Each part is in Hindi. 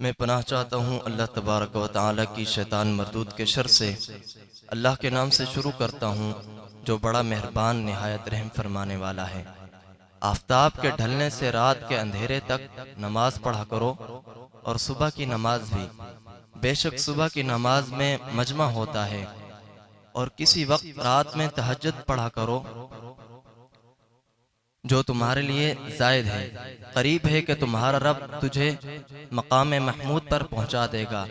मैं पनाह चाहता हूँ अल्लाह तबारक व तआला की शैतान मरदूद के शर से। अल्लाह के नाम से शुरू करता हूँ जो बड़ा मेहरबान निहायत रहम फरमाने वाला है। आफताब के ढलने से रात के अंधेरे तक नमाज पढ़ा करो और सुबह की नमाज भी। बेशक सुबह की नमाज में मजमा होता है। और किसी वक्त रात में तहज्जुद पढ़ा करो जो तुम्हारे लिए जायद है। करीब है कि तुम्हारा रब तुझे मकाम महमूद पर पहुंचा देगा।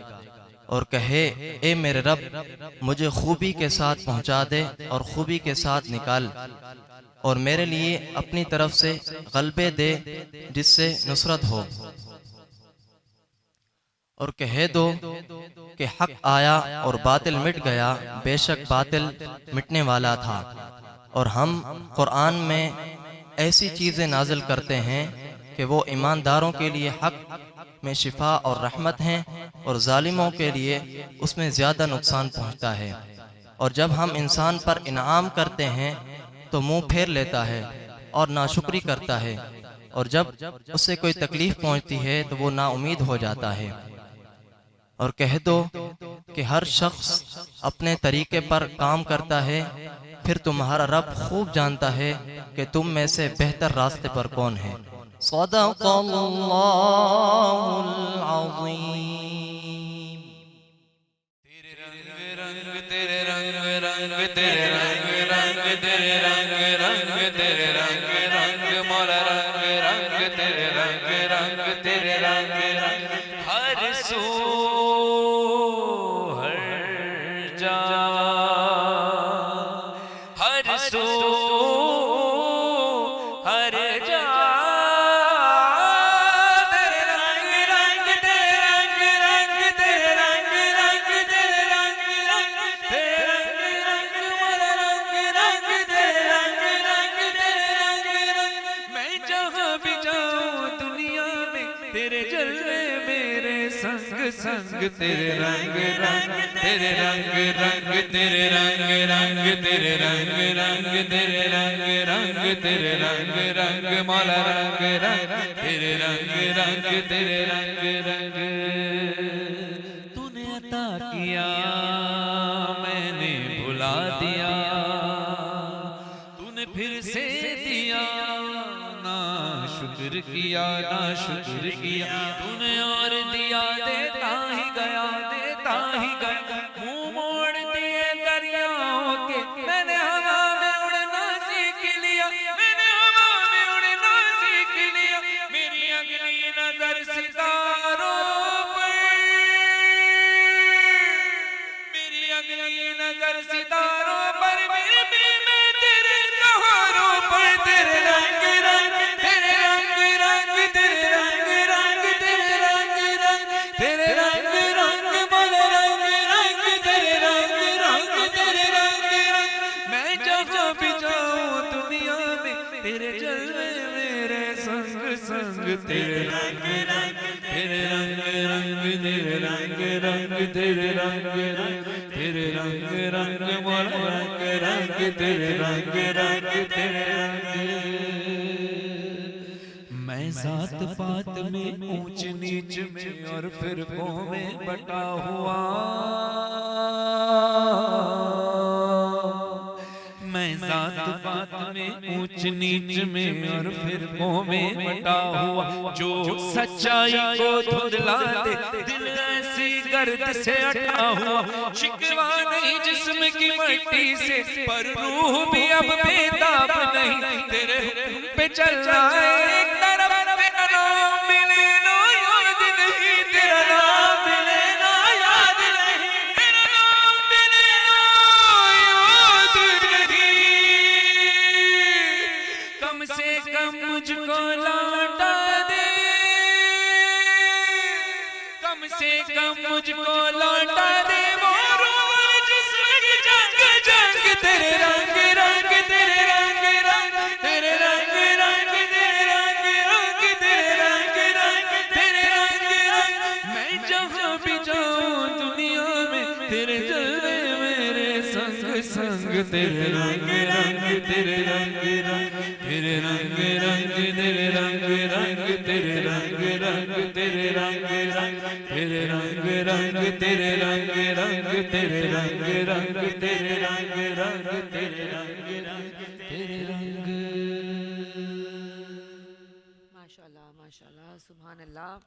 और कहे, ए मेरे रब, मुझे खूबी के साथ पहुंचा दे और खूबी के साथ निकाल, और मेरे लिए अपनी तरफ से गलबे दे जिससे नुसरत हो। और कह दो कि हक आया और बातिल मिट गया, बेशक बातिल मिटने वाला था। और हम कुरान में ऐसी चीज़ें नाजिल करते हैं कि वो ईमानदारों के लिए हक में शिफा और रहमत हैं, और जालिमों के लिए उसमें ज़्यादा नुकसान पहुंचता है। और जब हम इंसान पर इनाम करते हैं तो मुंह फेर लेता है और नाशुक्री करता है, और जब उससे कोई तकलीफ पहुंचती है तो वो नाउमीद हो जाता है। और कह दो कि हर शख्स अपने तरीके पर काम करता है, फिर तुम्हारा रब खूब जानता है कि तुम में से बेहतर रास्ते पर कौन है। सदक़ल्लाहुल अज़ीम। तेरे रंग रंग तेरे रंग रंग तेरे रंग रंग तेरे रंग रंग तेरे रंग रंग मौला रंग रंग तेरे रंग रंग तेरे रंग रंग हर सू हर जा हर सू हर जा तेरे रंग रंग तेरे रंग रंग तेरे रंग रंग तेरे रंग रंग तेरे रंग रंग मौला रंग रंग तेरे रंग रंग तेरे रंग रंग मैं जहाँ भी जाऊँ दुनिया में तेरे जलवे मेरे संग संग तेरे रंग रंग तेरे रंग रंग तेरे रंग रंग तेरे रंग रंग तेरे रंग रंग तेरे रंग रंग मौला रंग रंग तेरे रंग रंग तेरे रंग रंग तूने अता किया मैंने भुला दिया, तूने फिर से दिया ना शुक्र किया ना शुक्र किया, तूने और दिया देता ही गया देता ही गया। मुंह मोड़ दिए दरियाओं के मैंने हवा में उड़ना सीख लिया, मैंने हवा में उड़ना सीख लिया। मेरी अगली नजर सितारों पर, मेरी अगली नजर सितारों पर, मेरे दिल में तेरे सहारों पर। तेरे रंग रंग तेरे रंग रंग तेरे रंग रंग तेरे रंग रंग तेरे रंग रंग मौला रंग रंग तेरे रंग रंग तेरे रंग रंग मैं जहाँ भी जाऊँ दुनिया में तेरे जलवे मेरे संग संग तेरे रंग रंग तेरे रंग रंग तेरे रंग रंग तेरे रंग रंग तेरे रंग रंग मौला रंग रंग तेरे रंग रंग तेरे रंग। मैं जात पात में ऊंच नीच में और फिरकों में बटा हुआ, मैं जात पात में ऊंच नीच में और फिरकों में बटा हुआ। जो सच्चाई को धुंधला दे दिल ऐसी गर्द से अटा हुआ। शिकवा नहीं जिस्म की मट्टी से पर रूह भी अब बेताब नहीं, तेरे हुक्म पे चल रहा है एक तरफ तेरा नाम मिले ना याद नहीं, तेरा नाम मिले ना याद नहीं, तेरा नाम मिले ना याद नहीं। कम से कम मुझको लौटा दे, कम से कम मुझको लौटा दे वो रूह जिसमें की जंग जंग। तेरे रंग रंग तेरे रंग रंग तेरे रंग रंग तेरे रंग रंग तेरे रंग रंग तेरे रंग रंग मैं जहाँ भी जाऊँ दुनिया में तेरे जलवे मेरे संग संग। तेरे रंग रंग तेरे रंग रंग तेरे रंग रंग तेरे रंग रंग तेरे रंग रंग तेरे रंग रंग तेरे रंग रंग तेरे रंग रंग तेरे रंग रंग तेरे रंग रंग तेरे रंग रंग तेरे रंग। माशाल्लाह माशाल्लाह सुभान अल्लाह।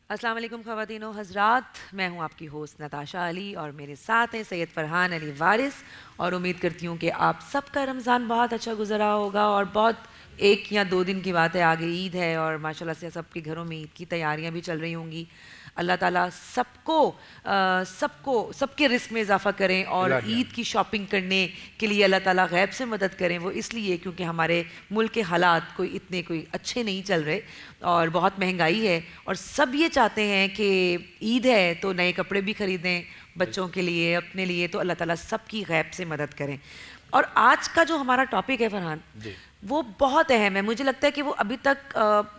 अस्सलाम वालेकुम ख़वातीन व हज़रात, मैं हूँ आपकी होस्ट नताशा अली और मेरे साथ हैं सैयद फ़रहान अली वारिस। और उम्मीद करती हूँ कि आप सबका रमज़ान बहुत अच्छा गुजरा होगा और बहुत 1 या 2 दिन की बात है, आगे ईद है और माशाल्लाह से सबके घरों में ईद की तैयारियाँ भी चल रही होंगी। अल्लाह ताला सबके रिस्क में इजाफ़ा करें और ईद की शॉपिंग करने के लिए अल्लाह ताला गैब से मदद करें। वो इसलिए क्योंकि हमारे मुल्क के हालात कोई अच्छे नहीं चल रहे और बहुत महंगाई है और सब ये चाहते हैं कि ईद है तो नए कपड़े भी ख़रीदें बच्चों के लिए, अपने लिए। तो अल्लाह ताला सबकी गैब से मदद करें। और आज का जो हमारा टॉपिक है फ़रहान, वो बहुत अहम है। मुझे लगता है कि वो अभी तक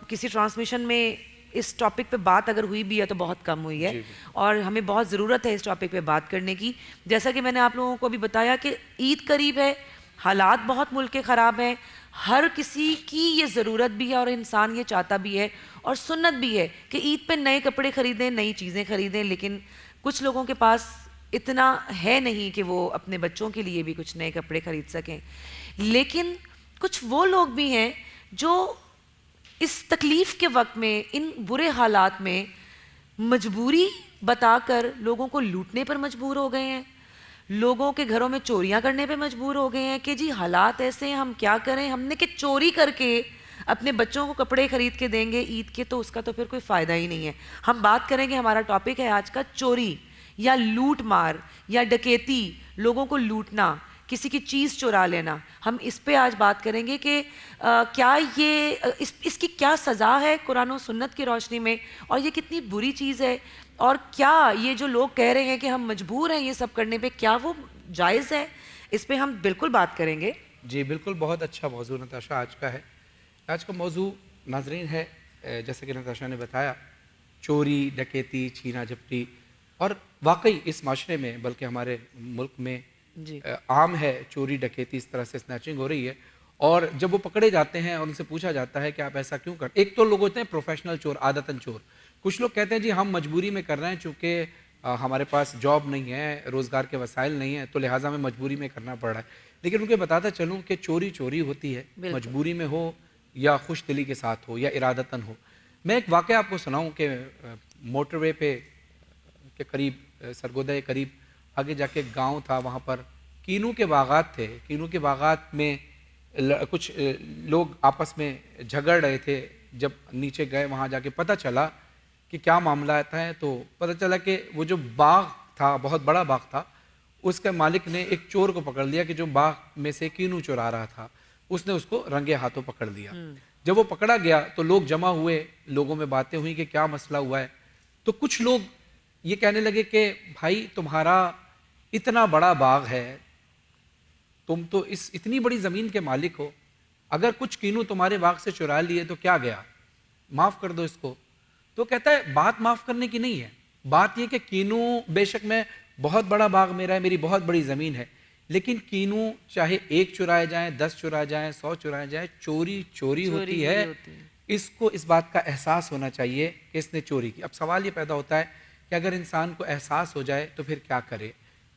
किसी ट्रांसमिशन में इस टॉपिक पे बात अगर हुई भी है तो बहुत कम हुई है और हमें बहुत ज़रूरत है इस टॉपिक पे बात करने की। जैसा कि मैंने आप लोगों को अभी बताया कि ईद करीब है, हालात बहुत मुल्क के ख़राब हैं, हर किसी की ये ज़रूरत भी है और इंसान ये चाहता भी है और सुन्नत भी है कि ईद पे नए कपड़े ख़रीदें, नई चीज़ें ख़रीदें। लेकिन कुछ लोगों के पास इतना है नहीं कि वो अपने बच्चों के लिए भी कुछ नए कपड़े ख़रीद सकें। लेकिन कुछ वो लोग भी हैं जो इस तकलीफ़ के वक्त में, इन बुरे हालात में मजबूरी बताकर लोगों को लूटने पर मजबूर हो गए हैं, लोगों के घरों में चोरियां करने पे मजबूर हो गए हैं कि जी हालात ऐसे हैं, हम क्या करें, हमने कि चोरी करके अपने बच्चों को कपड़े खरीद के देंगे ईद के तो उसका तो फिर कोई फ़ायदा ही नहीं है। हम बात करेंगे, हमारा टॉपिक है आज का चोरी या लूट मार या डकैती, लोगों को लूटना, किसी की चीज़ चुरा लेना। हम इस पे आज बात करेंगे कि क्या ये इसकी क्या सज़ा है कुरान और सुन्नत की रोशनी में और ये कितनी बुरी चीज़ है और क्या ये जो लोग कह रहे हैं कि हम मजबूर हैं ये सब करने पे, क्या वो जायज़ है। इस पे हम बिल्कुल बात करेंगे। जी बिल्कुल, बहुत अच्छा मौजू नताशा आज का है। आज का मौजू नाजरीन है, जैसे कि नताशा ने बताया, चोरी डकैती छीना झपटी। और वाकई इस माशरे में, बल्कि हमारे मुल्क में आम है चोरी डकैती, इस तरह से स्नैचिंग हो रही है। और जब वो पकड़े जाते हैं और उनसे पूछा जाता है कि आप ऐसा क्यों करते, एक तो लोग होते हैं प्रोफेशनल चोर, आदतन चोर। कुछ लोग कहते हैं जी हम मजबूरी में कर रहे हैं, चूँकि हमारे पास जॉब नहीं है, रोज़गार के वसाइल नहीं है, तो लिहाजा हमें मजबूरी में करना पड़ रहा है। लेकिन उनके बताता चलूँ कि चोरी चोरी होती है, मजबूरी में हो या खुश दिली के साथ हो या इरादतन हो। मैं एक वाक़या आपको सुनाऊँ कि मोटरवे पे के करीब, सरगोदा के करीब आगे जाके गांव था, वहाँ पर कीनू के बागात थे। कीनू के बागात में कुछ लोग आपस में झगड़ रहे थे। जब नीचे गए वहाँ जाके पता चला कि क्या मामला है, तो पता चला कि वो जो बाग था, बहुत बड़ा बाग था, उसके मालिक ने एक चोर को पकड़ लिया कि जो बाग में से कीनू चुरा रहा था। उसने उसको रंगे हाथों पकड़ लिया। जब वो पकड़ा गया तो लोग जमा हुए, लोगों में बातें हुई कि क्या मसला हुआ है। तो कुछ लोग ये कहने लगे कि भाई तुम्हारा इतना बड़ा बाग है, तुम तो इस इतनी बड़ी ज़मीन के मालिक हो, अगर कुछ कीनू तुम्हारे बाग से चुरा लिए तो क्या गया, माफ़ कर दो इसको। तो कहता है बात माफ़ करने की नहीं है, बात यह कि कीनू, बेशक मैं बहुत बड़ा बाग मेरा है, मेरी बहुत बड़ी ज़मीन है, लेकिन कीनू चाहे 1 चुराए जाएँ, 10 चुराए जाएँ, 100 चुराए जाएँ, चोरी चोरी होती है। इसको इस बात का एहसास होना चाहिए कि इसने चोरी की। अब सवाल ये पैदा होता है कि अगर इंसान को एहसास हो जाए तो फिर क्या करे।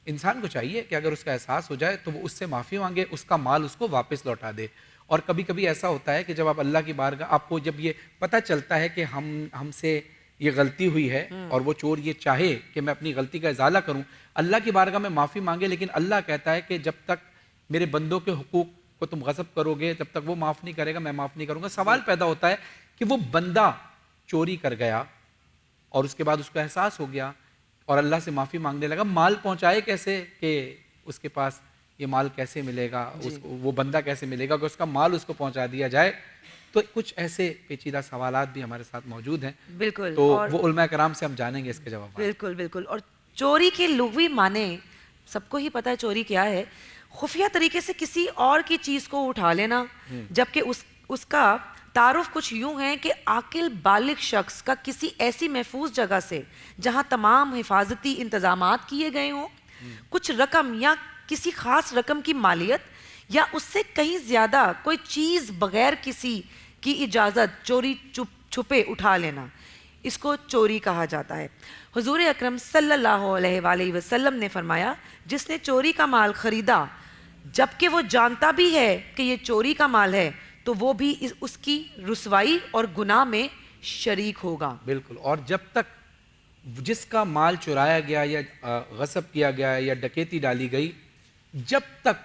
इंसान को चाहिए कि अगर उसका एहसास हो जाए तो वो उससे माफ़ी मांगे, उसका माल उसको वापस लौटा दे। और कभी कभी ऐसा होता है कि जब आप अल्लाह की बारगाह, आपको जब ये पता चलता है कि हमसे ये गलती हुई है और वो चोर ये चाहे कि मैं अपनी गलती का इजाला करूं, अल्लाह की बारगाह में माफ़ी मांगे, लेकिन अल्लाह कहता है कि जब तक मेरे बंदों के हुकूक को तुम गज़ब करोगे तब तक वो माफ़ नहीं करेगा, मैं माफ़ नहीं करूँगा। सवाल पैदा होता है कि वो बंदा चोरी कर गया और उसके बाद उसको एहसास हो गया और अल्लाह से माफ़ी मांगने लगा, माल पहुँचाए कैसे, कि उसके पास ये माल कैसे मिलेगा, उसको वो बंदा कैसे मिलेगा कि उसका माल उसको पहुँचा दिया जाए। तो कुछ ऐसे पेचीदा सवालात भी हमारे साथ मौजूद हैं। बिल्कुल, तो वो उलमा कराम से हम जानेंगे इसके जवाब। बिल्कुल बिल्कुल। और चोरी के लुग़वी माने सबको ही पता है चोरी क्या है, खुफिया तरीके से किसी और की चीज़ को उठा लेना, जबकि उसका तारुफ कुछ यूं है कि आकिल बालिग शख्स का किसी ऐसी महफूज जगह से जहां तमाम हिफाजती इंतजामात किए गए हों, कुछ रकम या किसी खास रकम की मालियत या उससे कहीं ज़्यादा कोई चीज़ बगैर किसी की इजाज़त चोरी छुपे उठा लेना, इसको चोरी कहा जाता है। हुजूर अकरम सल्लल्लाहु अलैहि वसल्लम ने फरमाया, जिसने चोरी का माल ख़रीदा जबकि वो जानता भी है कि ये चोरी का माल है, तो वो भी उसकी रुसवाई और गुनाह में शरीक होगा। बिल्कुल। और जब तक जिसका माल चुराया गया या गसब किया गया या डकैती डाली गई, जब तक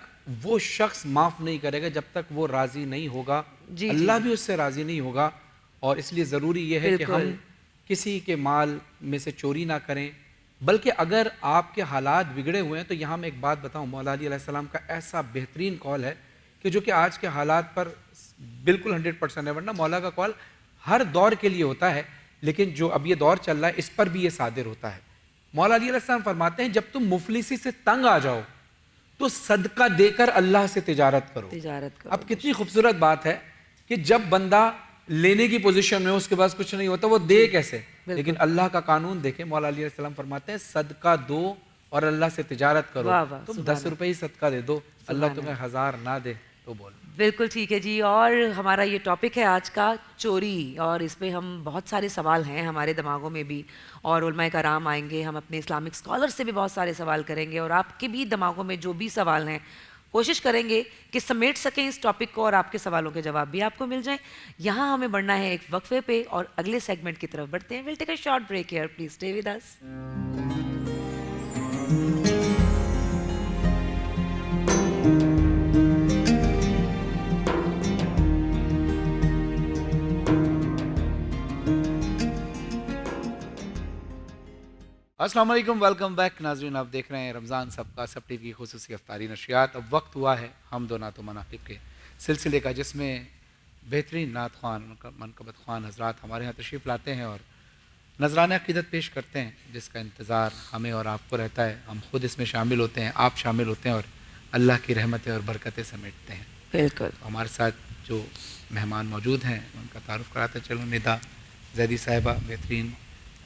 वो शख्स माफ नहीं करेगा, जब तक वो राजी नहीं होगा, जी, अल्लाह जी। भी उससे राजी नहीं होगा। और इसलिए ज़रूरी यह है कि बिल्कुल। हम किसी के माल में से चोरी ना करें। बल्कि अगर आपके हालात बिगड़े हुए हैं तो यहाँ मैं एक बात बताऊँ, मौला अली अलैहिस्सलाम का ऐसा बेहतरीन कौल है कि जो कि आज के हालात पर बिल्कुल 100% है। वरना मौला का कौल हर दौर के लिए होता है, लेकिन जो अब ये दौर चल रहा है इस पर भी ये सादिर होता है। मौला अली अलैहिस्सलाम फरमाते हैं, जब तुम मुफलिसी से तंग आ जाओ तो सदका देकर अल्लाह से तिजारत करो। तिजारत करो। अब कितनी खूबसूरत बात है कि जब बंदा लेने की पोजीशन में, उसके पास कुछ नहीं होता, वो दे कैसे? लेकिन अल्लाह का कानून देखें, मौला अली अलैहिस्सलाम फरमाते हैं सदका दो और अल्लाह से तिजारत करो। वाह वाह, तुम सुभान 10 रुपए ही सदका दे दो, अल्लाह सुभान तुम्हें 1000 ना दे तो बोल। बिल्कुल ठीक है जी। और हमारा ये टॉपिक है आज का चोरी, और इस पे हम बहुत सारे सवाल हैं हमारे दिमागों में भी, और उलमाए कराम आएंगे, हम अपने इस्लामिक स्कॉलर से भी बहुत सारे सवाल करेंगे, और आपके भी दिमागों में जो भी सवाल हैं कोशिश करेंगे कि समेट सकें इस टॉपिक को और आपके सवालों के जवाब भी आपको मिल जाएं। यहाँ हमें बढ़ना है एक वक्फे पे और अगले सेगमेंट की तरफ बढ़ते हैं। Will take a short break here, please stay with us. अस्सलाम वालेकुम, वेलकम बैक नाज़रीन। आप देख रहे हैं रमज़ान सबका सब टीवी की खुसूसी अफ्तारी नशियात। अब वक्त हुआ है हमदो नात व मनाक़िब के सिलसिले का, जिसमें बेहतरीन नात ख़्वान, मनक़बत ख़्वान हज़रात हमारे यहाँ तशरीफ़ लाते हैं और नजराना अक़ीदत पेश करते हैं, जिसका इंतज़ार हमें और आपको रहता है। हम खुद इसमें शामिल होते हैं, आप शामिल होते हैं और अल्लाह की रहमतें और बरकतें समेटते हैं। बिल्कुल। हमारे साथ जो मेहमान मौजूद हैं उनका तारुफ़ कराते चलो। निदा जैदी साहिबा बेहतरीन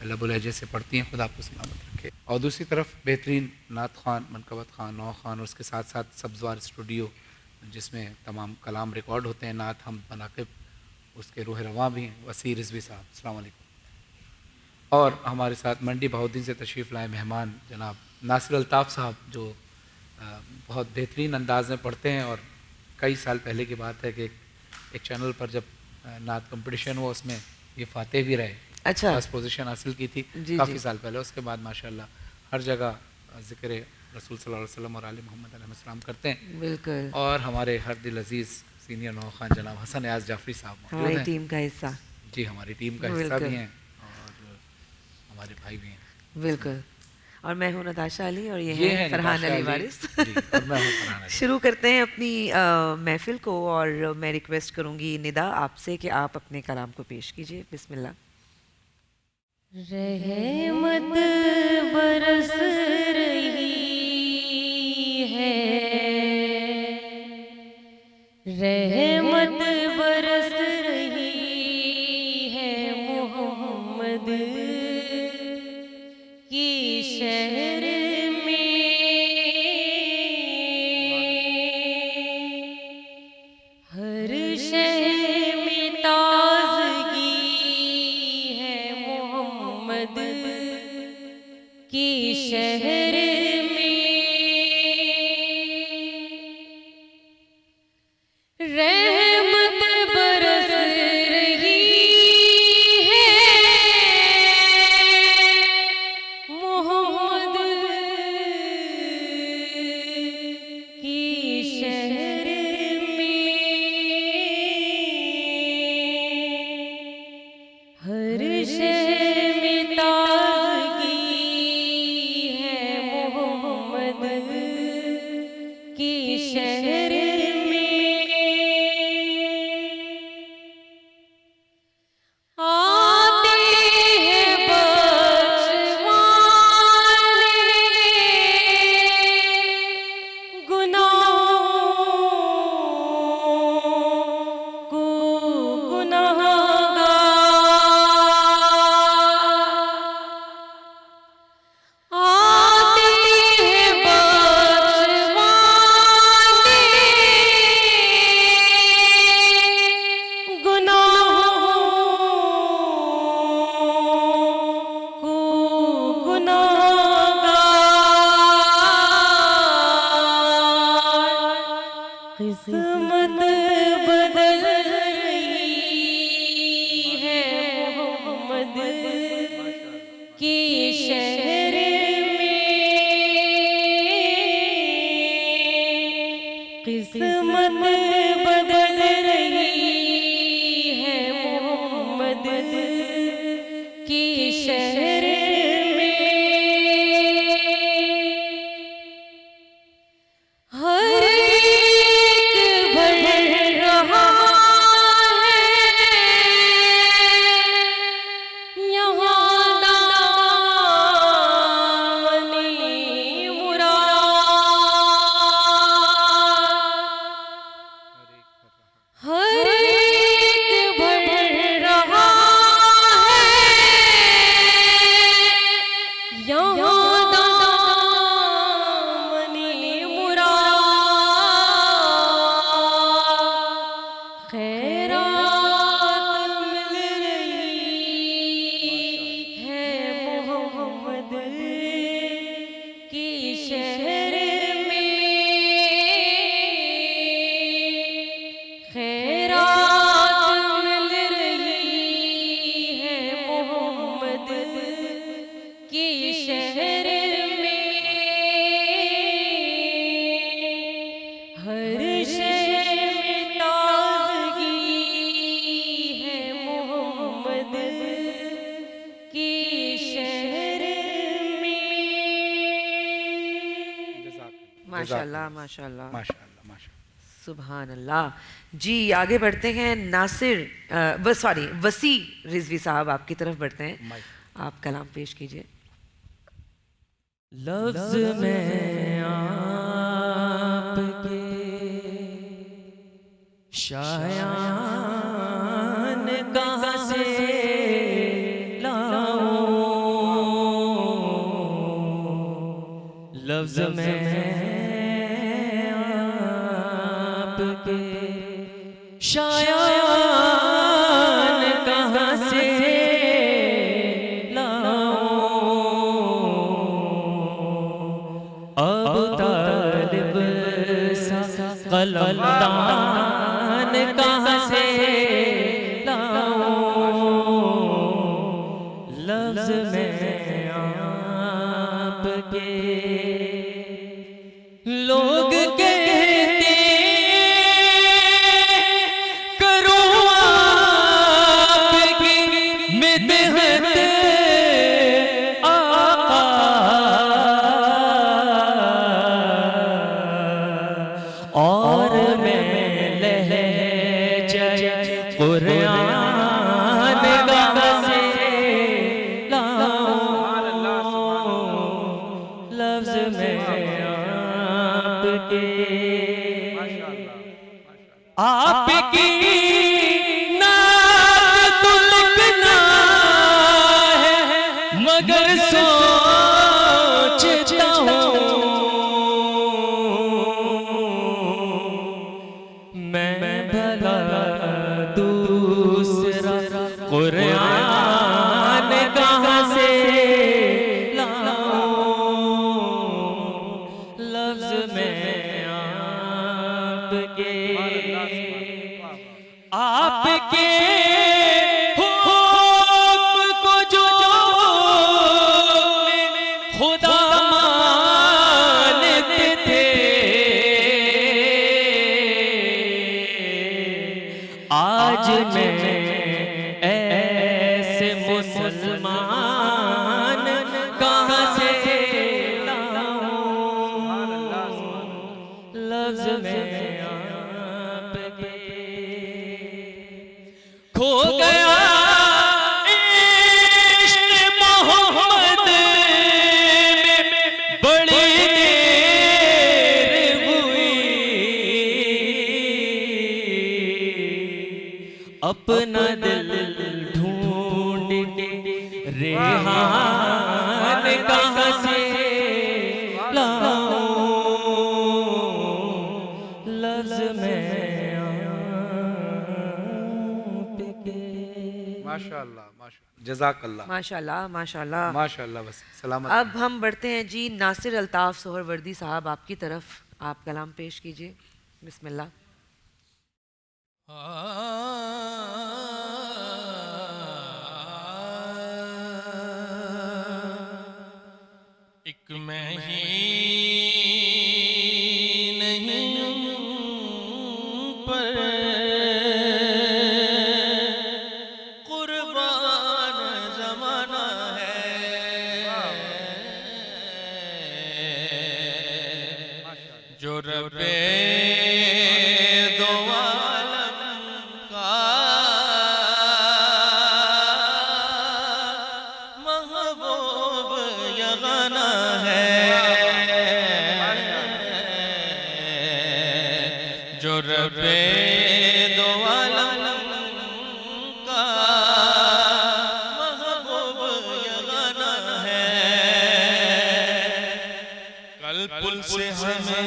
लबो लहजे से पढ़ती हैं, खुदा आपको सलामत रखे। और दूसरी तरफ बेहतरीन नात ख़्वान, मनक़बत ख़्वान, नौ ख़्वान, और उसके साथ साथ सब्ज़वार स्टूडियो जिसमें तमाम कलाम रिकॉर्ड होते हैं, नात हम मनाक़िब, उसके रूह रवां भी हैं, वसी रिज़वी साहब, अस्सलाम वालेकुम। और हमारे साथ मंडी बहाउद्दीन से तशरीफ़ लाए मेहमान जनाब नासिर अल्ताफ़ साहब, जो बहुत बेहतरीन अंदाज में पढ़ते हैं। और कई साल पहले की बात है कि एक चैनल पर जब नात कंपटीशन हुआ उसमें ये फ़ातेह भी रहे, अच्छा। फर्स्ट पोजीशन हासिल की थी काफ़ी साल पहले। उसके बाद माशाल्लाह हर जगह ज़िक्र रसूल सल्लल्लाहु अलैहि वसल्लम और आले मोहम्मद अलैहिस्सलाम करते हैं। बिल्कुल। और हमारे हर दिल अजीज़ सीनियर नौ खान जनाब हसन एयाज जाफरी साहब मौजूद हमारी हैं। टीम का हिस्सा। जी, हमारी टीम का हिस्सा भी हैं और हमारे भाई भी हैं। बिल्कुल। और मैं हूं नताशा अली और ये है है फरहान नताशा अली अली। वारिस। जी, और मैं हूं फरहान अली। शुरू करते हैं अपनी महफिल को, और मैं रिक्वेस्ट करूंगी निदा आपसे कि आप अपने कलाम को पेश कीजिए। बिस्मिल्लाह। रहमत बरस रही है, रहमत बरस रही है मोहम्मद की शहर में, हर शहर में ताज़गी है मोहम्मद की शहर में। मोहम्मद की शहर में हर एक बढ़ रहा है यहाँ दामनी मुराद हर एक बढ़ रहा है यहाँ दामनी मुराद खैरात मिल रही है मोहम्मद की शहर में खैरात मिल रही है मोहम्मद की शहर में हर शहर में ताज़गी है मोहम्मद की शहर में माशाल्लाह माशाल्लाह माशाल्लाह माशाल्लाह। सुभान अल्लाह। जी आगे बढ़ते हैं। नासिर वसी रिजवी साहब आपकी तरफ बढ़ते हैं, आप कलाम पेश कीजिए। लफ्ज में आपके शायान कहाँ से लाऊं लफ्ज में आपके शायान कहाँ से अब तालिब सा कलमदान कहाँ से लाऊं लफ्ज में आपके लोग कहते करूँ आपकी मिदहत और मैं लहजे कुरान कहाँ से लाऊं लफ्ज में आपकी नात तो लिखना है मगर सोचता हूँ मैं भला दूसरा कुरान कहाँ से लाऊं लफ्ज में आपके हुक्म को जो खुदा मानते थे आज मैं ऐसे मुसलमान कहाँ से लाऊं लफ्ज में आपके खो गया इश्क़ मोहम्मद में बड़ी देर हुई अपना दिल ढूंढ के रेहान कहाँ से लाऊं लफ्ज में माशाल्लाह माशाल्लाह जज़ाकल्लाह माशाल्लाह माशाल्लाह माशाल्लाह। बस सलामत। अब हम बढ़ते हैं जी नासिर अल्ताफ सोहरवर्दी साहब आपकी तरफ, आप कलाम पेश कीजिए। बिस्मिल्लाह। एक मैं ही नहीं पर कुर्बान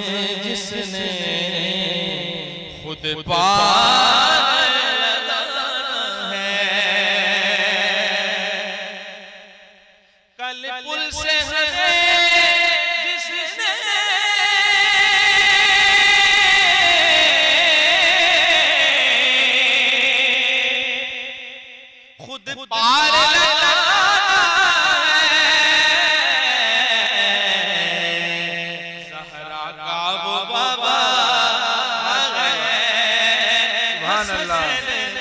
है जिसने खुद पार लगाना है, कल पुल से है जिसने खुद पार लगाना है, ज़हरा का वो बाबा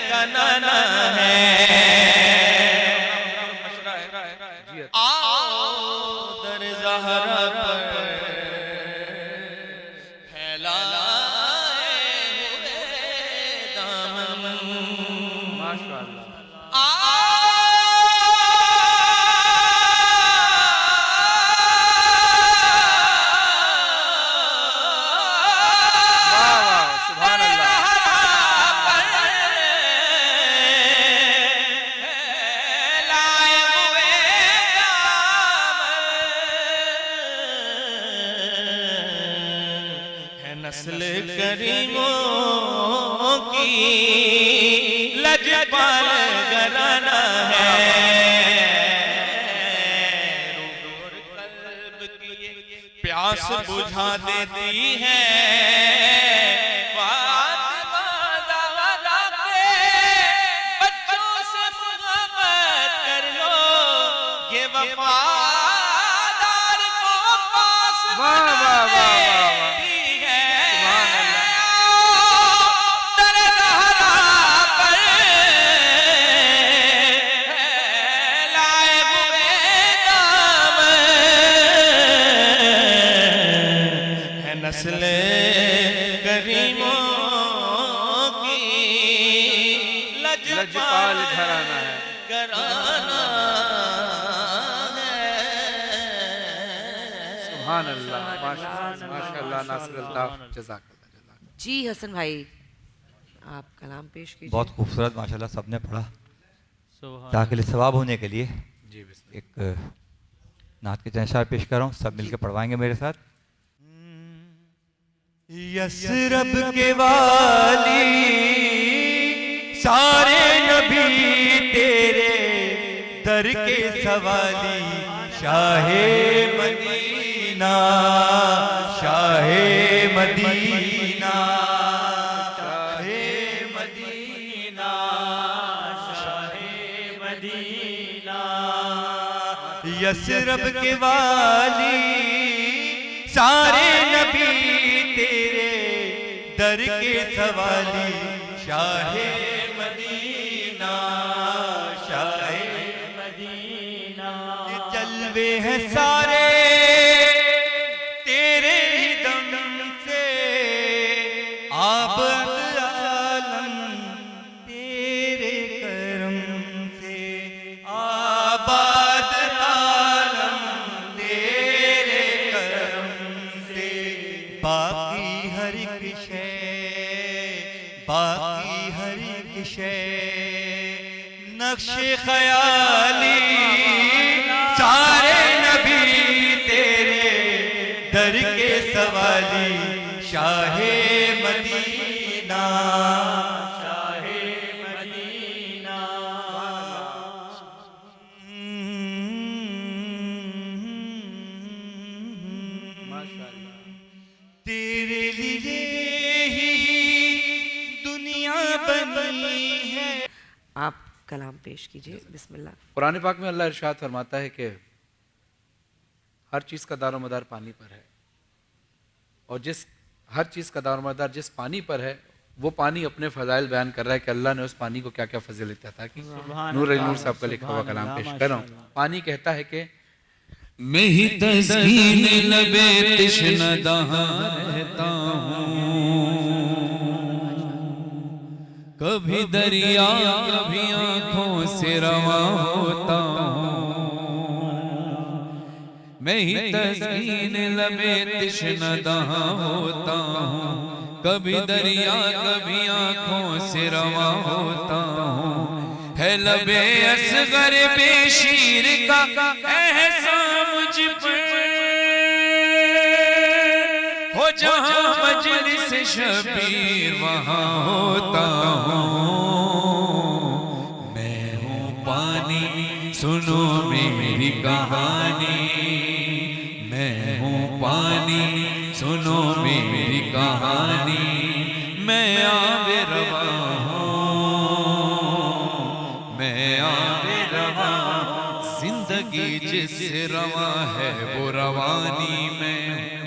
का नाना है। आओ दर ज़हरा पर फैलाए हुए दामन, माशाअल्लाह। वाह वाह, सुभान अल्लाह। नस्ल करीमों की लजपाल घराना है, रूह और कल्ब की प्यास बुझा देती है, फातिमा ज़हरा के बच्चों से मोहब्बत कर लो, ये वफादार को पास वाह वाह वाह वाह वाह। नस्ल करीमों की लजपाल घराना है। घराना है। सुभान अल्लाह, माशाअल्लाह, नासरुल्लाह, जज़ाकल्लाह। जी हसन भाई, आप कलाम पेश कीजिए। बहुत खूबसूरत माशाल्लाह सबने पढ़ा। ताकि सवाब होने के लिए जी बिस्मिल्लाह। एक नात के चंद अशआर पेश कर रहा हूँ, सब मिलकर पढ़वाएंगे मेरे साथ। यसरब के वाली सारे नबी तेरे दर के सवाली, शाहे मदीना, शाहे मदीना, शाहे मदीना, शाहे मदीना। यसरब के वाली सारे नबी तेरे दर के सवाली, शाहे मदीना, शाहे मदीना। ये जलवे हैं सारे तेरे ही दम से, आबद आलम तेरे करम से, आबाद आलम तेरे करम से। बाकी हर एक शै, बाकी हर एक शै नक्शे ख्याली, सारे नबी तेरे दर के सवाली, शाहे मदीना, शाहे मदीना। तेरे लिए ही दुनिया बनी है। आप कलाम पेश कीजिए, बिस्मिल्लाह। कुरान पाक में अल्लाह इरशाद फरमाता है कि हर चीज़ का दारोमदार पानी पर है, और हर चीज़ का दारोमदार जिस पानी पर है, वो पानी अपने फ़ज़ाइल बयान कर रहा है कि अल्लाह ने उस पानी को क्या क्या फजीलत अता की। नूर अली नूर साहब का लिखा हुआ कलाम पेश कर रहा हूँ। पानी कहता है कि मैं ही तस्कीन लबे तिश्नदां रहता हूँ, कभी दरिया कभी आंखों से रवा होता हूँ। मैं ही तस्कीन लबे तिश्नदां होता हूँ, कभी दरिया कभी आंखों से रवा होता हूँ। है लबे असगर बेशीर का एहसान मुझ पर, हो जहाँ मजलिस शबीर वहाँ होता हूँ। मैं हूँ पानी, सुनो मेरी कहानी। मैं हूँ पानी, सुनो मेरी कहानी। मैं आब रवा हूँ, मैं आब रवा। जिंदगी जिससे रवा है वो रवानी में हूँ।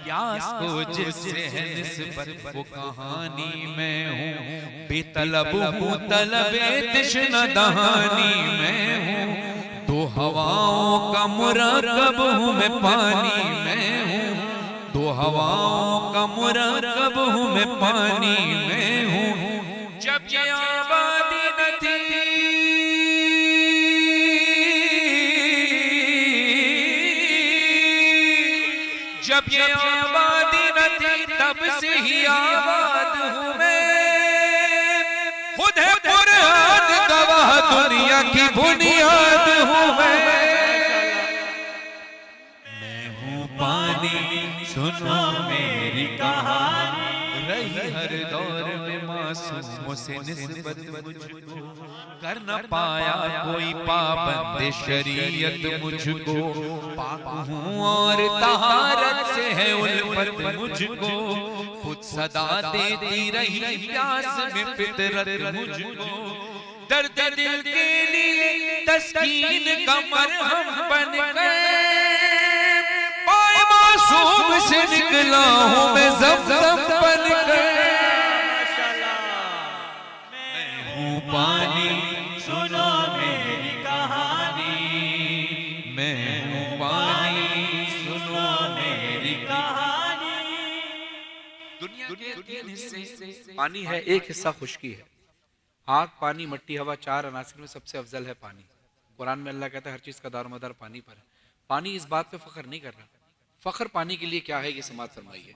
प्यास को जिससे है निस्बत वो कहानी में हूँ। बेतलब हूँ तलबे तिश्ना दहानी में हूँ। दो हवाओं का मुरकब हूँ मैं पानी में हूँ। दो हवाओं का मुरकब हूँ मैं पानी में हूँ। जब ये आबादी न थी, जब ये आबादी न थी, तब से ही आबाद हूँ मैं। खुद है कुरान गवाह, दुनिया की बुनियाद हूँ मैं। मैं हूँ पानी, सुनो मेरी कहानी। रही हर दौर में मासूमों से निस्बत मुझको, कर न पाया कोई पाबंद शरीयत मुझको। पाक हूँ और तहारत से है उल्फत मुझको। खुद सदा देती रही प्यास में फितरत मुझको। दर्द दिल के लिए तस्कीन का मरहम बन गए। पाए मासूम से निकला हूँ मैं ज़मज़म बन गए। मैं हूँ पानी, सुनो मेरी कहानी। मैं हूँ पानी, सुनो मेरी कहानी। दुनिया के तीन हिस्से, पानी है, एक हिस्सा खुश्की है। आग, पानी, मट्टी, हवा, चार अनासिर में सबसे अफजल है पानी। कुरान में अल्लाह कहता है हर चीज़ का दारोमदार पानी पर है। पानी इस बात पे फख्र नहीं कर रहा। फख्र पानी के लिए क्या है ये समाज फरमाइए।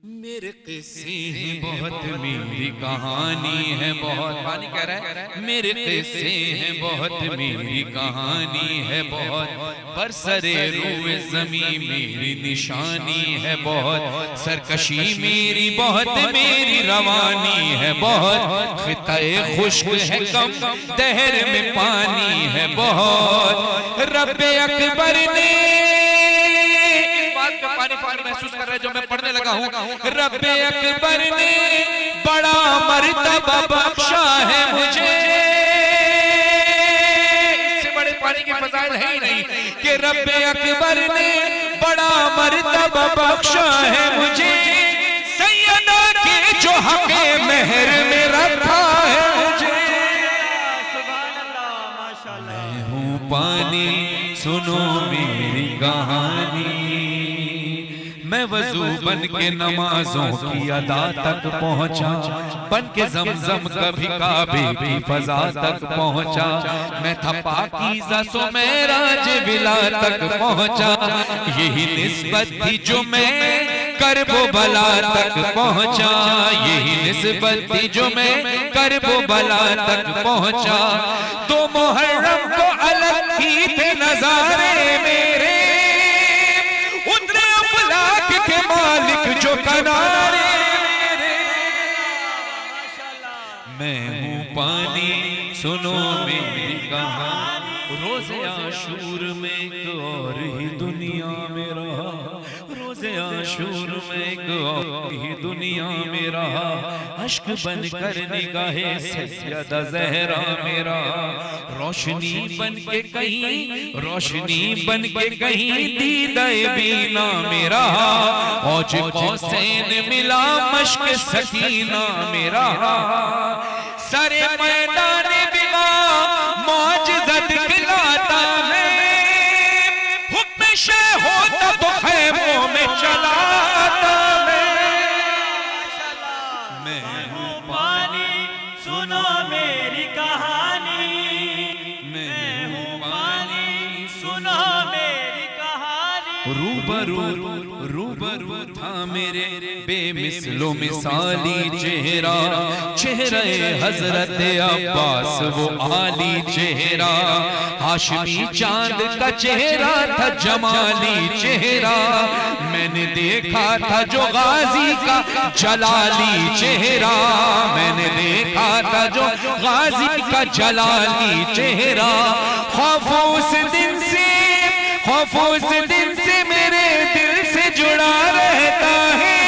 मेरे किस्से हैं बहुत, मेरी कहानी है बहुत। पानी कह रहा है मेरे किस्से हैं बहुत, मेरी कहानी है बहुत। बरसरे रूए ज़मीं मेरी निशानी है बहुत। सरकशी मेरी बहुत, मेरी रवानी है बहुत। खिताए खुश्क है कम, दहर में पानी है बहुत। रब्बे अकबर ने पानी पानी महसूस कर रहे जो मैं पढ़ने लगा हूँ। रब्बे अकबर ने बड़ा मर्तबा बख्शा है मुझे। इससे बड़े पानी की फज़ाइल है ही नहीं कि रब्बे अकबर ने बड़ा मर्तबा बख्शा है मुझे। सैयदा के जो हक़े मेहर में रखा है मुझे। मैं हूँ पानी, सुनो मेरी कहानी। मैं वजू बन के नमाजों की अदा तक पहुंचा। बन के ज़मज़म कभी काबे की फजा तक पहुंचा। मैं था पाकीज़ा सो मेराज विला तक पहुंचा। यही निस्बत थी जो मैं करबो बला तक पहुंचा। यही निस्बत थी जो मैं करबो बला तक पहुंचा। तो मुहर्रम को अलग ही थे नजारे मेरे। उतरे अफलाक के मालिक जो किनारे मेरे। मैं हूँ पानी, सुनो मेरी कहानी। रोज़े आशूर में एक और ही दुनिया में रहा। रोज़े आशूर में एक और ही दुनिया में रहा। अश्क बन कर निगाहे सैयदा ज़हरा मेरा। रोशनी बन के कहीं, रोशनी बन के कहीं दीदाए बीना मेरा। औज कौसैन मिला मश्क सकीना मेरा। सारे मैदान बिना मौजज़ा दिखलाता है। हुक्म शह होता तो खैमों में चलाता मैं हूँ पानी, सुनो मेरी कहानी। मैं हूँ पानी, सुनो मेरी कहानी। रूबरू रूबरू था मेरे बेमिसलो मिसाली चेहरा, चेहरे हजरत अब्बास वो आली चेहरा, हाशमी चांद का चेहरा था जमाली चेहरा, मैंने देखा था जो गाजी का जलाली चेहरा, मैंने देखा था जो गाजी का जलाली चेहरा। खौफ उस दिन से, खौफ उस दिन से मेरे दिल से जुड़ा रहता है,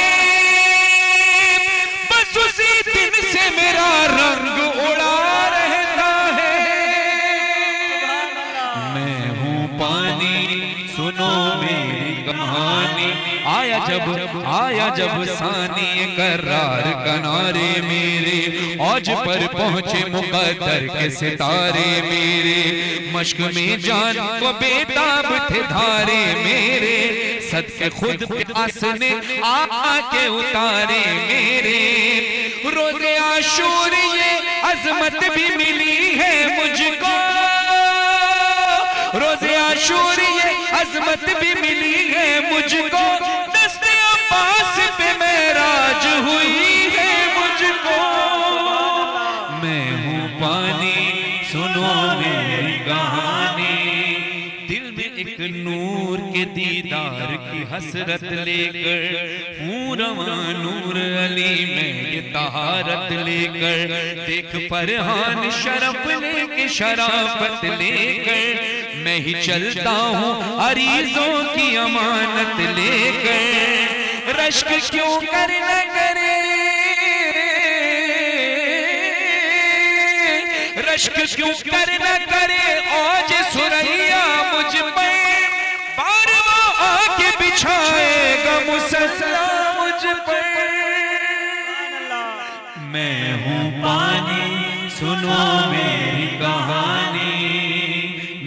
बस उसी दिन से मेरा रंग उड़ा रहता है। मैं हूँ पानी सुनो मेरी कहानी, आया जब सानी करार किनारे मेरे, औज पर पहुंचे मुकद्दर के सितारे मेरे, मश्क में जान को बेताब थे धारे मेरे, सदके खुद प्यास ने आके उतारे मेरे। रोज़े आशूर ये अजमत भी मिली है मुझको, रोज़े आशूर ये अजमत भी मिली है मुझको, दस्ते अब्बास पे मेराज हुई है मुझको। मैं हूँ पानी सुनो मेरी कहानी, दिल में एक नूर के दीदार की हसरत लेकर हूँ रवां नूर अली में ये तहारत लेकर, देख फरहान शरफ लेके शराफत लेकर, मैं ही चलता हूँ अरीजों की अमानत लेकर। रश्क क्यों कर न करे, रश्क क्यों कर न करे औज सुरैया मुझ पर, बार वो आके बिछाएगा मुसल्ला मुझ पर। मैं हूँ पानी सुनो मेरी कहानी,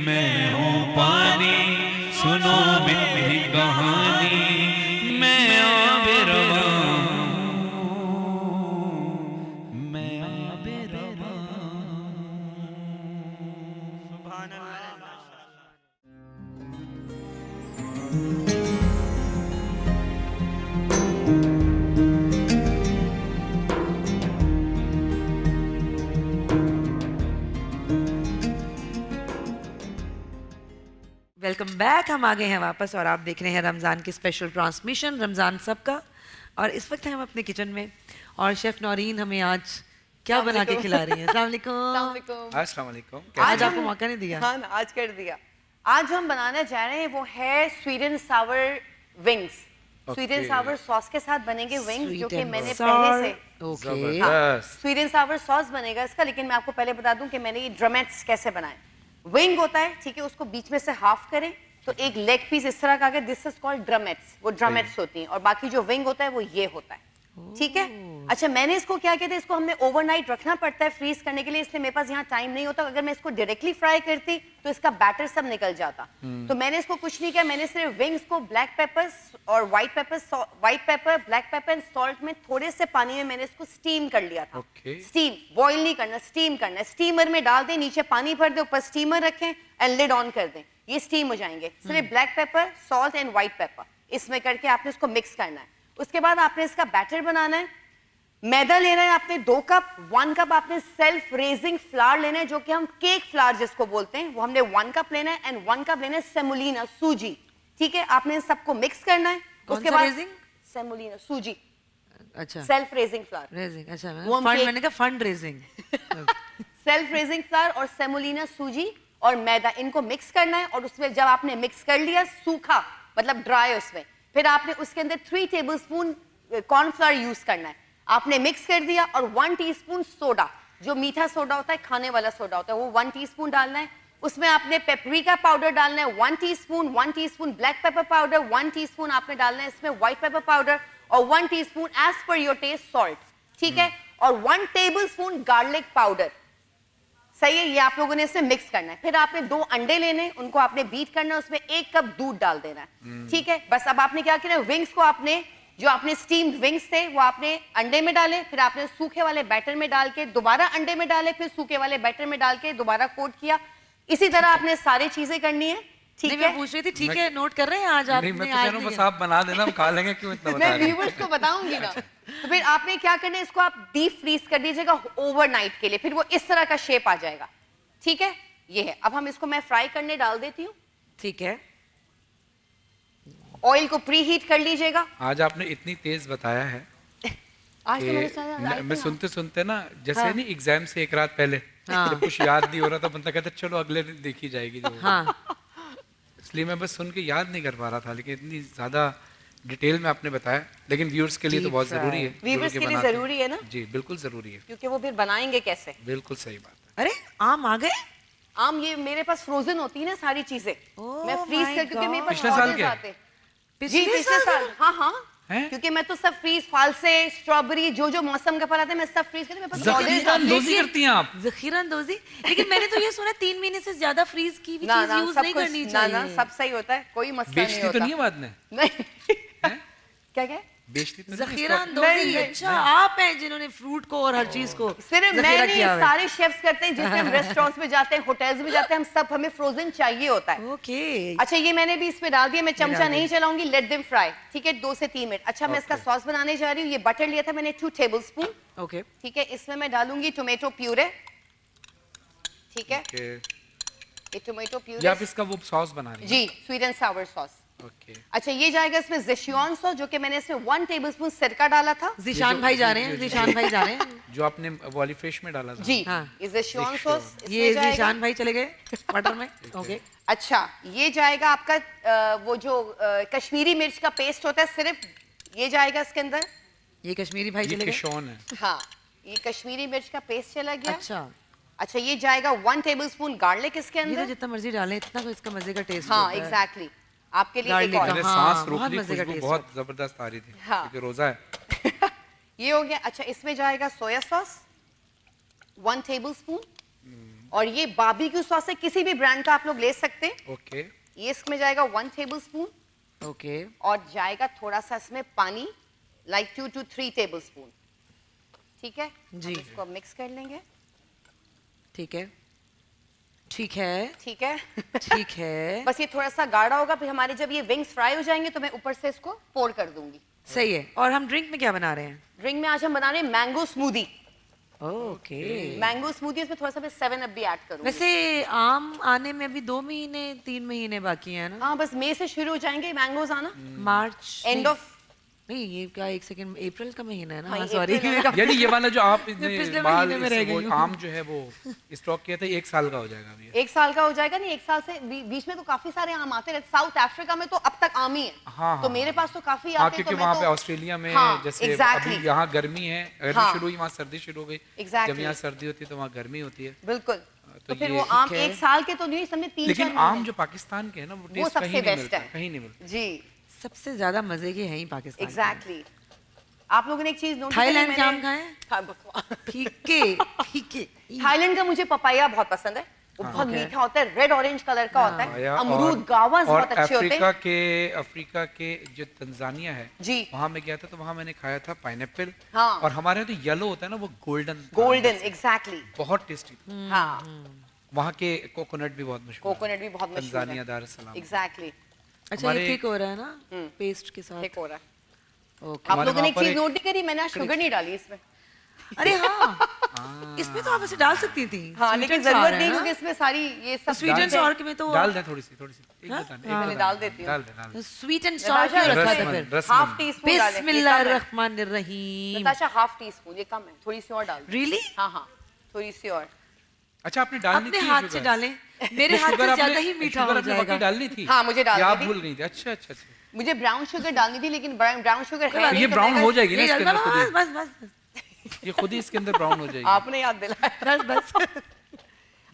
मैं हूँ पानी सुनो मेरी कहानी, मैं आबे रवां, मैं आबे रवां। Welcome back. हम आ गए हैं वापस और आप देख रहे हैं रमज़ान की स्पेशल ट्रांसमिशन रमज़ान सबका, और इस वक्त हम अपने किचन में और शेफ़ नौरीन हमें आज क्या बना के खिला रही हैं। अस्सलाम वालेकुम। अस्सलाम वालेकुम। आज आपको मौका नहीं दिया। हाँ ना, आज कर दिया। आज हम बनाने जा रहे हैं वो है sweet and Sawar wings. Sweet and sour sauce के साथ बनेंगे विंग्स, जो कि मैंने पहले से स्वीट एंड सावर सॉस बनेगा इसका। लेकिन मैं आपको पहले बता दूं कि मैंने ये ड्रमेट्स कैसे बनाए। विंग होता है, ठीक है, उसको बीच में से हाफ करें तो एक लेग पीस इस तरह का, दिस इज कॉल्ड ड्रमेट्स, वो ड्रमेट्स होती हैं, और बाकी जो विंग होता है वो ये होता है, ठीक है। अच्छा, मैंने इसको क्या कहते हैं, इसको हमने ओवरनाइट रखना पड़ता है फ्रीज करने के लिए, इसलिए मेरे पास यहाँ टाइम नहीं होता। अगर मैं इसको डायरेक्टली फ्राई करती तो इसका बैटर सब निकल जाता। तो मैंने इसको कुछ नहीं किया, मैंने सिर्फ विंग्स को ब्लैक पेपर और white paper, black pepper and salt में थोड़े से पानी में मैंने इसको स्टीम कर लिया था। स्टीम, बॉईल नहीं करना, स्टीम करना है। स्टीमर में डाल दें, नीचे पानी भर दें, ऊपर स्टीमर रखें एंड लिड ऑन कर दें, ये स्टीम हो जाएंगे। सिर्फ black pepper, salt and white paper इसमें करके आपने इसको मिक्स करना है। उसके बाद आपने इसका बैटर बनाना है। मैदा लेना है आपने 2 कप, 1 कप आपने सेल्फ रेजिंग फ्लावर लेना है, जो कि हम केक फ्लावर जिसको बोलते हैं, वो हमने 1 कप लेना है, एंड 1 कप लेना है सेमोलिना, सूजी, ठीक है। आपने इन सबको मिक्स करना है। उसके बाद सेमोलिना, सूजी, अच्छा, सेल्फ रेजिंग फ्लावर, रेजिंग, अच्छा, मैंने कहा fund raising. Self raising flower और सेमोलिना, सूजी और मैदा, इनको मिक्स करना है। और उसमें जब आपने मिक्स कर लिया, सूखा मतलब ड्राई, उसमें फिर आपने उसके अंदर 3 टेबलस्पून कॉर्नफ्लावर यूज करना है। आपने मिक्स कर दिया, और 1 टीस्पून सोडा, जो मीठा सोडा होता है, खाने वाला सोडा होता है, वो 1 टीस्पून डालना है। उसमें आपने पेपरिका पाउडर डालना है 1 teaspoon, 1 teaspoon black pepper powder, 1 teaspoon आपने डालना है इसमें व्हाइट पेपर पाउडर, और 1 teaspoon as per your taste salt, ठीक है। और 1 टेबलस्पून गार्लिक पाउडर, सही है। ये आप लोगों ने इसमें मिक्स करना है। फिर आपने 2 अंडे लेने, उनको आपने बीट करना है, उसमें 1 कप दूध डाल देना है, ठीक है। बस अब आपने क्या करना है, विंग्स को आपने, जो आपने स्टीम्ड विंग्स थे, वो आपने अंडे में डाले, फिर आपने सूखे वाले बैटर में डाल के दोबारा अंडे में डाले, फिर सूखे वाले बैटर में डाल के दोबारा कोट किया। इसी तरह आपने सारी चीजें करनी है। ठीक नहीं, है, मैं पूछ रही थी, ठीक है, नोट कर रहे हैं आज नहीं आपने मैं तो आज कह रहा हूँ नहीं बस किया। आप बना देना, हम खा लेंगे, क्यों इतना बता मैं रहे हैं? व्यूवर्स को बताऊंगी ना। तो फिर आपने क्या करना है, इसको आप डीप फ्रीज कर दीजिएगा ओवरनाइट के लिए, फिर वो इस तरह का शेप आ जाएगा। ठीक है, ये है। अब हम इसको मैं फ्राई करने डाल देती हूँ। ठीक है, ऑयल को प्री हीट कर लीजिएगा। आज आपने इतनी तेज बताया है आज तो मेरे कि साथ मैं सुनते सुनते ना, जैसे हाँ। नहीं एग्जाम से एक रात पहले हाँ। जब कुछ याद नहीं हो रहा था, बंदा कहता चलो अगले दिन देखी जाएगी जो होगा। हाँ, इसलिए मैं बस सुन के याद नहीं कर पा रहा था, लेकिन इतनी ज्यादा डिटेल में आपने बताया। लेकिन व्यूअर्स के लिए तो Deep बहुत fry। जरूरी है, Viewers जो के लिए बनाते हैं। जरूरी है ना? जी बिल्कुल जरूरी है, क्योंकि वो फिर बनाएंगे कैसे। बिल्कुल सही बात है। अरे आम आ गए। आम ये मेरे पास फ्रोजन होती है ना सारी चीजें, Oh मैं फ्रीज my कर, क्योंकि मेरे पास पिछले साल orders के? आते हैं। पिछले जी पिछले साल, हाँ हाँ, हैं? क्योंकि मैं तो सब फ्रीज, फालसे, स्ट्रॉबेरी, जो जो मौसम का फल आता है मैं सब फ्रीज करके, मेरे पास orders जखीरा आते हैं। अंदोजी करती हैं आप? जखीरा अंदोजी। लेकिन मैंने तो ये सुना 3 महीने से ज्यादा फ्रीज की भी ना चीज ना यूज सब नहीं कुछ, करनी ना चाहिए। ना सब सही होता है, कोई मसला नहीं बेचती होता। तो नहीं है बाद में? नहीं क्या क्या बेचती तो नहीं है जखीरा इसको? अंदोजी, नहीं, अच्छा आप हैं जिन्होंने फ्रूट को और हर चीज को सिर्फ मैं जखीरा नहीं, किया हुआ है। सारे शेफ्स करते हैं, जिसमें हम रेस्टोरेंट्स में जाते हैं, होटल्स में जाते हैं, हम सब, हमें फ्रोजन चाहिए होता है। ओके, अच्छा ये मैंने भी इसमें डाल दिया, मैं चमचा नहीं चलाऊंगी, लेट देम फ्राई। ठीक है, 2 से 3 मिनट। अच्छा मैं इसका सॉस बनाने जा रही हूँ। ये बटर लिया था मैंने 2 टेबलस्पून। ओके, ठीक है, इसमें मैं डालूंगी टोमेटो प्यूरे। ठीक है, ओके। ये टोमेटो ये प्यूरे, आप इसका वो सॉस बना रही हैं? जी sweet and sour sauce. Okay. अच्छा ये जाएगा इसमें ज़ेशियन सॉस, जो कि मैंने इसमें 1 टेबलस्पून सिरका डाला था। जिशान भाई जा रहे हैं, जिशान भाई जा रहे हैं। जो आपने वाली फिश में डाला था? जी हाँ। ये ज़ेशियन सॉस ये जिशान भाई चले गए मटर में। ओके, अच्छा ये जाएगा आपका वो जो कश्मीरी मिर्च का पेस्ट होता है, सिर्फ ये जाएगा इसके अंदर। ये कश्मीरी भाई ये चले गए। किशोन है। हाँ ये कश्मीरी मिर्च का पेस्ट चला गया। अच्छा, अच्छा ये जाएगा 1 टेबलस्पून गार्लिक इसके ये तो अंदर। जितना मर्जी डालें, इतना को इसका मजे का टेस्ट हाँ होता है। एग्जैक्टली, आपके लिए एक Garlic और। का। मैंने हाँ, सांस रोक बहुत ली, मजे का खुशबू टेस्ट बहुत जबरदस्त आ रही थी, हाँ। क्योंकि रोजा है। ये हो गया। अच्छा इसमें जाएगा सोया सॉस 1 टेबलस्पून, और ये बारबेक्यू सॉस है, किसी भी ब्रांड का आप लोग ले सकते हैं। ओके। ये इसमें जाएगा 1 टेबलस्पून, ओके, और जाएगा थोड़ा सा इसमें पानी, लाइक 2 to 3 टेबलस्पून। ठीक है, जी। हम इसको मिक्स कर लेंगे। ठीक है, ठीक है, ठीक है ठीक है। बस ये थोड़ा सा गाढ़ा होगा, फिर हमारे जब ये विंग्स फ्राई हो जाएंगे तो मैं ऊपर से इसको पोर कर दूंगी। सही है। और हम ड्रिंक में क्या बना रहे हैं? ड्रिंक में आज हम बना रहे हैं mango smoothie. Okay. Mango smoothie, इसमें थोड़ा सा मैं 7 अप भी ऐड करूंगी। वैसे आम आने में अभी 2 महीने 3 महीने बाकी हैं ना? हाँ बस मई से शुरू हो जाएंगे मैंगोज आना, मार्च एंड ऑफ। नहीं, ये क्या 1 सेकंड, अप्रैल का महीना है ना? हाँ, हाँ सॉरी। अप्रैल है। यानी ये वाला जो आप पिछले बाल महीने में रह गई वो हूँ। आम जो है वो स्टॉक किया था, 1 साल का हो जाएगा अभी। 1 साल का हो जाएगा। नहीं 1 साल से बीच में तो काफी सारे आम आते रहते। साउथ अफ्रीका में तो अब तक आम ही है। हाँ, तो हाँ, मेरे पास तो काफी हाँ, आते हैं। क्योंकि तो मैं वहाँ पे तो- ऑस्ट्रेलिया में हाँ, जैसे exactly। अभी यहाँ गर्मी है, गर्मी हाँ। शुरू हुई, वहाँ सर्दी शुरू हो गई। Exactly। जब यहाँ सर्दी होती है तो वहाँ गर्मी होती है। बिल्कुल। तो तो फिर ये वो आम ठीक है। 1 साल के तो नहीं, समय 3-4 लेकिन आम जो पाकिस्तान के है ना, वो टेस्ट सबसे कहीं नहीं best मिलता, है। कहीं नहीं मिलता। जी सबसे ज्यादा मजे के हैं ही पाकिस्तान के। एग्जैक्टली। आप लोगों ने एक चीज नोट की, थाईलैंड के आम मैंने- खाए हैं? हाँ, बकवास। फीके, फीके। थाईलैंड का मुझे पपाया बहुत पसंद है, वो बहुत Okay। मीठा होता है, रेड ऑरेंज कलर का होता है। पाया अमरूद गावास और बहुत अच्छे होते हैं। अफ्रीका के जो तंजानिया है, जी। वहाँ मैं गया था तो वहाँ मैंने खाया था पाइनएप्पल। हाँ। और हमारे यहाँ तो येलो होता है ना, वो गोल्डन गोल्डन, एग्जैक्टली। बहुत टेस्टी। हाँ वहाँ के कोकोनट भी बहुत मशहूर है। कोकोनट भी बहुत मशहूर तंजानिया, है। दार es salaam। एग्जैक्टली। अच्छा ये हमारे- थिक हो रहा है ना पेस्ट के साथ? ठीक हो रहा है। ओके। आप हमारे लोगों ने वहाँ एक पर चीज एक- नोट नहीं करी, मैंने आज शुगर नहीं डाली इसमें। अरे हाँ, इसमें तो आप ऐसे डाल सकती थी। हाँ Sweet लेकिन and sour जरूरत है नहीं, ना? क्योंकि इसमें सारी ये सब स्वीट एंड सॉर में तो डाल दे थोड़ी सी एक हाँ? बताने, हाँ। एक मैंने बताने। डाल देती हूँ। डाल दे। स्वीट एंड सॉर नताशा, क्यों रखा था इसमें फिर? रसमन। हाफ टी स्पून डालें। बिस्मिल्लाहिर्रहमानिर्रहीम। नताशा हाफ टी स्पून, ये कम है, थोड़ी सी और डाल दो। Really? हाँ हाँ थोड़ी सी और। अच्छा आपने डालनी अपने थी हाथ से शुगर? डालें, मेरे हाथ शुगर से आपने- ज्यादा ही मीठा शुगर हो आपने वाकई जाएगा। डालनी थी। हाँ, मुझे डालनी या आप थी। भूल गई थी? अच्छा अच्छा अच्छा। मुझे ब्राउन शुगर डालनी थी, लेकिन ब्राउन शुगर है तो नहीं, ये तो ब्राउन मैंने हो कहा- जाएगी ना इसके अंदर खुद ही। बस बस बस ये खुद ही इसके अंदर ब्राउन हो जाएगी। आपने याद दिलाया। बस बस।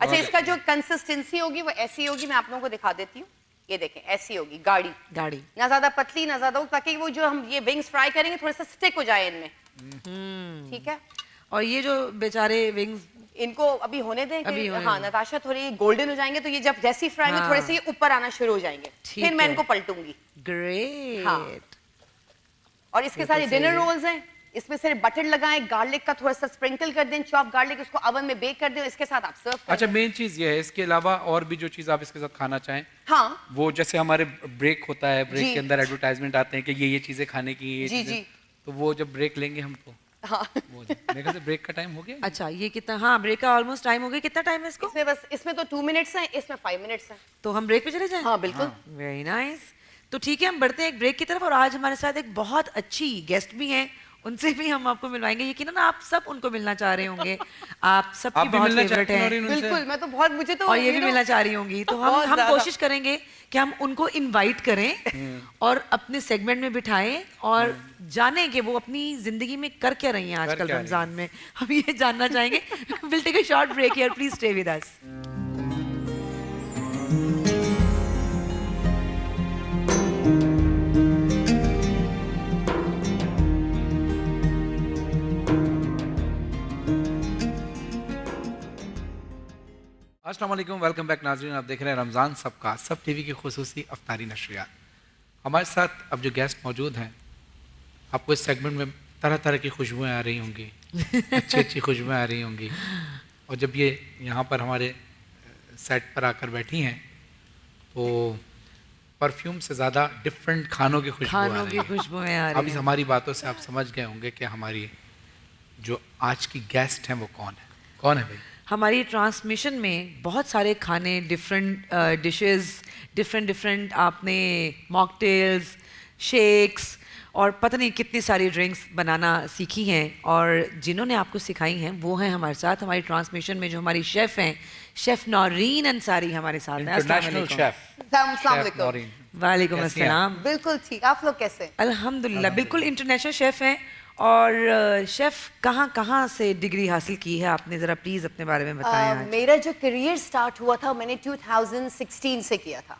अच्छा इसका जो कंसिस्टेंसी होगी वो ऐसी होगी, मैं आप लोगों को दिखा देती हूँ। ये देखें ऐसी होगी, गाढ़ी, गाड़ी। ना ज्यादा पतली ना ज्यादा, ताकि वो जो हम ये विंग्स फ्राई करेंगे थोड़ा सा स्टिक हो जाए इनमें। ठीक है, और ये जो बेचारे विंग्स इनको अभी होने दें अभी कि होने हाँ दें। नताशा थोड़ी गोल्डन हो जाएंगे, तो ये जब जैसी फ्राई में हाँ। थोड़े से ये ऊपर आना शुरू हो जाएंगे, ठीक फिर मैं है। इनको पलटूंगी। ग्रेट। हाँ। और इसके सारे डिनर रोल्स हैं, इसमें सिर्फ बटर लगाएं, गार्लिक का थोड़ा सा स्प्रिंकल कर दें, चॉप गार्लिक, उसको ओवन में बेक कर दें, इसके साथ आप सर्व करें। अच्छा, मेन चीज ये है, इसके अलावा और भी जो चीज आप इसके साथ खाना चाहें, हाँ वो जैसे हमारे ब्रेक होता है, ब्रेक जी। के अंदर एडवर्टाइजमेंट आते हैं कि ये चीजें खाने की, ये जी, चीजें, जी। तो वो जब ब्रेक लेंगे हम तो हाँ मेरे ख्याल से ब्रेक का टाइम हो गया। अच्छा, ये कितना, हाँ ब्रेक का ऑलमोस्ट टाइम हो गया, कितना टाइम है इसको? इसमें बस, इसमें तो 2 मिनट्स हैं, इसमें 5 मिनट्स हैं। तो हम ब्रेक पे चले जाएं? हाँ बिल्कुल। Very nice. तो ठीक है, हम बढ़ते हैं एक ब्रेक की तरफ, और आज हमारे साथ एक बहुत अच्छी गेस्ट भी हैं, उनसे भी हम आपको मिलवाएंगे। यकीनन आप सब उनको मिलना चाह रहे होंगे, आप सबकी आप भी बहुत मिलना फेवरेट चाहते हैं है, नौरीन उनसे? बिल्कुल, मैं तो बहुत, मुझे तो और ये भी you know, मिलना चाह रही होंगी। तो बहुत हम ज़्यादा। कोशिश करेंगे कि हम उनको इनवाइट करें और अपने सेगमेंट में बिठाएं और जानें कि वो अपनी जिंदगी में कर क्या रही हैं आजकल क्या रही रमजान में। हम ये जानना चाहेंगे। Will take a short break here, please stay with us. अस्सलाम वालेकुम, वेलकम बैक नाज़रीन। आप देख रहे हैं रमज़ान सबका सब टीवी की खुसूसी अफ्तारी नशरियात। हमारे साथ अब जो गेस्ट मौजूद हैं, आपको इस सेगमेंट में तरह तरह की खुशबुएं आ रही होंगी, अच्छी अच्छी खुशबुएं आ रही होंगी, और जब ये यहाँ पर हमारे सेट पर आकर बैठी हैं तो परफ्यूम से ज़्यादा डिफरेंट खानों की खुशबू आ खानों रही की है। खुशबुएं आ रही अभी हैं। हमारी बातों से आप समझ गए होंगे कि हमारी जो आज की गेस्ट हैं वो कौन है भाई? हमारी ट्रांसमिशन में बहुत सारे खाने, डिफरेंट डिशेस, डिफरेंट आपने मॉकटेल्स, शेक्स और पता नहीं कितनी सारी ड्रिंक्स बनाना सीखी हैं, और जिन्होंने आपको सिखाई हैं वो हैं हमारे साथ। हमारी ट्रांसमिशन में जो हमारी शेफ़ हैं, शेफ़ नौरीन अंसारी हमारे साथ हैं। अस्सलाम इंटरनेशनल वालेकुम। शेफ अस्सलाम वालेकुम। वालेकुम कैसी हैं अस्सलाम। बिल्कुल ठीक, आप लोग कैसे? अल्हम्दुलिल्लाह, बिल्कुल इंटरनेशनल शेफ़ हैं। और शेफ़ कहाँ से डिग्री हासिल की है आपने, ज़रा प्लीज़ अपने बारे में बताएं आज। मेरा जो करियर स्टार्ट हुआ था मैंने 2016 से किया था।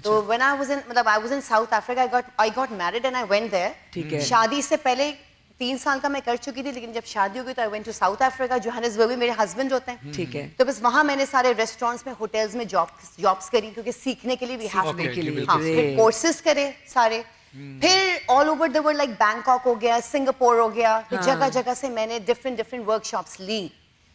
तो when I was in South Africa, I got married and I went there. ठीक है। शादी से पहले 3 साल का मैं कर चुकी थी, लेकिन जब शादी हो गई तो I went to South Africa, Johannesburg में मेरे हस्बैंड होते हैं। ठीक है। तो बस वहाँ मैंने सारे रेस्टोरेंट्स में, होटल्स में जॉब्स करी, क्योंकि सीखने के लिए भी Okay, के लिए हाँ, great। फिर कोर्सेज करे सारे, फिर all over the world, like Bangkok हो गया, सिंगापुर हो गया, फिर जगह जगह से मैंने डिफरेंट वर्कशॉप्स ली।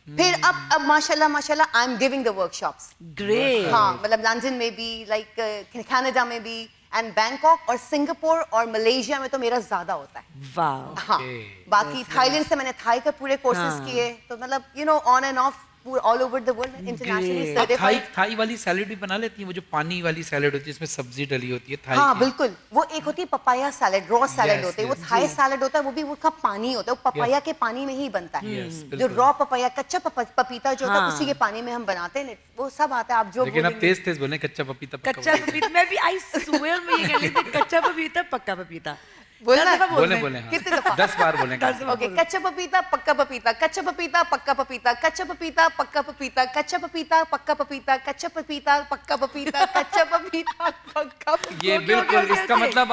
फिर अब माशाल्लाह I am giving the workshops. Great. हाँ, मतलब लंदन में भी, लाइक कनाडा में भी, एंड बैंकॉक और सिंगापुर और मलेशिया में तो मेरा ज्यादा होता है। वाह। हाँ, बाकी थाईलैंड से मैंने थाई का पूरे कोर्सेज किए, तो मतलब you know on end of all over the world, internationally Great। आप सर्टिफाइड। थाई वाली सैलेड भी बना लेती हैं? वो जो पानी वाली सैलेड होती है जिसमें सब्जी डली होती है थाई हाँ की। बिल्कुल, वो एक होती है papaya salad, raw salad Yes, होते हैं, वो yes, थाई सैलेड होता है, वो भी उसका पानी होता है, वो पपाया के पानी में ही बनता है। Yes, जो बिल्कुल। रॉ पपाया, कच्चा पपीता जो होता है हाँ। उसी के पानी में हम बनाते हैं, वो सब आता है। आप जो लेकिन आप बोलेंगे- तेज बोले, कच्चा पपीता पक्का कच्चा पपीता, मैं भी आई स्वेयर में ये कह रही थी, कच्चा पपीता पक्का पपीता। बोलना 10 है? दफा बोले बोलना है। हाँ। कितने दफा? 10 बार बोलेंगे। 10 दफा ओके, बोलना है। कच्चा पपीता पक्का पपीता, कच्चा पपीता पक्का पपीता, कच्चा पपीता पक्का पपीता, कच्चा पपीता पक्का पपीता, कच्चा पपीता पक्का पपीता, कच्चा पपीता पक्का पपीता। ये ओके, बिल्कुल, ओके, इसका ओके। मतलब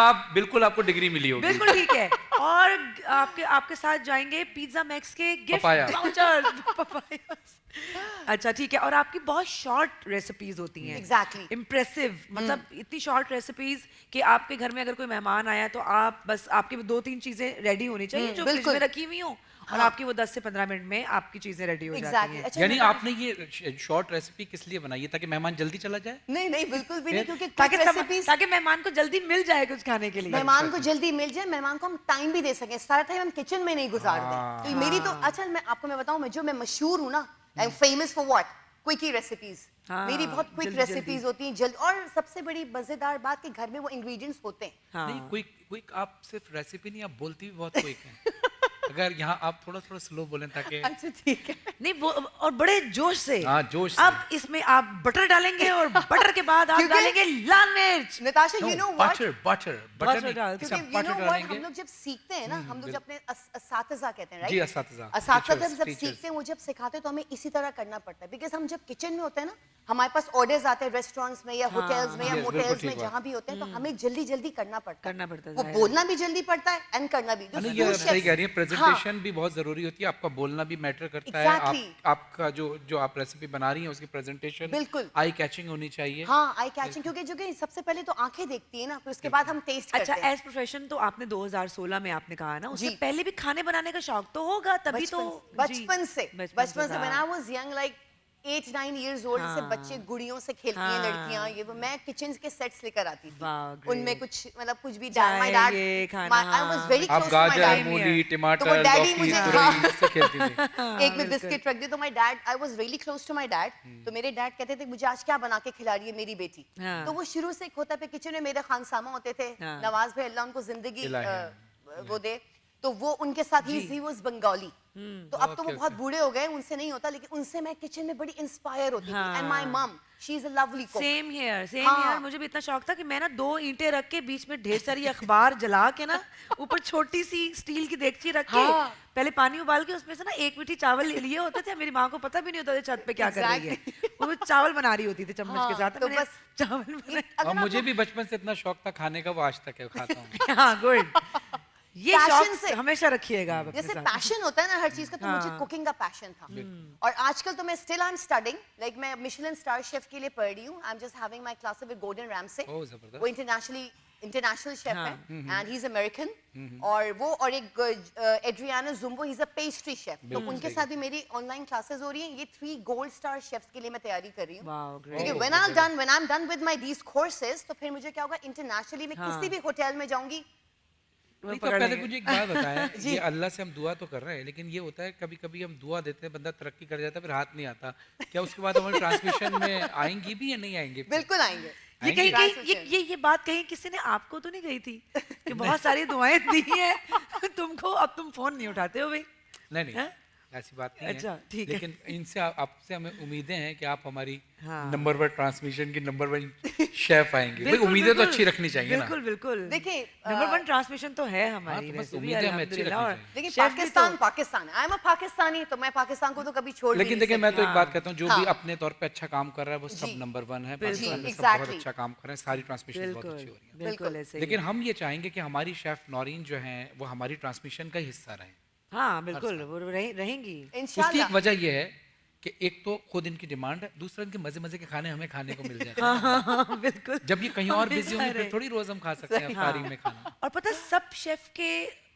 आपको डिग्री मिली होगी। बिल्कुल ठीक है। और आपके साथ जाएंगे पिज्जा मैक्स के गिफ्ट पपाया। वाउचर्स। अच्छा ठीक है। और आपकी बहुत शॉर्ट रेसिपीज होती हैं। Exactly. इम्प्रेसिव, मतलब इतनी शॉर्ट रेसिपीज कि आपके घर में अगर कोई मेहमान आया तो आप बस, आपके 2-3 चीजें रेडी होनी चाहिए जो फ्रिज बिल्कुल। में रखी हुई हो, और आपकी वो 10 से 15 मिनट में आपकी चीजें रेडी हो जाती Exactly. हैं। अच्छा, यानी मैं- आपने ये शॉर्ट रेसिपी किस लिए बनाई है? ताकि मेहमान जल्दी चला जाए? नहीं नहीं बिल्कुल भी नहीं, क्योंकि ताकि रेसिपीज ताकि मेहमान को जल्दी मिल जाए कुछ खाने के लिए। मेहमान को जल्दी मिल जाए, मेहमान को हम टाइम भी दे सकें, सारा टाइम हम किचन में नहीं गुजार दें। तो मेरी तो, अच्छा मैं आपको बताऊं, मैं मशहूर हूँ ना, I am famous for what, quickie recipes. हाँ, मेरी बहुत क्विक जल्दी- रेसिपीज होती हैं जल्द, और सबसे बड़ी मजेदार बात कि घर में वो इंग्रेडिएंट्स होते हैं। हाँ। नहीं, क्विक आप सिर्फ रेसिपी नहीं, आप बोलती भी बहुत क्विक हैं। अगर यहाँ आप थोड़ा स्लो बोलें ताकि अच्छा ठीक है। नहीं वो, और बड़े जोश से। हाँ, जोश से। अब इसमें आप बटर डालेंगे और बटर के बाद आप क्योंकि- डालेंगे लाल मिर्च। Natasha, you know what, butter Butter डाल- क्योंकि नहीं, यू नो बटर व्हाट, डालेंगे। हम लोग जब सीखते हैं ना, हम लोग जब अपने असातिज़ा कहते हैं, जी, राइट, असातिज़ा, असातिज़ा teachers, जब teachers। सीखते हैं, वो जब सिखाते हैं तो हमें इसी तरह करना पड़ता है, बिकॉज हम जब किचन में होते हैं ना, हमारे पास ऑर्डर्स आते हैं रेस्टोरेंट्स में या होटल्स में या yes, बिल्कुल मोटेल्स ठीक में, बात। जहाँ भी होते हैं, तो हमें जल्दी जल्दी करना पड़ता है। करना पड़ता है, वो जाहिर है। बोलना भी जल्दी पड़ता है एंड करना भी। जो नहीं, ये sous सही chefs- कह रही है, प्रेजेंटेशन प्रेजेंटेशन भी बहुत जरूरी होती है, आपका बोलना भी मैटर करता है। Exactly. आपका जो आप रेसिपी बना रही हैं उसकी प्रेजेंटेशन बिल्कुल। आई कैचिंग होनी चाहिए। हाँ, आई कैचिंग, क्योंकि सबसे पहले तो आंखें देखती है ना, फिर उसके बाद हम टेस्ट अच्छा, करते हैं। एज प्रोफेशन तो आपने 2016 में आपने कहा ना, उससे जी। पहले भी खाने बनाने का शौक तो होगा, तभी तो बचपन जी, से था। When I was young like 8-9 years old, जैसे बच्चे गुड़ियों से खेलती हैं लड़कियां, ये वो, मैं किचन के सेट्स लेकर आती थी। वाह, great. उनमें कुछ मतलब कुछ भी चाय, माय डैड, ये खाना, आई वाज वेरी आप क्लोज टू माय गाजर, डैड। मूली, तो टमाटर, वो डैडी लौकी, मुझे तुरई इससे खेलती थी। एक में बिस्किट रख दे तो my dad, I was really close to my dad. तो मेरे डैड कहते थे मुझे आज क्या बना के खिला रही है मेरी बेटी। हाँ। तो वो शुरू से एक होता पे किचन में मेरे खानसामा होते थे, हाँ। नवाज भाई अल्लाह उनको जिंदगी इलाही। वो दे, तो वो उनके साथ ही वाज बंगाली। तो अब तो वो Okay, बहुत बूढ़े हो गए, उनसे नहीं होता, लेकिन उनसे मैं किचन में बड़ी इंस्पायर होती थी। And my mum, she is a lovely cook. Same here, same हाँ। हियर। मुझे भी इतना शौक था कि मैं ना 2 ईंटें रख के बीच में ढेर सारी अखबार जला के ना ऊपर छोटी सी स्टील की देगची रख के हाँ। पहले पानी उबाल के उसमें से ना 1 मुट्ठी चावल ले लिए होते थे। मेरी माँ को पता भी नहीं होता था छत पे क्या कर रही है, वो चावल बना रही होती थी चम्मच के साथ। तो मैंने बस चावल बनाए। और मुझे भी बचपन से इतना शौक था खाने का, वो आज तक है, खाता हूँ। हाँ, गुड। ये Passion शौक से। हमेशा रखिएगा आप अपने जैसे साथ। पैशन होता है ना हर चीज का, तो मुझे हाँ। कुकिंग का पैशन था। और आजकल तो मैं still I am studying, like मैं मिशेलिन स्टार शेफ के लिए पढ़ रही हूँ। I am just having my classes with Gordon Ramsay. Oh, जबरदस्त। वो इंटरनेशनल शेफ हाँ। है, एंड ही इज अमेरिकन। और वो और एक Adriana jumbo, he is a pastry chef. तो उनके साथ भी मेरी ऑनलाइन क्लासेस हो रही हैं। ये 3 गोल्ड स्टार शेफ्स के लिए मैं तैयारी कर रही हूँ। Wow, great. क्योंकि when I am done with my these courses, तो फिर मुझे क्या होगा, इंटरनेशनली मैं किसी भी होटल में जाऊंगी। नहीं, तो पहले मुझे एक बात बताया, ये अल्लाह से हम दुआ तो कर रहे हैं, लेकिन ये होता है कभी कभी हम दुआ देते हैं, बंदा तरक्की कर जाता है, फिर हाथ नहीं आता। क्या उसके बाद हमारे ट्रांसमिशन में आएंगी भी या नहीं आएंगी? बिल्कुल आएंगे। ये कहीं कहीं ये बात कहीं किसी ने आपको तो नहीं कही थी कि बहुत सारी दुआएं दी हैं तुमको, अब तुम फोन नहीं उठाते हो भाई? नहीं हैं? ऐसी बात नहीं अच्छा, है, ठीक है। लेकिन इनसे आपसे हमें उम्मीदें हैं कि आप हमारी हाँ। नंबर 1 ट्रांसमिशन की नंबर 1 शेफ आएंगे। भाई बिल्कुल, उम्मीदें तो बिल्कुल। अच्छी रखनी चाहिए ना। बिल्कुल बिल्कुल। देखिए, नंबर 1 ट्रांसमिशन तो है हमारी, हाँ, तो बस वैसे भी, उम्मीदें हमें अच्छी अल्हम्दुलिल्लाह। रखनी और चाहिए। लेकिन शेफ भी पाकिस्तान तो- Pakistan, I am a Pakistani, तो मैं पाकिस्तान को तो कभी छोड़ भी लेकिन नहीं देखिए, मैं तो एक सकती। बात कहता हूँ, जो भी हाँ। अपने तौर पे अच्छा काम कर रहा है वो सब जी। नंबर 1 है। बिल्कुल। पाकिस्तान में जी, सब बहुत exactly। अच्छा काम कर रहे हैं, सारी ट्रांसमिशन बहुत अच्छी हो रही है। बिल्कुल ऐसे ही लेकिन है। हम ये चाहेंगे कि हमारी शेफ नौरीन जो हैं वो हमारी ट्रांसमिशन का ही हिस्सा रहें। हाँ बिल्कुल, वो रहेंगी। उसकी एक इंशाल्लाह। वजह ये है कि एक तो खुद इनकी डिमांड है, दूसरा इनके मजे मजे के खाने हमें खाने को मिल जाते हैं। हाँ, बिल्कुल। जब ये कहीं और हमें बिजी होंगे सारे- फिर थोड़ी रोज हम खा सकते हैं अफ्तारी में खाना। और पता है, सब शेफ के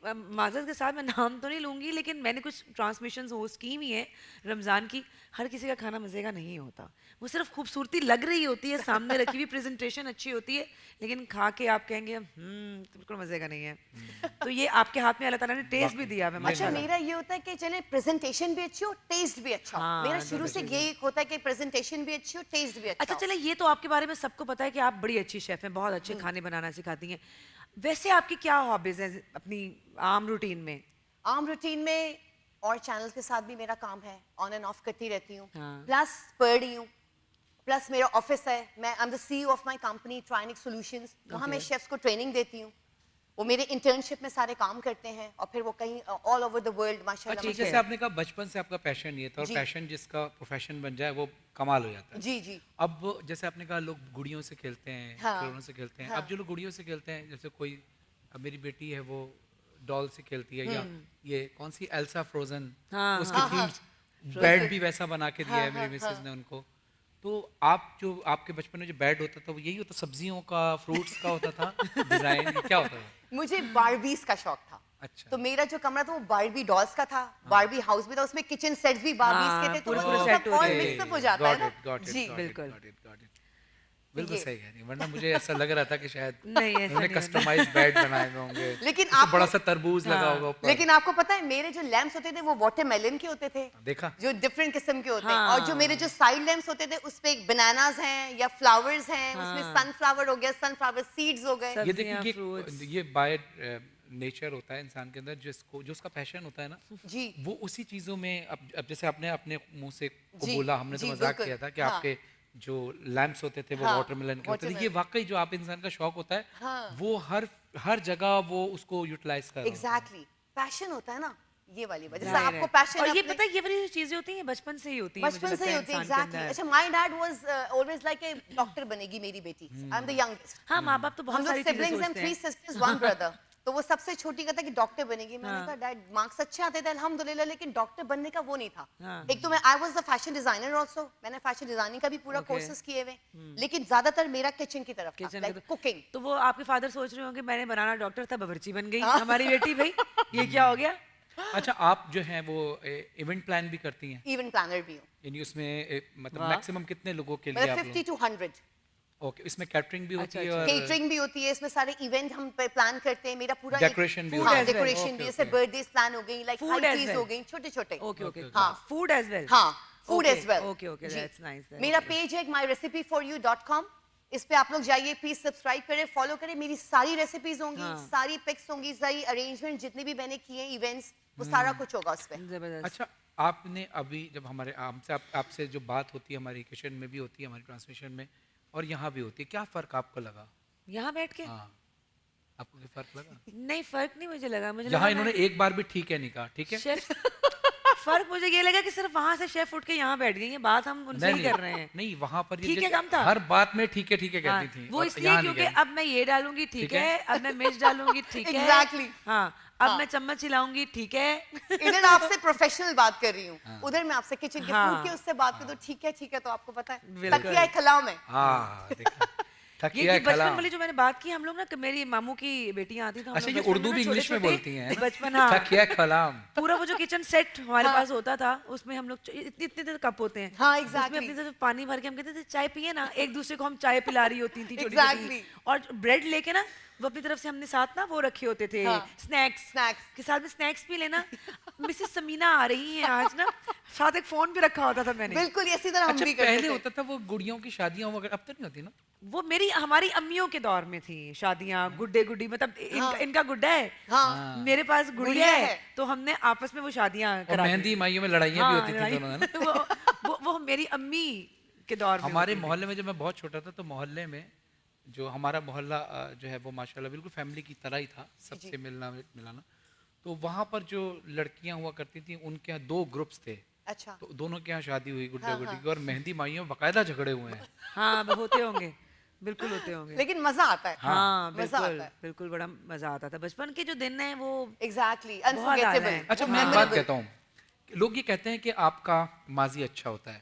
माजरत के साथ मैं नाम तो नहीं लूंगी, लेकिन मैंने कुछ ट्रांसमिशंस होस्ट की हुई हैं रमज़ान की। हर किसी का खाना मज़े का नहीं होता, वो सिर्फ खूबसूरती लग रही होती है, सामने रखी हुई प्रेजेंटेशन अच्छी होती है, लेकिन खा के आप कहेंगे तो बिल्कुल मज़े का नहीं है। तो ये आपके हाथ में अल्लाह ताला ने टेस्ट भी दिया है। अच्छा, माशाल्लाह। मेरा ये होता है कि चले प्रेजेंटेशन भी अच्छी हो, टेस्ट भी अच्छा हो। हाँ, मेरा दोनों शुरू से यही होता है कि प्रेजेंटेशन भी अच्छी हो, टेस्ट भी अच्छा अच्छा हो। चले, ये तो आपके बारे में सबको पता है कि आप बड़ी अच्छी शेफ हैं, बहुत अच्छे खाने बनाना सिखाती हैं। वैसे आपकी क्या हॉबीज हैं अपनी आम रूटीन में? आम रूटीन में और चैनल के साथ भी मेरा काम है, ऑन एंड ऑफ करती रहती हूँ। हाँ। प्लस पढ़ रही हूँ, प्लस मेरा ऑफिस है, मैं I am the CEO of my company Trinic solutions. वहाँ मैं शेफ्स को ट्रेनिंग देती हूँ, वो मेरे इंटर्नशिप में सारे काम करते हैं, और फिर वो कहीं ऑल ओवर द वर्ल्ड माशाल्लाह। अच्छा, ठीक जैसे है। आपने कहा बचपन से आपका पैशन ये था, और जी। पैशन जिसका प्रोफेशन बन जाए वो कमाल हो जाता है। जी जी। अब जैसे आपने कहा लोग गुड़ियों से खेलते हैं, हाँ। खिलौनों से खेलते हैं। हाँ। अब जो लोग गुड़ियों से खेलते हैं, जैसे कोई, अब मेरी बेटी है वो डॉल से खेलती है, या ये कौन सी एल्सा फ्रोजन, हाँ, उसकी हाँ, थीम्स बेड भी वैसा बना के दिया है हाँ, मेरी हाँ, मिसेज हाँ। ने उनको। तो आप जो आपके बचपन में जो बेड होता था वो यही होता, सब्जियों का, फ्रूट्स का होता था डिजाइन, क्या होता था? मुझे बारबीज का शौक था। अच्छा। तो मेरा जो कमरा था वो बारबी डॉल्स का था, बारबी हाउस भी था, उसमें किचन सेट्स भी बारबीज हाँ, के थे, तो पूरे वो पूरे सब सेट और होते हैं। मिक्स अप हो जाता है ना। जी बिल्कुल। बिल्कुल ये- सही कह रही है, वरना मुझे ऐसा लग रहा था कि शायद नहीं, ऐसा उन्होंने नहीं कस्टमाइज बेड बनाए हुए होंगे, लेकिन उसमें बड़ा आपको- सा तरबूज लगा हाँ। होगा ऊपर। लेकिन आपको पता है मेरे जो लैम्प्स होते थे वो वाटरमेलन के होते थे, देखा? जो डिफरेंट किस्म के होते हैं। हाँ। और जो मेरे जो साइड लैम्प्स होते थे उस पे बनानास हैं या फ्लावर्स हैं, हाँ। उसमें सनफ्लावर हो गया, सनफ्लावर सीड्स हो गए। सब- ये देखिए, सब्जियां, fruits। ये बाय नेचर होता है इंसान के अंदर, जिसको जो उसका पैशन होता है ना, जी वो उसी चीजों में अब जैसे आपने अपने मुंह से को जी, बोला, हमने तो जी, मजाक बिल्कुल, किया था कि हाँ। आपके जो लैम्प्स होते थे वो हाँ, वाटरमेलन के होते थे। ये watermelon। वाकई जो आप इंसान का शौक होता है, हाँ। वो हर जगह वो उसको यूटिलाइज कर रहा होता है। एग्जैक्टली, पैशन होता है ना, ये वाली वजह से Right, आपको right। पैशन और ये पता है, ये वाली जो चीजें होती हैं बचपन से ही होती हैं, मुझे बचपन लगता से ही है होती है। इंसान के एग्जैक्टली। अंदर। अच्छा, my dad was always like a doctor बनेगी मेरी बेटी। आई एम द यंगेस्ट। हाँ, माँ बाप तो हम बहुत लोग सारी चीजें सिबलिंग्स एंड सोचते 3 हैं। Sisters 1 brother. तो वो सबसे छोटी कहता कि डॉक्टर बनेगी। मैंने कहा डैड मार्क्स अच्छे आते थे अल्हम्दुलिल्लाह, लेकिन डॉक्टर बनने का वो नहीं था। एक तो मैं I was the fashion designer also, मैंने फैशन डिजाइनिंग का भी पूरा कोर्सेज किए हुए, लेकिन ज्यादातर मेरा किचन की तरफ था, लाइक कुकिंग। तो वो आपके फादर सोच रहे होंगे मैंने बनाना डॉक्टर था, बावर्ची बन गई हमारी बेटी, भाई ये क्या हो गया। अच्छा, आप जो हैं वो इवेंट प्लान भी करती हैं? इवेंट प्लानर भी हूँ। यानी उसमें मतलब मैक्सिमम कितने लोगों के लिए मतलब आप 50 to 100 ओके, इसमें कैटरिंग भी होती है और केटरिंग भी होती है, इसमें सारे इवेंट हम प्लान करते हैं। मेरा पूरा Decoration भी होता है। डेकोरेशन भी, जैसे बर्थडेज प्लान हो गई, like Food as parties well. हो गई छोटे छोटे। ओके ओके, हाँ फूड एज वेल। हाँ, food Okay, as well. okay, okay, that's nice, that's मेरा पेज है myrecipeforyou.com, इस पे आप लोग जाइए, प्लीज सब्सक्राइब करें, फॉलो करें। मेरी सारी रेसिपीज होंगी, सारी पिक्स होंगी, सारी अरेंजमेंट जितने भी मैंने किए इवेंट्स, वो सारा कुछ होगा उस पे। जबरदस्त। अच्छा, आपने अभी जब हमारे आपसे जो बात होती है हमारी किचन में भी होती है, हमारी ट्रांसमिशन में, और यहाँ भी होती है, क्या फ़र्क आपको लगा? यहाँ बैठ के हाँ, आपको क्या फ़र्क लगा? नहीं, फर्क नहीं मुझे लगा। मुझे यहाँ लगा इन्होंने एक बार भी ठीक है नहीं कहा, ठीक है? शेफ फर्क मुझे ये लगा कि सिर्फ वहां से शेफ उठ के यहाँ बैठ गई है, बात हम उनसे ही कर रहे हैं। नहीं, वहाँ पर ये ठीक है जैसे काम था। हर बात में ठीक है कहती हाँ, थी, वो और इसलिए यहाँ नहीं क्योंकि कहती। अब मैं ये डालूंगी ठीक ठीक है, है? अब मैं मिर्च डालूंगी ठीक है, Exactly. हाँ, अब मैं चम्मच हिलाऊंगी ठीक है। इधर आपसे प्रोफेशनल बात कर रही हूँ, उधर मैं आपसे किचन के हाँ। फूड के उससे बात कर दो, ठीक है तो आपको पता है बिल्कुल। तकिया खिलाओ में। हाँ, देखा, ये तकिया कि बचपन खला। वाली जो मैंने बात की, हम लोग ना मेरी मामू की बेटियां आती थी, हम अच्छा, लोग ये बचपन उर्दू में भी ना इंग्लिश में छोटे-छोटे बोलती हैं? बचपन, हाँ, तकिया खलाम। पूरा वो जो किचन सेट हमारे पास होता था, उसमें हम लोग इतने इतने कप होते हैं, हाँ, उसमें exactly. अपनी तरफ पानी भर के हम कहते थे चाय पिए ना, एक दूसरे को हम चाय पिला रही होती थी छोटी Exactly. छोटी, और ब्रेड लेके ना वो अपनी तरफ से हमने साथ ना वो रखे होते थे हाँ. स्नैक्स के साथ में स्नैक्स भी लेना। मिसेस समीना आ रही हैं आज ना, साथ एक फोन भी रखा होता था मैंने। बिल्कुल इसी तरह हम अच्छा, भी करते पहले थे। होता था वो गुड़ियों की शादियां हुआ, अब तो नहीं होती ना? वो हमारी अम्मियों के दौर में थी शादियां, गुड्डे गुड्डी, मतलब इनका गुड्डा है, हाँ। मेरे पास गुड़िया गुड़िया है, है। तो हमने आपस में वो शादियां और करा दी। मेहंदी माइयों में लड़ाइयाँ भी हाँ, होती थी दोनों, है ना? वो मेरी अम्मी के दौर में हमारे होती थी। मोहल्ले में जब मैं बहुत छोटा था, तो मोहल्ले में जो हमारा मोहल्ला जो है वो माशाल्लाह बिल्कुल फैमिली की तरह ही था, सबसे मिलना मिलाना। तो वहाँ पर जो लड़कियाँ हुआ करती थी, उनके यहाँ 2 ग्रुप्स थे, अच्छा, तो दोनों के यहाँ शादी हुई गुड्डे गुड्डी की, और मेहंदी माइयों बाकायदा झगड़े हुए हैं। हाँ, अब होते होंगे, बिल्कुल होते होंगे। लेकिन मजा आता है। हाँ, मजा बिल्कुल आता है। बिल्कुल, बड़ा मजा आता था। बचपन के जो दिन हैं वो एग्जैक्टली बहुत आला है। अनफॉरगेटेबल। अच्छा, मैं एक बात कहता हूँ, लोग ये कहते हैं कि आपका माजी अच्छा होता है।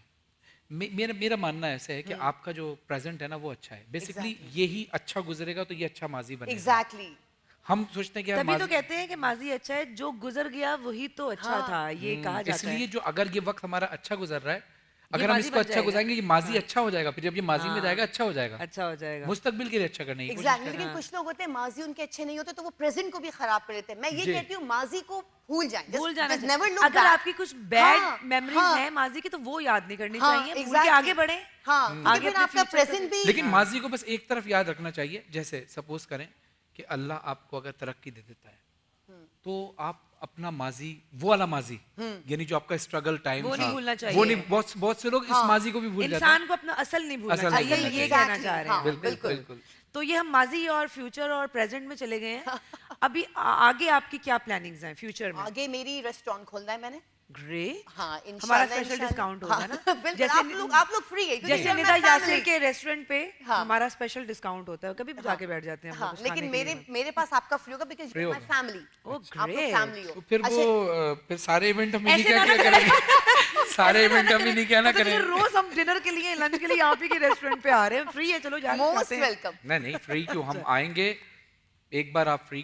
मेरा मानना ऐसा है कि आपका जो प्रेजेंट है ना वो अच्छा है। बेसिकली यही अच्छा गुजरेगा तो ये अच्छा माजी बनेगा। एग्जैक्टली। हम सोचते हैं कि यार तभी तो माजी, कहते हैं कि माजी अच्छा है, जो गुजर गया वही तो अच्छा था, ये कहा जाता है। इसलिए जो अगर ये वक्त हमारा अच्छा गुजर रहा है, अगर हम माजी इसको बन अच्छा जाएगा। गुजारेंगे, ये माजी अच्छा हो जाएगा, फिर जब ये माजी में जाएगा अच्छा हो जाएगा, अच्छा हो जाएगा। मुस्तकबिल के लिए अच्छा करने की कोशिश एग्जैक्टली। करें। लेकिन कुछ लोग होते हैं माजी उनके अच्छे नहीं होते तो वो प्रेजेंट को भी खराब कर देते हैं। मैं ये जी। कहती हूँ माजी को भूल जाएं, भूल जाना just चाहिए। never look अगर back। आपकी कुछ बैड हाँ, मेमोरीज हाँ, हैं माजी की, तो वो याद नहीं करनी हाँ, चाहिए, भूल के exactly। आगे बढ़े। हाँ, आगे क्योंकि फिर अपने आपका future को प्रेजेंट भी लेकिन माजी को बस एक तरफ याद रखना चाहिए, जैसे सपोज करें कि अल्लाह आपको अगर तरक्की दे देता है, तो आप अपना माजी, वो वाला माजी, यानी जो आपका स्ट्रगल टाइम वो था, नहीं भूलना चाहिए। वो नहीं, बहुत से लोग इस माजी को भी भूल जाते हैं। इंसान को अपना असल नहीं भूलना असल नहीं चाहिए, भूलना ये चाहिए। कहना चाह रहे हैं। हाँ, बिल्कुल बिल्कुल। तो ये हम माजी और फ्यूचर और प्रेजेंट में चले गए हैं। अभी आगे आपकी क्या प्लानिंग्स हैं फ्यूचर में? आगे मेरी रेस्टोरेंट खोलना है मैंने। ग्रेट। हाँ, हमारा इंशाल्लाह, स्पेशल इंशाल्लाह। डिस्काउंट होगा हाँ, ना, बिल्कुल। जैसे आप लोग फ्री है क्योंकि जैसे you're Nida my Yasir family। के रेस्टोरेंट पे हाँ। हमारा स्पेशल डिस्काउंट होता है, कभी भी जाके बैठ जाते हैं हम लोग हाँ, कुछ लेकिन खाने के लिए। मेरे पास आपका फ्री होगा बिकॉज़ Free यू माय होगा। फैमिली। Oh, आप लोग great। फैमिली हो। तो फिर अच्छा, वो फिर सारे इवेंट हम इन्हीं ऐसे ना क्या करेंगे? सारे इवेंट हम इन्हीं क्या ना मतलब ये करें? रोज हम डिनर के लिए, लंच के लिए आप ही के रेस्टोरेंट पे आ रहे हैं, फ्री है, चलो जाके मोस्ट खाते हैं। वेलकम। नहीं फ्री क्यों, हम आएंगे, एक बार आप फ्री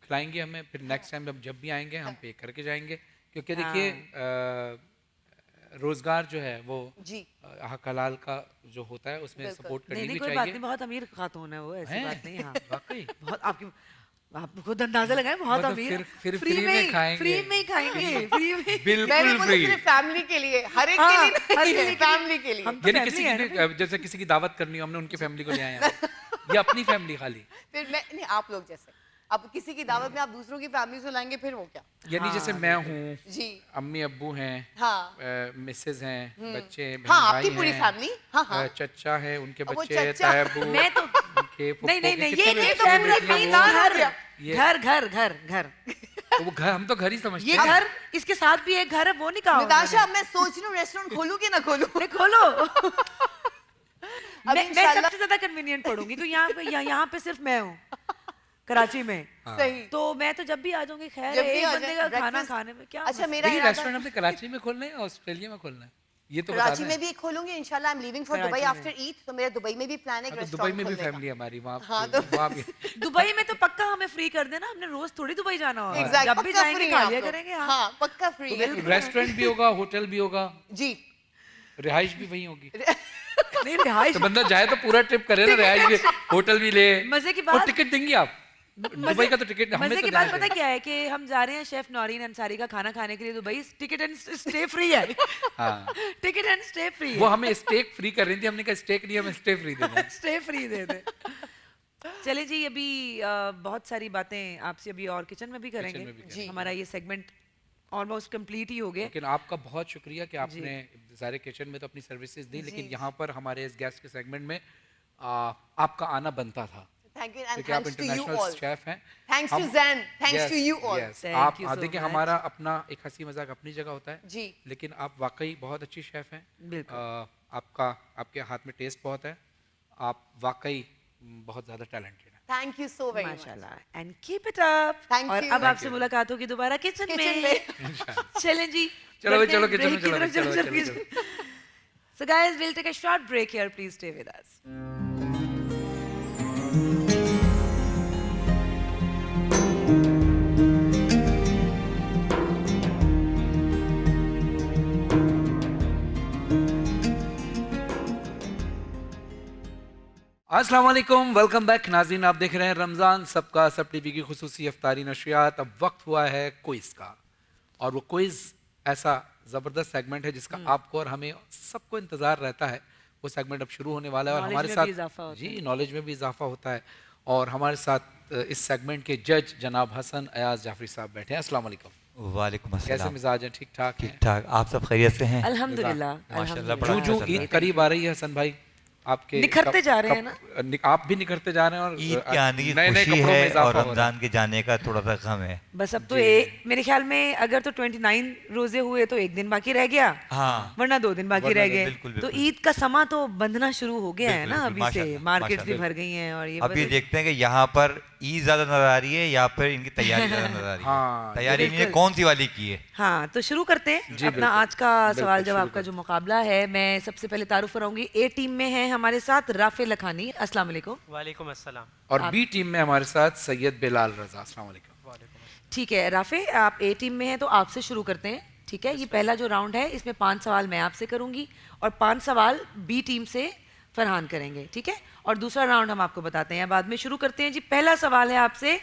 खिलाएंगे हमें, फिर नेक्स्ट टाइम जब भी आएंगे हम पे करके जाएंगे, क्योंकि देखिए रोजगार जो है वो जी। हक हलाल का जो होता है उसमें बिल्कुल। सपोर्ट करनी नहीं भी कोई बात चाहिए। नहीं, बहुत अमीर खातून है वो, ऐसी हैं? बात नहीं। हाँ, वाकई बहुत आपकी, आप खुद अंदाजा लगाएं, बहुत मतलब अमीर। फिर फ्री में खाएंगे। फ्री में ही खाएंगे, फ्री में। मैंने बिल्कुल बोला फ्री। सिर्फ फैमिली के लिए, हर एक हाँ, के लिए हर नहीं, किसी के लिए। फैमिली के लिए। हम तो यानी family किसी है की ना। भी जैसे किसी की दावत करनी हो, हमने उनकी फैमिली को ले आए हैं, ये अपनी फैमिली खाली। फिर मैं नहीं, आप लोग जैसे अब किसी की दावत में आप दूसरों की फैमिली से लाएंगे फिर वो क्या। यानी जैसे मैं हूँ, जी। अम्मी अब्बू हैं, हाँ। मिसेज हैं, बच्चे हैं, हाँ, बहन आपकी भाई पूरी हैं, फैमिली। हाँ, हाँ। चच्चा है, उनके वो बच्चे, चच्चा। तायबू, मैं तो उनके फुफ्फो नहीं नहीं के नहीं, कितने ये नहीं, बच्चे फैमिली हैं, मीन्स वो- घर, ये- घर घर घर घर। तो वो घर, हम तो घर ही समझते ये हैं। घर, इसके साथ भी एक घर है, वो नहीं कहा निताशा, अब मैं सोच रही हूँ रेस्टोरेंट खोलूं कि ना खोलूं। उन्होंने। खोलो। मैं इंशाल्लाह- सबसे ज्यादा कन्वीनियंट पढ़ूंगी, क्योंकि यहाँ पे सिर्फ मैं हूँ, कराची में। सही। तो मैं तो जब भी आ जाऊंगी, खैर जब भी एक आ बंदे जाए, का खाना breakfast- खाने में क्या अच्छा मसला? मेरा देखिए इरादा रेस्टोरेंट आपने कराची में खोलना है, ऑस्ट्रेलिया में खोलना है, ये तो कराची बताना में है। भी एक खोलूंगी इंशाल्लाह। I am leaving for Karachi Dubai में। आफ्टर ईद, तो मेरा दुबई में भी प्लान है हाँ, तो दुबई रेस्टोरेंट में भी खोलने का। फैमिली हमारी वहाँ हाँ, तो- वहाँ भी दुबई में तो पक्का हमें फ्री कर देना, हमने रोज थोड़ी दुबई जाना होगा। Exact, जब भी पक्का जाएंगे free खा हैं लिया आप लोग। करेंगे। हाँ हाँ पक्का फ्री है रेस्टोरेंट भी होगा, होटल भी होगा, जी। रिहाइश भी वहीं होगी। नहीं, रिहाइश तो बंदा जाए तो पूरा ट्रिप करे ना, रिहाइश भी, होटल भी ले। मजे की और बात- टिकट देंगे आप, दुबई का तो टिकट हमें मजे तो की देना बात पता चाहिए। क्या है कि हम जा रहे हैं शेफ नौरीन अंसारी का खाना खाने के लिए Dubai. Ticket and stay free है। हाँ। टिकट एंड स्टे फ्री वो है। हमें स्टेक फ्री कर रही थी, हमने कहा स्टेक नहीं, हमें स्टे फ्री देना है। स्टे फ्री दे दे। चले जी, अभी बहुत सारी बातें आपसे अभी और किचन में भी करेंगे। में भी जी। हमारा ये सेगमेंट ऑलमोस्ट कंप्लीट ही हो गया। लेकिन आपका बहुत शुक्रिया कि आपने ज़ाहिर किचन में तो अपनी सर्विसेज दी, लेकिन यहाँ पर हमारे इस गेस्ट के सेगमेंट में आपका आना बनता था, थैंक यू एंड क्योंकि आप thanks to you international all. Chef हैं। थैंक्स टू हम- Jain, thanks to Yes, you all. yes. Thank आप you so देखिए much. हमारा अपना एक हंसी मजाक अपनी जगह होता है जी। लेकिन आप वाकई बहुत अच्छी शेफ हैं। बिल्कुल। आपके हाथ में टेस्ट बहुत है, आप वाकई बहुत ज़्यादा टैलेंटेड हैं। Thank you so very much. माशाल्लाह and keep it up. Thank और you. अब Thank आपसे मुलाकात होगी दोबारा किचन किचन में। में। चलें जी, चलो बढ़ते चलो हैं किचन में, break की चलो तरफ, चलो जल्दी चलो जल्दी। So guys, we'll take a short break here. Please stay with us. अस्सलाम वालेकुम, वेलकम बैक नाज़रीन। आप देख रहे हैं रमज़ान सबका सब टीवी की खुसूसी अफ्तारी नशियात। अब वक्त हुआ है क्विज़ का, और वो क्विज़ ऐसा ज़बरदस्त सेगमेंट है जिसका आपको और हमें सबको इंतज़ार रहता है। वो सेगमेंट अब शुरू होने वाला है और Knowledge हमारे में साथ भी इजाफा होता जी नॉलेज में भी इजाफा होता है। और हमारे साथ इस सेगमेंट के जज जनाब हसन अयाज जाफरी साहब बैठे हैं। अस्सलाम वालेकुम। वालेकुम कैसे अस्सलाम। मिजाज हैं? ठीक ठाक हैं? ठीक ठाक, आप सब खैरियत से हैं? अल्हम्दुलिल्लाह, माशाल्लाह, बड़ा जूं अच्छा जूं चल रहा ईद है। करीब आ रही है हसन भाई, आपके निखरते जा रहे हैं ना? आप भी निखरते जा रहे हैं और ईद के आने की नए-नए खुशी कपड़ों में है इजाफा और हो रहा है। रमजान के जाने का थोड़ा सा गम है। बस अब तो मेरे ख्याल में अगर तो 29 रोजे हुए तो एक दिन बाकी रह गया, हाँ, वरना 2 दिन बाकी वरना रह दो- गए। बिल्कुल, तो बिल्कुल। ईद का समा तो बंधना शुरू हो गया है बिल्कुल, ना बिल्कुल, अभी से। माशाल्लाह, मार्केट्स भी माशाल्लाह। भर गई हैं और ये अब ये बस- देखते हैं कि यहाँ पर ईद ज्यादा नजर आ रही है या फिर इनकी तैयारी ज्यादा नजर आ रही हाँ, है। तैयारी इन्होंने बिल्कुल। कौन सी वाली की है? हाँ, तो शुरू करते हैं अपना बिल्कुल, आज का बिल्कुल, सवाल शुरू जवाब का जो मुकाबला है। मैं सबसे पहले तारुफ कराऊंगी। ए टीम में है हमारे साथ राफे लखानी। अस्सलाम वालेकुम। वालेकुम अस्सलाम। और बी टीम में हमारे साथ सैयद बिलाल रजा। अस्सलाम वालेकुम। ठीक है राफे, आप ए टीम में हैं तो आपसे शुरू करते हैं। ठीक है, ये पहला जो राउंड है इसमें 5 सवाल मैं आपसे करूंगी और 5 सवाल बी टीम से फरहान करेंगे। ठीक है, और दूसरा राउंड हम आपको बताते हैं बाद में। शुरू करते हैं जी। पहला सवाल है आपसे,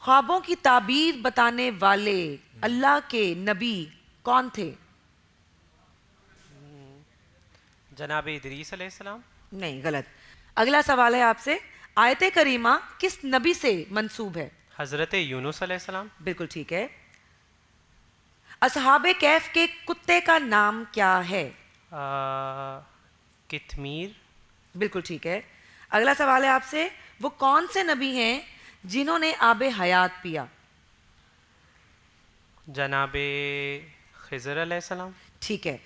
ख्वाबों की ताबीर बताने वाले अल्लाह के नबी कौन थे? जनाब इदरीस अलैहिस्सलाम। नहीं, गलत। अगला सवाल है आपसे, आयत करीमा किस नबी से मंसूब है? हज़रत यूनुस अलैहिस्सलाम। बिल्कुल ठीक है। असहाबे कैफ के कुत्ते का नाम क्या है? कितमीर। बिल्कुल ठीक है। अगला सवाल है आपसे, वो कौन से नबी हैं जिन्होंने आबे हयात पिया? जनाब खिज़र अलैहिस्सलाम। ठीक है।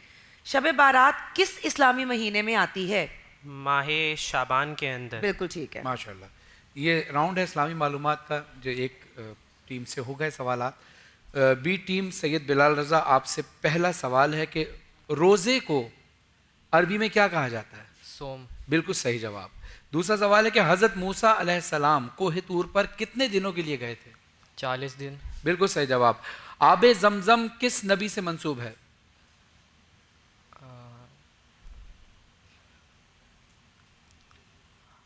शब बारात किस इस्लामी महीने में आती है? माह शाबान के अंदर। बिल्कुल ठीक है। माशाल्लाह, ये राउंड है इस्लामी मालूमात का जो एक टीम से हो गए सवालात। बी टीम सैयद बिलाल रजा, आपसे पहला सवाल है कि रोज़े को अरबी में क्या कहा जाता है? सोम। बिल्कुल सही जवाब। दूसरा सवाल है कि हज़रत मूसा अलैहिस्सलाम कोहे तूर पर कितने दिनों के लिए गए थे? 40 दिन। बिल्कुल सही जवाब। आबे जमजम किस नबी से मंसूब है?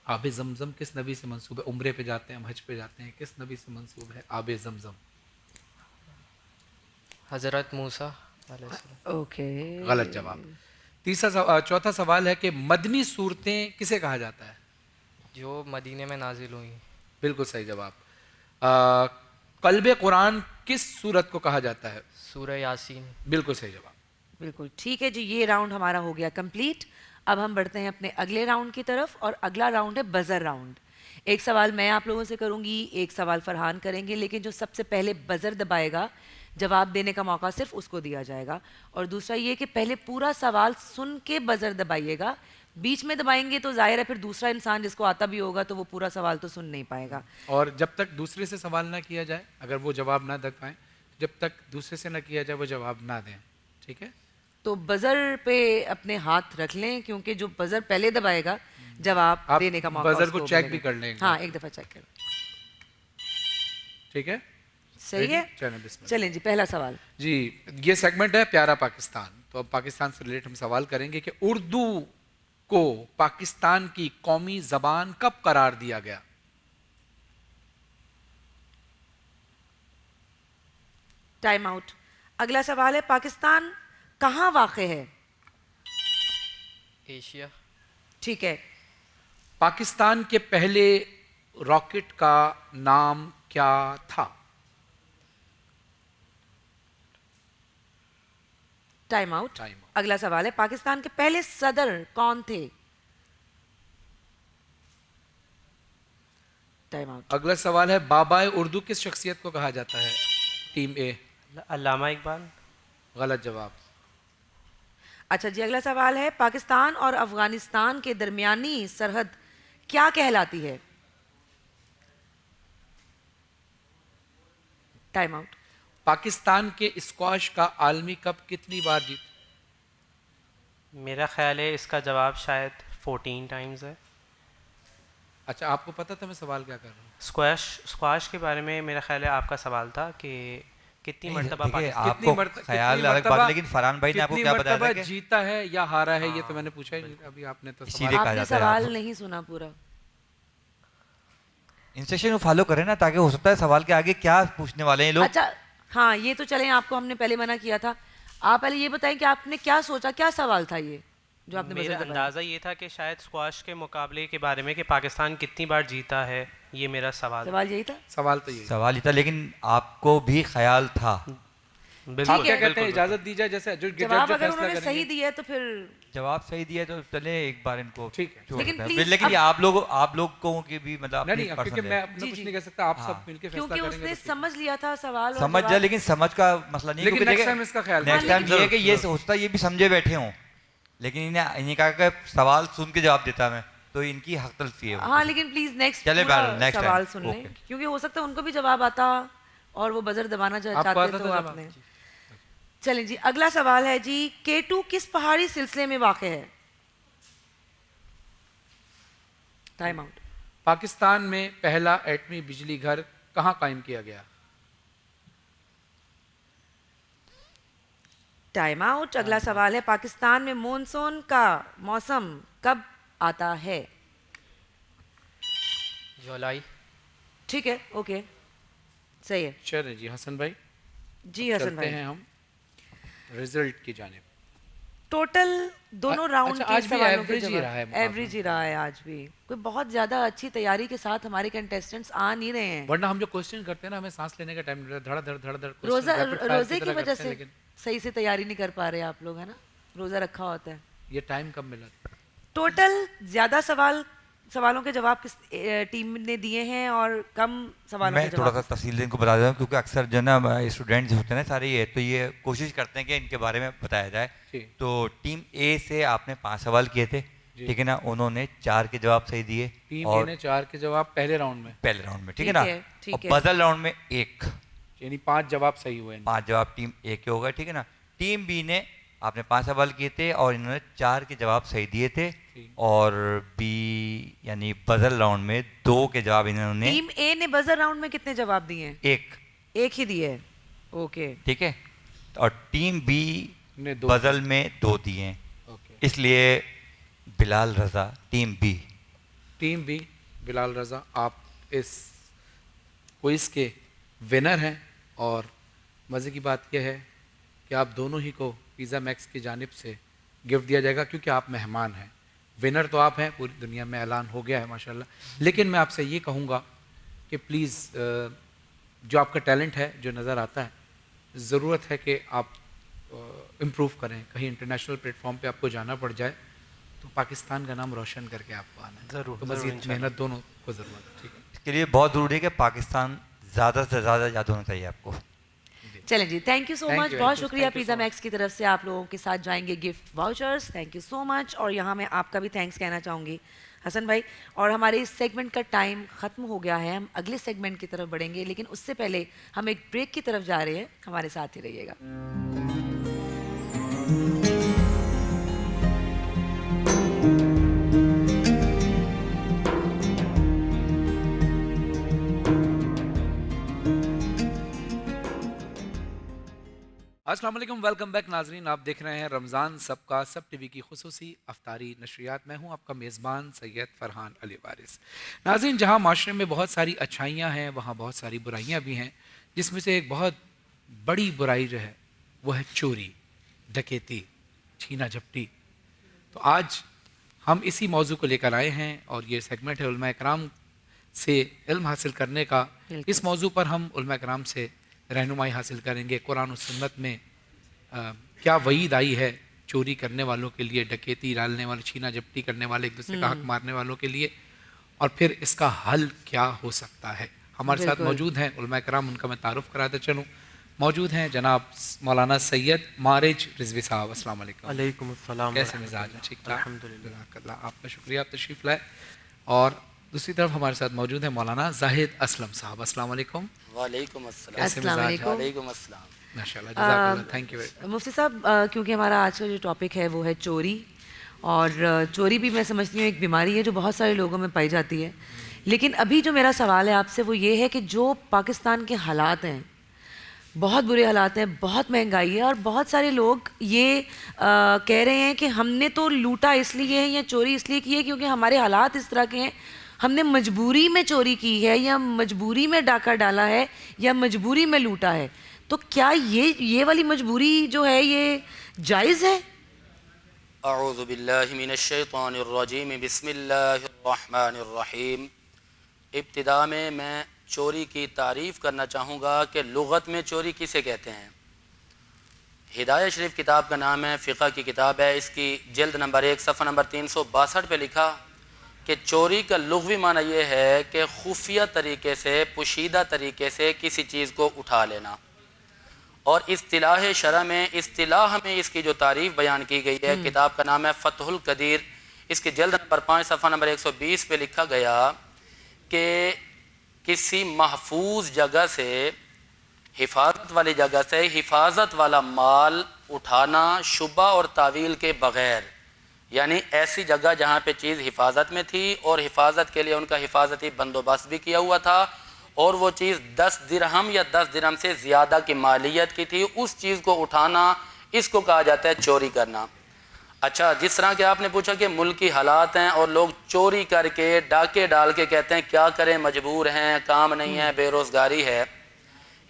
आबे जमजम किस नबी से मंसूब है? उम्रे पे जाते हैं, हम हज पे जाते हैं, किस नबी से मंसूब है आबे जमजम? हज़रत मूसा अलैहिस्सलाम। ओके, गलत जवाब। चौथा सवाल है कि मदनी सूरतें किसे कहा जाता है? जो मदीने में नाजिल हुई। बिल्कुल सही जवाब। कल्बे कुरान किस सूरत को कहा जाता है? सूरह यासीन। बिल्कुल सही जवाब। बिल्कुल ठीक है जी। ये राउंड हमारा हो गया कंप्लीट। अब हम बढ़ते हैं अपने अगले राउंड की तरफ और अगला राउंड है बजर राउंड। एक सवाल मैं आप लोगों से करूंगी, एक सवाल फरहान करेंगे, लेकिन जो सबसे पहले बजर दबाएगा जवाब देने का मौका सिर्फ उसको दिया जाएगा। और दूसरा ये कि पहले पूरा सवाल सुन के बजर दबाइएगा, बीच में दबाएंगे तो जाहिर है फिर दूसरा इंसान जिसको आता भी होगा तो वो पूरा सवाल तो सुन नहीं पाएगा। और जब तक दूसरे से सवाल ना किया जाए, अगर वो जवाब ना दे पाए, जब तक दूसरे से ना किया जाए वो जवाब ना दें, ठीक है? तो बजर पे अपने हाथ रख लें, क्योंकि जो बजर पहले दबाएगा जवाब आप देने का मौका बजर को उसको चेक मिलेगा। भी कर लें एक हाँ, बार। एक दफा चेक कर। ठीक है, सही है, चलें बिस्मिल्लाह। चलें जी, पहला सवाल। जी, ये सेगमेंट है प्यारा पाकिस्तान। तो अब पाकिस्तान से रिलेटेड हम सवाल करेंगे कि उर्दू को पाकिस्तान की कौमी जबान कब करार दिया गया? Time out. अगला सवाल है, पाकिस्तान कहाँ वाक़े है? एशिया। ठीक है। पाकिस्तान के पहले रॉकेट का नाम क्या था? Time out. Time out. अगला सवाल है, पाकिस्तान के पहले सदर कौन थे? Time out. अगला सवाल है, बाबाए उर्दू किस शख्सियत को कहा जाता है? टीम ए। अल्लामा इकबाल। गलत जवाब। अच्छा जी, अगला सवाल है, पाकिस्तान और अफगानिस्तान के दरमियानी सरहद क्या कहलाती है? Time out. पाकिस्तान के स्क्वाश का आलमी कप कितनी बार जीत? मेरा ख्याल है इसका जवाब शायद 14 टाइम्स है। अच्छा, आपको पता था मैं सवाल क्या कर रहा हूँ? स्क्वाश के बारे में मेरा ख्याल है आपका सवाल था कि कितनी मरतबा देखिए, पाकिस्तान आपको ख्याल अलग बात, लेकिन फरहान भाई ने आपको क्या बताया था कि जीता है या हारा है, ये तो मैंने पूछा ही नहीं। अभी आपने तो इसीलिए सवाल कहा आपने जाता है सवाल आप नहीं सुना पूरा। इंस्ट्रक्शन को फॉलो करें ना, ताकि हो सकता है सवाल के आगे क्या पूछने वाले हैं लोग। अच्छा, हाँ, ये तो चलें, आपको हमने पहले मना किया था। आप पहले ये बताएं कि आपने क्या सोचा, क्या सवाल था ये जो आपने मेरा बजर दबाया? अंदाज़ा ये था कि शायद स्क्वाश के मुकाबले के बारे में कि पाकिस्तान कितनी बार जीता है, ये मेरा सवाल। सवाल यही था। सवाल तो यही। सवाल ही था, लेकिन आपको भी ख्याल था। बिल्कुल, आप क्या कहते हैं, बिल्कुल, इजाजत दी जाए? जैसे जो जवाब अगर फैसला उन्होंने सही करेंगे। दिया तो फिर जवाब सही दिया तो चले एक बार इनको ठीक है। छोड़ लेकिन देते हैं। please लेकिन ये अब- आप लोगों की भी मतलब नहीं, अपनी क्योंकि पर्सनल मैं है। अपना जी, कुछ जी। नहीं कह सकता, आप हाँ। सब मिलके फैसला क्योंकि करेंगे उसने तो ठीक। समझ लिया था सवाल और समझ जाए, जवाब। लेकिन समझ का मसला नहीं है, लेकिन क्योंकि next time इसका ख्याल नेक्स्ट रखें। टाइम ये है कि ये सोचता ये भी समझे बैठे हों, लेकिन इन्हें कहा कि सवाल सुन के जवाब देता मैं, तो इनकी हक तलफी है वो। हाँ, लेकिन प्लीज नेक्स्ट चले बहरहाल, next सवाल time. सुन लें, Okay. क्योंकि हो सकता है उनको भी जवाब आता और वो बजर दबाना आपको चाहते आता तो था जवाब? आपने। चलें जी, अगला सवाल है जी, K2 किस पहाड़ी सिलसिले में वाक़ है? Time out. पाकिस्तान में पहला एटमी बिजली घर कहाँ कायम किया गया? Time out. अगला सवाल है, पाकिस्तान में मॉनसून का मौसम कब आता है? जुलाई। ठीक है, ओके, सही है चले जी हसन भाई, जी। हसन चलते भाई, हैं हम रिजल्ट की जानिब। टोटल दोनों राउंड अच्छा, के आज भी सवालों के average ही रहा है जवाब मुकाबला। एवरेज ही रहा है आज भी। कोई बहुत ज्यादा अच्छी तैयारी के साथ हमारे कंटेस्टेंट्स आ नहीं रहे हैं। वरना हम जो क्वेश्चन करते हैं ना, हमें सांस लेने का टाइम नहीं रहता, धड़ धड़ रोजे की वजह से लेकिन सही से तैयारी नहीं कर पा रहे आप लोग, है ना? रोजा रखा होता है। ये टाइम कब मिला? टोटल ज्यादा सवालों के जवाब किस टीम ने दिए हैं और कम सवालों मैं के थोड़ा सा जवाब? तफसील इनको बता देता हूँ, क्योंकि अक्सर जो ना स्टूडेंट्स होते हैं ना सारे, ये तो ये कोशिश करते हैं कि इनके बारे में बताया जाए। जी। तो टीम ए से आपने 5 सवाल किए थे, जी। ठीक है ना? उन्होंने 4 के जवाब सही दिए, टीम ए और ने 4 के जवाब पहले राउंड में, पहले राउंड में, ठीक है ठीक ना? है, ठीक और है। बदल राउंड में 1, यानी 5 जवाब सही हुए। 5 जवाब टीम ए के हो गए, ठीक है ना? टीम बी ने आपने 5 सवाल किए थे और इन्होंने 4 के जवाब सही दिए थे, जी। और बी यानी बदल राउंड में 2 के जवाब इन्होंने टीम ए ने बजर राउंड में कितने जवाब दिए हैं? 1, एक ही दिए है, ओके। ठीक है? और टीम बी ने 2 बदल में 2 दिए हैं, ओके। इसलिए Bilal Raza team B. Team B, Bilal Raza, आप इस क्विज के विनर हैं। और मज़े की बात यह है कि आप दोनों ही को पिज़्ज़ा मैक्स की जानिब से गिफ्ट दिया जाएगा, क्योंकि आप मेहमान हैं। विनर तो आप हैं, पूरी दुनिया में ऐलान हो गया है माशाल्लाह। लेकिन मैं आपसे ये कहूँगा कि प्लीज़ जो आपका टैलेंट है, जो नज़र आता है, ज़रूरत है कि आप इम्प्रूव करें। कहीं इंटरनेशनल प्लेटफॉर्म पे आपको जाना पड़ जाए तो पाकिस्तान का नाम रोशन करके आपको आना है। ज़रूर, तो ज़रूर, मज़ीद इंशाल्लाह। मेहनत दोनों को ज़रूरत है, ठीक है? इसके लिए बहुत ज़रूरी है कि पाकिस्तान ज़्यादा से ज़्यादा याद होना चाहिए आपको। चलें जी, thank you so Thank much, you, बहुत thank you, शुक्रिया। thank you pizza so much. Max की तरफ से आप लोगों के साथ जाएंगे gift vouchers, thank you so much. और यहाँ मैं आपका भी थैंक्स कहना चाहूँगी हसन भाई। और हमारे इस सेगमेंट का टाइम ख़त्म हो गया है, हम अगले सेगमेंट की तरफ बढ़ेंगे, लेकिन उससे पहले हम एक ब्रेक की तरफ जा रहे हैं, हमारे साथ ही रहिएगा। अस्सलाम वालेकुम, वेलकम बैक नाजरीन। आप देख रहे हैं रमज़ान सबका सब टीवी की खुसूसी अफ्तारी नशरियात। मैं हूं आपका मेज़बान सैयद फ़रहान अली वारिस। नाजरीन, जहां माशरे में बहुत सारी अच्छाइयां हैं वहां बहुत सारी बुराइयां भी हैं, जिसमें से एक बहुत बड़ी बुराई जो है वो है चोरी, डकैती, छीना झपटी। तो आज हम इसी मौजू को लेकर आए हैं और ये सेगमेंट है उलमा इकराम से इल्म हासिल करने का। इस मौजू पर हम उलमा इकराम से रहनुमाई हासिल करेंगे। कुरान और सुन्नत में क्या वईद आई है चोरी करने वालों के लिए, डकैती डालने वाले, छीना झपटी करने वाले, एक दूसरे का हक मारने वालों के लिए, और फिर इसका हल क्या हो सकता है। हमारे साथ मौजूद हैं उलमा इकराम, उनका मैं तारुफ कराता चलूँ। मौजूद हैं जनाब मौलाना सैयद मारिज रिजवी साहब। अस्सलाम वालेकुम। वालेकुम अस्सलाम। कैसे मिजाज हैं? ठीक ठाक, अल्हम्दुलिल्लाह। आपका शुक्रिया, आप तशरीफ़ लाए। और दूसरी तरफ हमारे साथ मौजूद है मौलाना जाहिद असलम साहब। अस्सलाम वालेकुम। वालेकुम अस्सलाम। कैसे अस्सलाम मिजाज? वालेकुम। वालेकुम अस्सलाम। माशाल्लाह, जज़ाकल्लाह, थैंक यू वेरी मच। मुफ्ती साहब, क्योंकि हमारा आज का जो टॉपिक है वो है चोरी, और चोरी भी मैं समझती हूँ एक बीमारी है जो बहुत सारे लोगों में पाई जाती है। लेकिन अभी जो मेरा सवाल है आपसे वो ये है कि जो पाकिस्तान के हालात हैं, बहुत बुरे हालात हैं, बहुत महंगाई है, और बहुत सारे लोग ये कह रहे हैं कि हमने तो लूटा इसलिए है या चोरी इसलिए की है क्योंकि हमारे हालात इस तरह के हैं, हमने मजबूरी में चोरी की है या मजबूरी में डाका डाला है या मजबूरी में लूटा है। तो क्या ये वाली मजबूरी जो है ये जायज़ है? अऊज़ु बिल्लाहि मिनश शैतानिर रजीम, बिस्मिल्लाहिर रहमानिर रहीम। इब्तिदा में मैं चोरी की तारीफ़ करना चाहूँगा कि लुग़त में चोरी किसे कहते हैं। हिदायत शरीफ किताब का नाम है, फ़िक़ह की किताब है, इसकी जिल्द नंबर 1 सफ़ा नंबर 362 पे लिखा कि चोरी का लुग़वी माना ये है कि खुफिया तरीके से, पोशीदा तरीके से किसी चीज़ को उठा लेना। और इस्तिलाह शरअ में, इस्तिलाह में इसकी जो तारीफ़ बयान की गई है, किताब का नाम है फ़तहुल क़दीर, इसकी जिल्द नंबर 5 सफ़ा नंबर 120 पे लिखा गया कि किसी महफूज जगह से, हिफाजत वाली जगह से हिफाजत वाला माल उठाना शुबा और तावील के बग़ैर, यानी ऐसी जगह जहाँ पे चीज़ हिफाजत में थी और हिफाजत के लिए उनका हिफाजती बंदोबस्त भी किया हुआ था, और वो चीज़ 10 दिरहम या 10 दिरहम से ज़्यादा की मालियत की थी, उस चीज़ को उठाना, इसको कहा जाता है चोरी करना। अच्छा, जिस तरह के आपने पूछा कि मुल्क की हालात हैं और लोग चोरी करके, डाके डाल के कहते हैं क्या करें, मजबूर हैं, काम नहीं है, बेरोज़गारी है।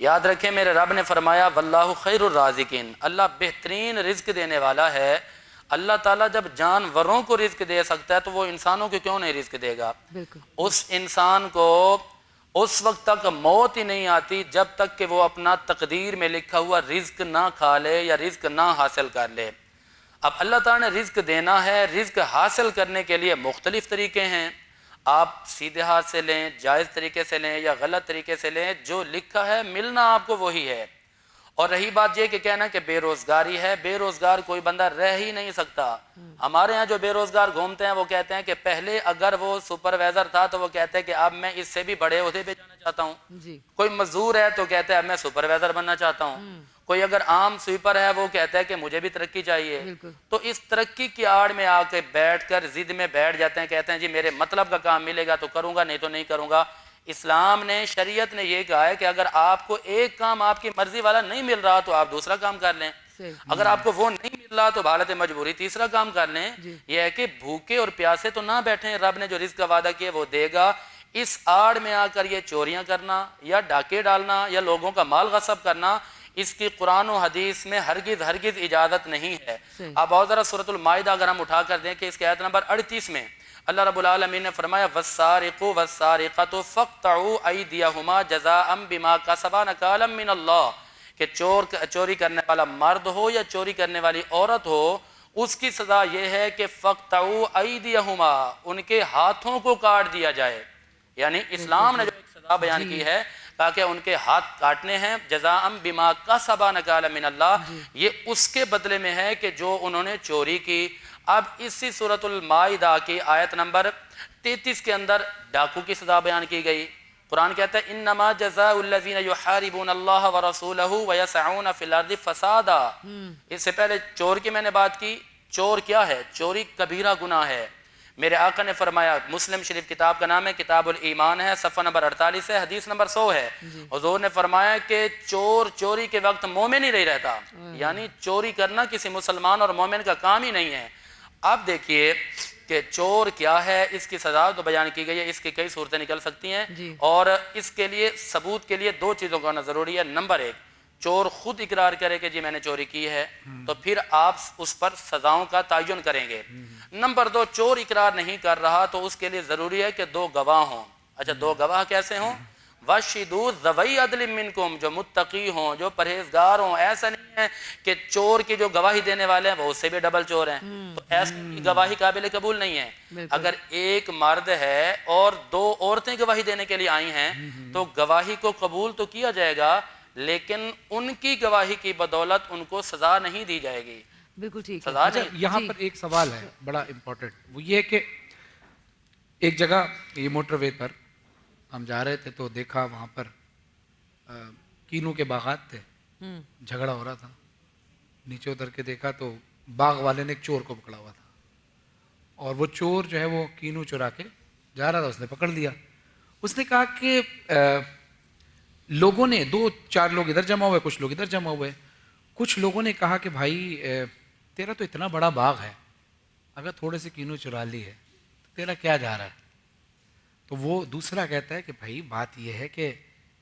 याद रखें, मेरे रब ने फरमाया वल्लाहु खैरुर राज़िकीन, अल्लाह बेहतरीन रिज़्क़ देने वाला है। अल्लाह ताला जब जानवरों को रिज़्क़ दे सकता है तो वो इंसानों को क्यों नहीं रिज़्क़ देगा। उस इंसान को उस वक्त तक मौत ही नहीं आती जब तक कि वो अपना तकदीर में लिखा हुआ रिज़्क़ ना खा ले या रिज़्क़ ना हासिल कर ले। अब अल्लाह ताला ने रिज़्क़ देना है, रिज़्क़ हासिल करने के लिए मुख्तलिफ़ तरीके हैं। आप सीधे हाथ से लें, जायज़ तरीके से लें या गलत तरीके से लें, जो लिखा है मिलना आपको वही है। और रही बात यह कि कहना कि बेरोज़गारी है, बेरोज़गार कोई बंदा रह ही नहीं सकता। हमारे यहाँ जो बेरोज़गार घूमते हैं वो कहते हैं कि पहले अगर वो सुपरवाइज़र था तो वो कहते हैं कि अब मैं इससे भी बड़े ओहदे पे जाना चाहता हूँ। कोई मजदूर है तो कहते हैं अब मैं सुपरवाइज़र बनना चाहता हूँ। कोई अगर आम स्वीपर है वो कहता है कि मुझे भी तरक्की चाहिए। तो इस तरक्की की आड़ में आके बैठकर जिद में बैठ जाते हैं, कहते हैं जी मेरे मतलब का काम मिलेगा तो करूँगा, नहीं तो नहीं करूँगा। इस्लाम ने, शरीयत ने यह कहा है कि अगर आपको एक काम आपकी मर्जी वाला नहीं मिल रहा तो आप दूसरा काम कर लें, अगर आपको वो नहीं मिल रहा तो हालत मजबूरी तीसरा काम कर लें। यह है कि भूखे और प्यासे तो ना बैठे, रब ने जो रिज़्क़ का वादा किया वो देगा। इस आड़ में आकर ये चोरियां करना या डाके डालना या लोगों का माल गसब करना, इसकी कुरान और हदीस में हरगिज हरगिज इजाजत नहीं है। अब बहुत ज़रा सूरतुल माइदा अगर हम उठा कर दें कि इसके आयत नंबर 38 में अल्लाह रब्बुल आलमीन ने फरमाया वस्सारिक़ु वस्सारिक़तु फ़क़्तउ अयदियहुमा जज़ाअम बिमा कसबा नकालम मिनल्लाह, कि चोरी करने वाला मर्द हो या चोरी करने वाली औरत हो, उसकी सज़ा यह है कि फ़क़्तउ अयदियहुमा, उनके हाथों को काट दिया जाए। यानी इस्लाम ने जो एक सज़ा बयान की है कहा कि उनके हाथ काटने हैं, जज़ाअम बिमा कसबा नकाला मिनल्लाह, ये उसके बदले में है कि जो उन्होंने चोरी की। अब इसी सूरतुल माइदा की आयत नंबर 33 के अंदर डाकू की सज़ा बयान की गई। कुरान कहता है इन्नमा जज़ाउल्लज़ीना युहारिबून अल्लाह व रसूलहू व यसऊन फिल अर्दि फसादा। इससे पहले चोर की मैंने बात की। चोर क्या है? चोरी कबीरा गुनाह है। मेरे आका ने फरमाया, मुस्लिम शरीफ किताब का नाम है, किताबुल ईमान है, सफ़ा नंबर 48 है, हदीस नंबर 100 है। हुज़ूर ने फरमाया कि चोर चोरी के वक्त मोमिन ही नहीं रहता, यानी चोरी करना किसी मुसलमान और मोमिन का काम ही नहीं है। अब देखिए कि चोर क्या है, इसकी सजा तो बयान की गई है, इसकी कई सूरतें निकल सकती हैं और इसके लिए सबूत के लिए दो चीज़ों का होना ज़रूरी है। नंबर एक, चोर खुद इकरार करे कि जी मैंने चोरी की है, तो फिर आप उस पर सजाओं का तयन करेंगे। नंबर दो, चोर इकरार नहीं कर रहा तो उसके लिए ज़रूरी है कि दो गवाह हों। अच्छा, दो गवाह कैसे हों? वशिदू ज़वई अदलिम मिनकुम, जो मुत्तकी हों, जो परहेजगार हों। ऐसा नहीं है कि चोर की जो गवाही देने वाले हैं वो उससे भी डबल चोर हैं, तो ऐसी गवाही काबिल कबूल नहीं है। अगर एक मर्द है और दो औरतें गवाही देने के लिए आई हैं तो गवाही को कबूल तो किया जाएगा, लेकिन उनकी गवाही की बदौलत उनको सजा नहीं दी जाएगी। बिल्कुल ठीक सजा है। नहीं। यहाँ पर एक सवाल है बड़ा इम्पोर्टेंट, वो ये कि एक जगह ये मोटरवे पर हम जा रहे थे तो देखा वहाँ पर कीनू के बागात थे, झगड़ा हो रहा था। नीचे उतर के देखा तो बाग वाले ने एक चोर को पकड़ा हुआ था और वो चोर जो है वो कीनू चुरा के जा रहा था, उसने पकड़ लिया। उसने कहा कि लोगों ने, दो चार लोग इधर जमा हुए, कुछ लोग इधर जमा हुए, कुछ लोगों ने कहा कि भाई तेरा तो इतना बड़ा बाग है, अगर थोड़े से कीनू चुरा ली है तो तेरा क्या जा रहा है? तो वो दूसरा कहता है कि भाई बात यह है कि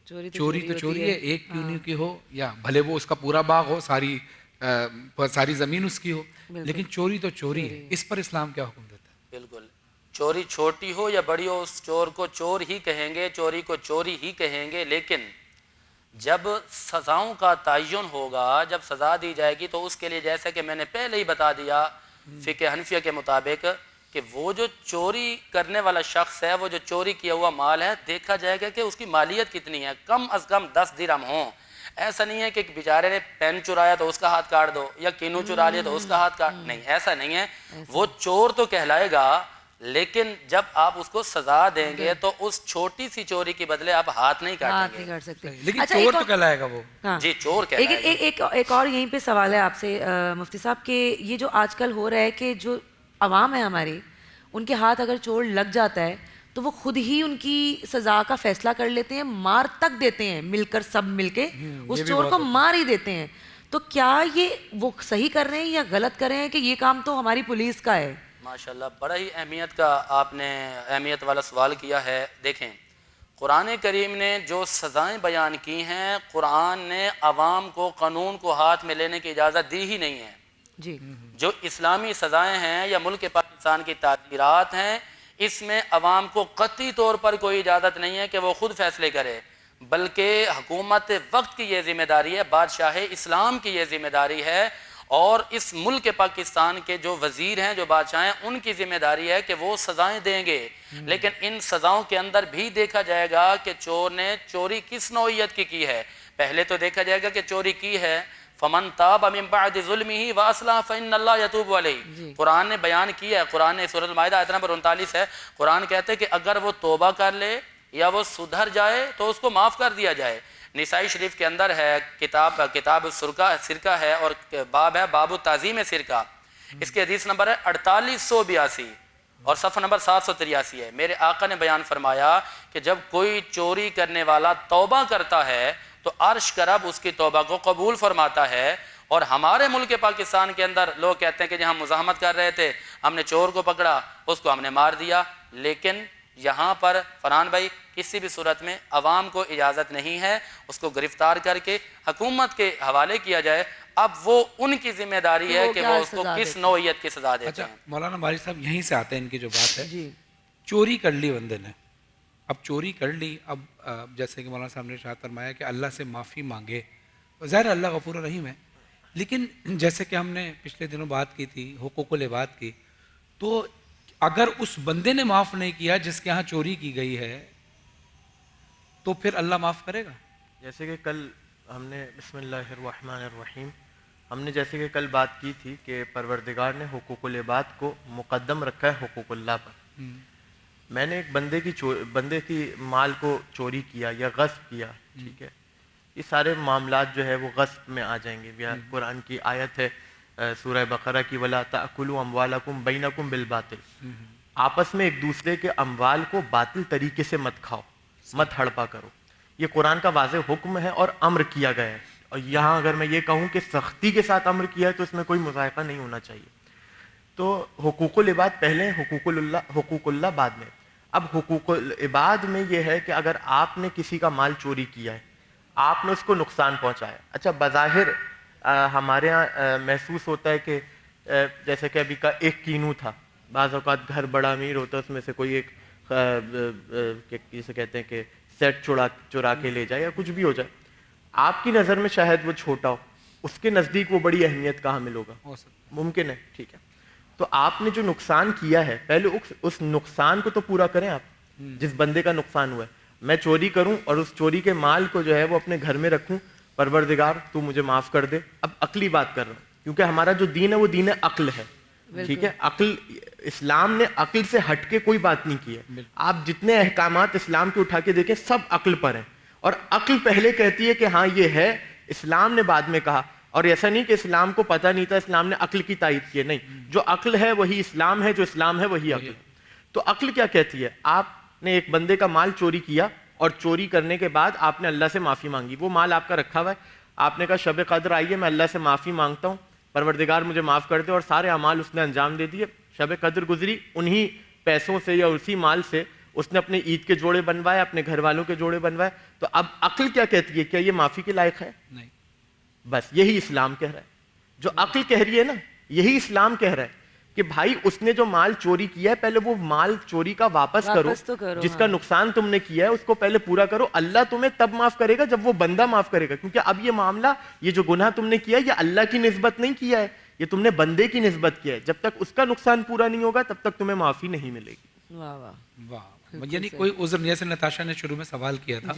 चोरी तो चोरी है, एक कीनू की हो या भले वो उसका पूरा बाग हो, सारी ज़मीन उसकी हो, लेकिन चोरी तो चोरी है। इस पर इस्लाम क्या हुक्म देता है? बिल्कुल, चोरी छोटी हो या बड़ी हो, उस चोर को चोर ही कहेंगे, चोरी को चोरी ही कहेंगे। लेकिन जब सजाओं का तयन होगा, जब सज़ा दी जाएगी, तो उसके लिए जैसे कि मैंने पहले ही बता दिया फ़िक़्ह हनफिया के मुताबिक कि वो जो चोरी करने वाला शख्स है, वो जो चोरी किया हुआ माल है, देखा जाएगा कि उसकी मालियत कितनी है। कम अज़ कम 10 दिरहम हो। ऐसा नहीं है कि बेचारे ने पेन चुराया तो उसका हाथ काट दो, या कीनू चुरा लिया तो उसका हाथ काट, नहीं, ऐसा नहीं है। वो चोर तो कहलाएगा, लेकिन जब आप उसको सजा देंगे तो उस छोटी सी चोरी के बदले आप हाथ नहीं काटेंगे। नहीं काट सकते। लेकिन अच्छा, चोर तो कहलाएगा वो। हाँ। जी, चोर कहलाएगा। एक और यहीं पे सवाल है आपसे मुफ्ती साहब के, ये जो आजकल हो रहा है कि जो अवाम है हमारी, उनके हाथ अगर चोर लग जाता है तो वो खुद ही उनकी सजा का फैसला कर लेते हैं, मार तक देते हैं, मिलकर सब मिलके उस चोर को मार ही देते हैं। तो क्या ये वो सही कर रहे हैं या गलत कर रहे हैं कि ये काम तो हमारी पुलिस का है? माशाल्लाह, बड़ा ही आपने अहमियत वाला सवाल किया है। देखें, कुरान करीम ने जो सज़ाएं बयान की हैं, कुरान ने अवाम को कानून को हाथ में लेने की इजाज़त दी ही नहीं है जी। जो इस्लामी सज़ाएं हैं या मुल्क पाकिस्तान की तासीरात हैं, इसमें अवाम को कतई तौर पर कोई इजाज़त नहीं है कि वो खुद फैसले करे, बल्कि हुकूमत वक्त की ये जिम्मेदारी है, बादशाह इस्लाम की ये जिम्मेदारी है, और इस मुल्क पाकिस्तान के जो वजीर हैं, जो बादशाह हैं, उनकी जिम्मेदारी है कि वो सजाएं देंगे। लेकिन इन सजाओं के अंदर भी देखा जाएगा कि चोर ने चोरी किस नौइयत की है। पहले तो देखा जाएगा कि चोरी की है, फमन ताब मिन बअद ज़ुल्मिही व अस्लह फ़इन्नल्लाह यतूबु अलैहि। कुरान ने बयान किया है, कुरान ने सूरह माइदा आयत नंबर 39 है, कुरान कहते हैं कि अगर वो तौबा कर ले या वो सुधर जाए तो उसको माफ़ कर दिया जाए। निसाई शरीफ के अंदर है किताब सिरका है और बाब है बाबु ताज़ीम सिरका, इसके हदीस नंबर है 4882 और सफ़ा नंबर 783 है। मेरे आका ने बयान फरमाया कि जब कोई चोरी करने वाला तौबा करता है तो अर्श का रब उसकी तौबा को कबूल फरमाता है। और हमारे मुल्क पाकिस्तान के अंदर लोग कहते हैं कि जब हम मुज़ाहमत कर रहे थे, हमने चोर को पकड़ा, उसको हमने मार दिया, लेकिन यहाँ पर फरहान भाई किसी भी सूरत में अवाम को इजाज़त नहीं है उसको गिरफ्तार करके हुकूमत के हवाले किया जाए। अब वो उनकी जिम्मेदारी है कि वो उसको किस नौइयत की सजा देते हैं। मौलाना मारी साहब यहीं से आते हैं, इनकी जो बात है, चोरी कर ली बंदे ने, अब चोरी कर ली, अब जैसे कि मौलाना साहब ने इरशाद फरमाया कि अल्लाह से माफ़ी मांगे, ज़ाहिर अल्लाह गफूर रहीम है, लेकिन जैसे कि हमने पिछले दिनों बात की थी, हुकूकुल इबाद की, तो अगर उस बंदे ने माफ़ नहीं किया जिसके यहाँ चोरी की गई है, तो फिर अल्लाह माफ़ करेगा? जैसे कि कल हमने बिस्मिल्लाहिर्रहमानिर्रहीम हमने जैसे कि कल बात की थी कि परवरदिगार ने हुकूकुल इबाद को मुकद्दम रखा है हुकूकुल्लाह पर। मैंने एक बंदे की माल को चोरी किया या गस्ब किया, ठीक है, ये सारे मामलात जो है वो गस्ब में आ जाएंगे। कुरान की आयत है सूरह बकरा की, वला ताकुलू अम्वालकुम बैनकुम बिल बातिल, आपस में एक दूसरे के अम्वाल को बातिल तरीके से मत खाओ, मत हड़पा करो। ये कुरान का वाज़ेह हुक्म है और अम्र किया गया है। और यहाँ अगर मैं ये कहूँ कि सख्ती के साथ अम्र किया है तो इसमें कोई मुज़ायक़ा नहीं होना चाहिए। तो हुकूकुल इबाद पहले, हुकूकुल्लाह बाद में। अब हुकूकुल इबाद में ये है कि अगर आपने किसी का माल चोरी किया है, आपने उसको नुकसान पहुँचाया, अच्छा बज़ाहिर हमारे यहाँ महसूस होता है कि जैसे कि अभी का एक कीनू था, बाज़ औक़ात घर बड़ा अमीर होता है, उसमें से कोई एक जिसे कहते हैं कि सेट चुरा के ले जाए या कुछ भी हो जाए, आपकी नज़र में शायद वो छोटा हो, उसके नज़दीक वो बड़ी अहमियत का हामिल होगा, मुमकिन है, ठीक है। तो आपने जो नुकसान किया है पहले उस नुकसान को तो पूरा करें आप, जिस बंदे का नुकसान हुआ है। मैं चोरी करूं और उस चोरी के माल को जो है वो अपने घर में रखूं, परवरदिगार तू मुझे माफ़ कर दे। अब अक्ली बात कर रहा हूँ, क्योंकि हमारा जो दीन है वो दीन अक्ल है, ठीक है। अक्ल, इस्लाम ने अक्ल से हटके कोई बात नहीं की है। आप जितने अहकामात इस्लाम के उठा के देखें सब अक्ल पर हैं, और अक्ल पहले कहती है कि हाँ ये है, इस्लाम ने बाद में कहा। और ऐसा नहीं कि इस्लाम को पता नहीं था, इस्लाम ने अक्ल की तायीद की है, नहीं, जो अक्ल है वही इस्लाम है, जो इस्लाम है वही अक्ल। तो अक्ल क्या कहती है, आपने एक बंदे का माल चोरी किया और चोरी करने के बाद आपने अल्लाह से माफ़ी मांगी, वो माल आपका रखा हुआ है, आपने कहा शब कद्र आई है, मैं अल्लाह से माफ़ी मांगता हूँ, परवरदिगार मुझे माफ़ कर दे, और सारे अमाल उसने अंजाम दे दिए। शब कद्र गुजरी, उन्हीं पैसों से या उसी माल से उसने अपने ईद के जोड़े बनवाए, अपने घर वालों के जोड़े बनवाए। तो अब अक्ल क्या कहती है, क्या ये माफ़ी के लायक है? नहीं। बस यही इस्लाम कह रहा है, जो अक्ल कह रही है ना, यही इस्लाम कह रहा है कि भाई उसने जो माल चोरी किया है पहले वो माल चोरी का वापस करो, तो करो, जिसका नुकसान तुमने किया है उसको पहले पूरा करो। अल्लाह तुम्हें तब माफ करेगा जब वो बंदा माफ करेगा, क्योंकि अब ये मामला, ये जो गुनाह तुमने किया है ये अल्लाह की निस्बत नहीं किया है, ये तुमने बंदे की निस्बत किया है। जब तक उसका नुकसान पूरा नहीं होगा तब तक तुम्हें माफी नहीं मिलेगी। वाह वाह वाह, यानी कोई उज़्र, जैसे नताशा ने शुरू में सवाल किया था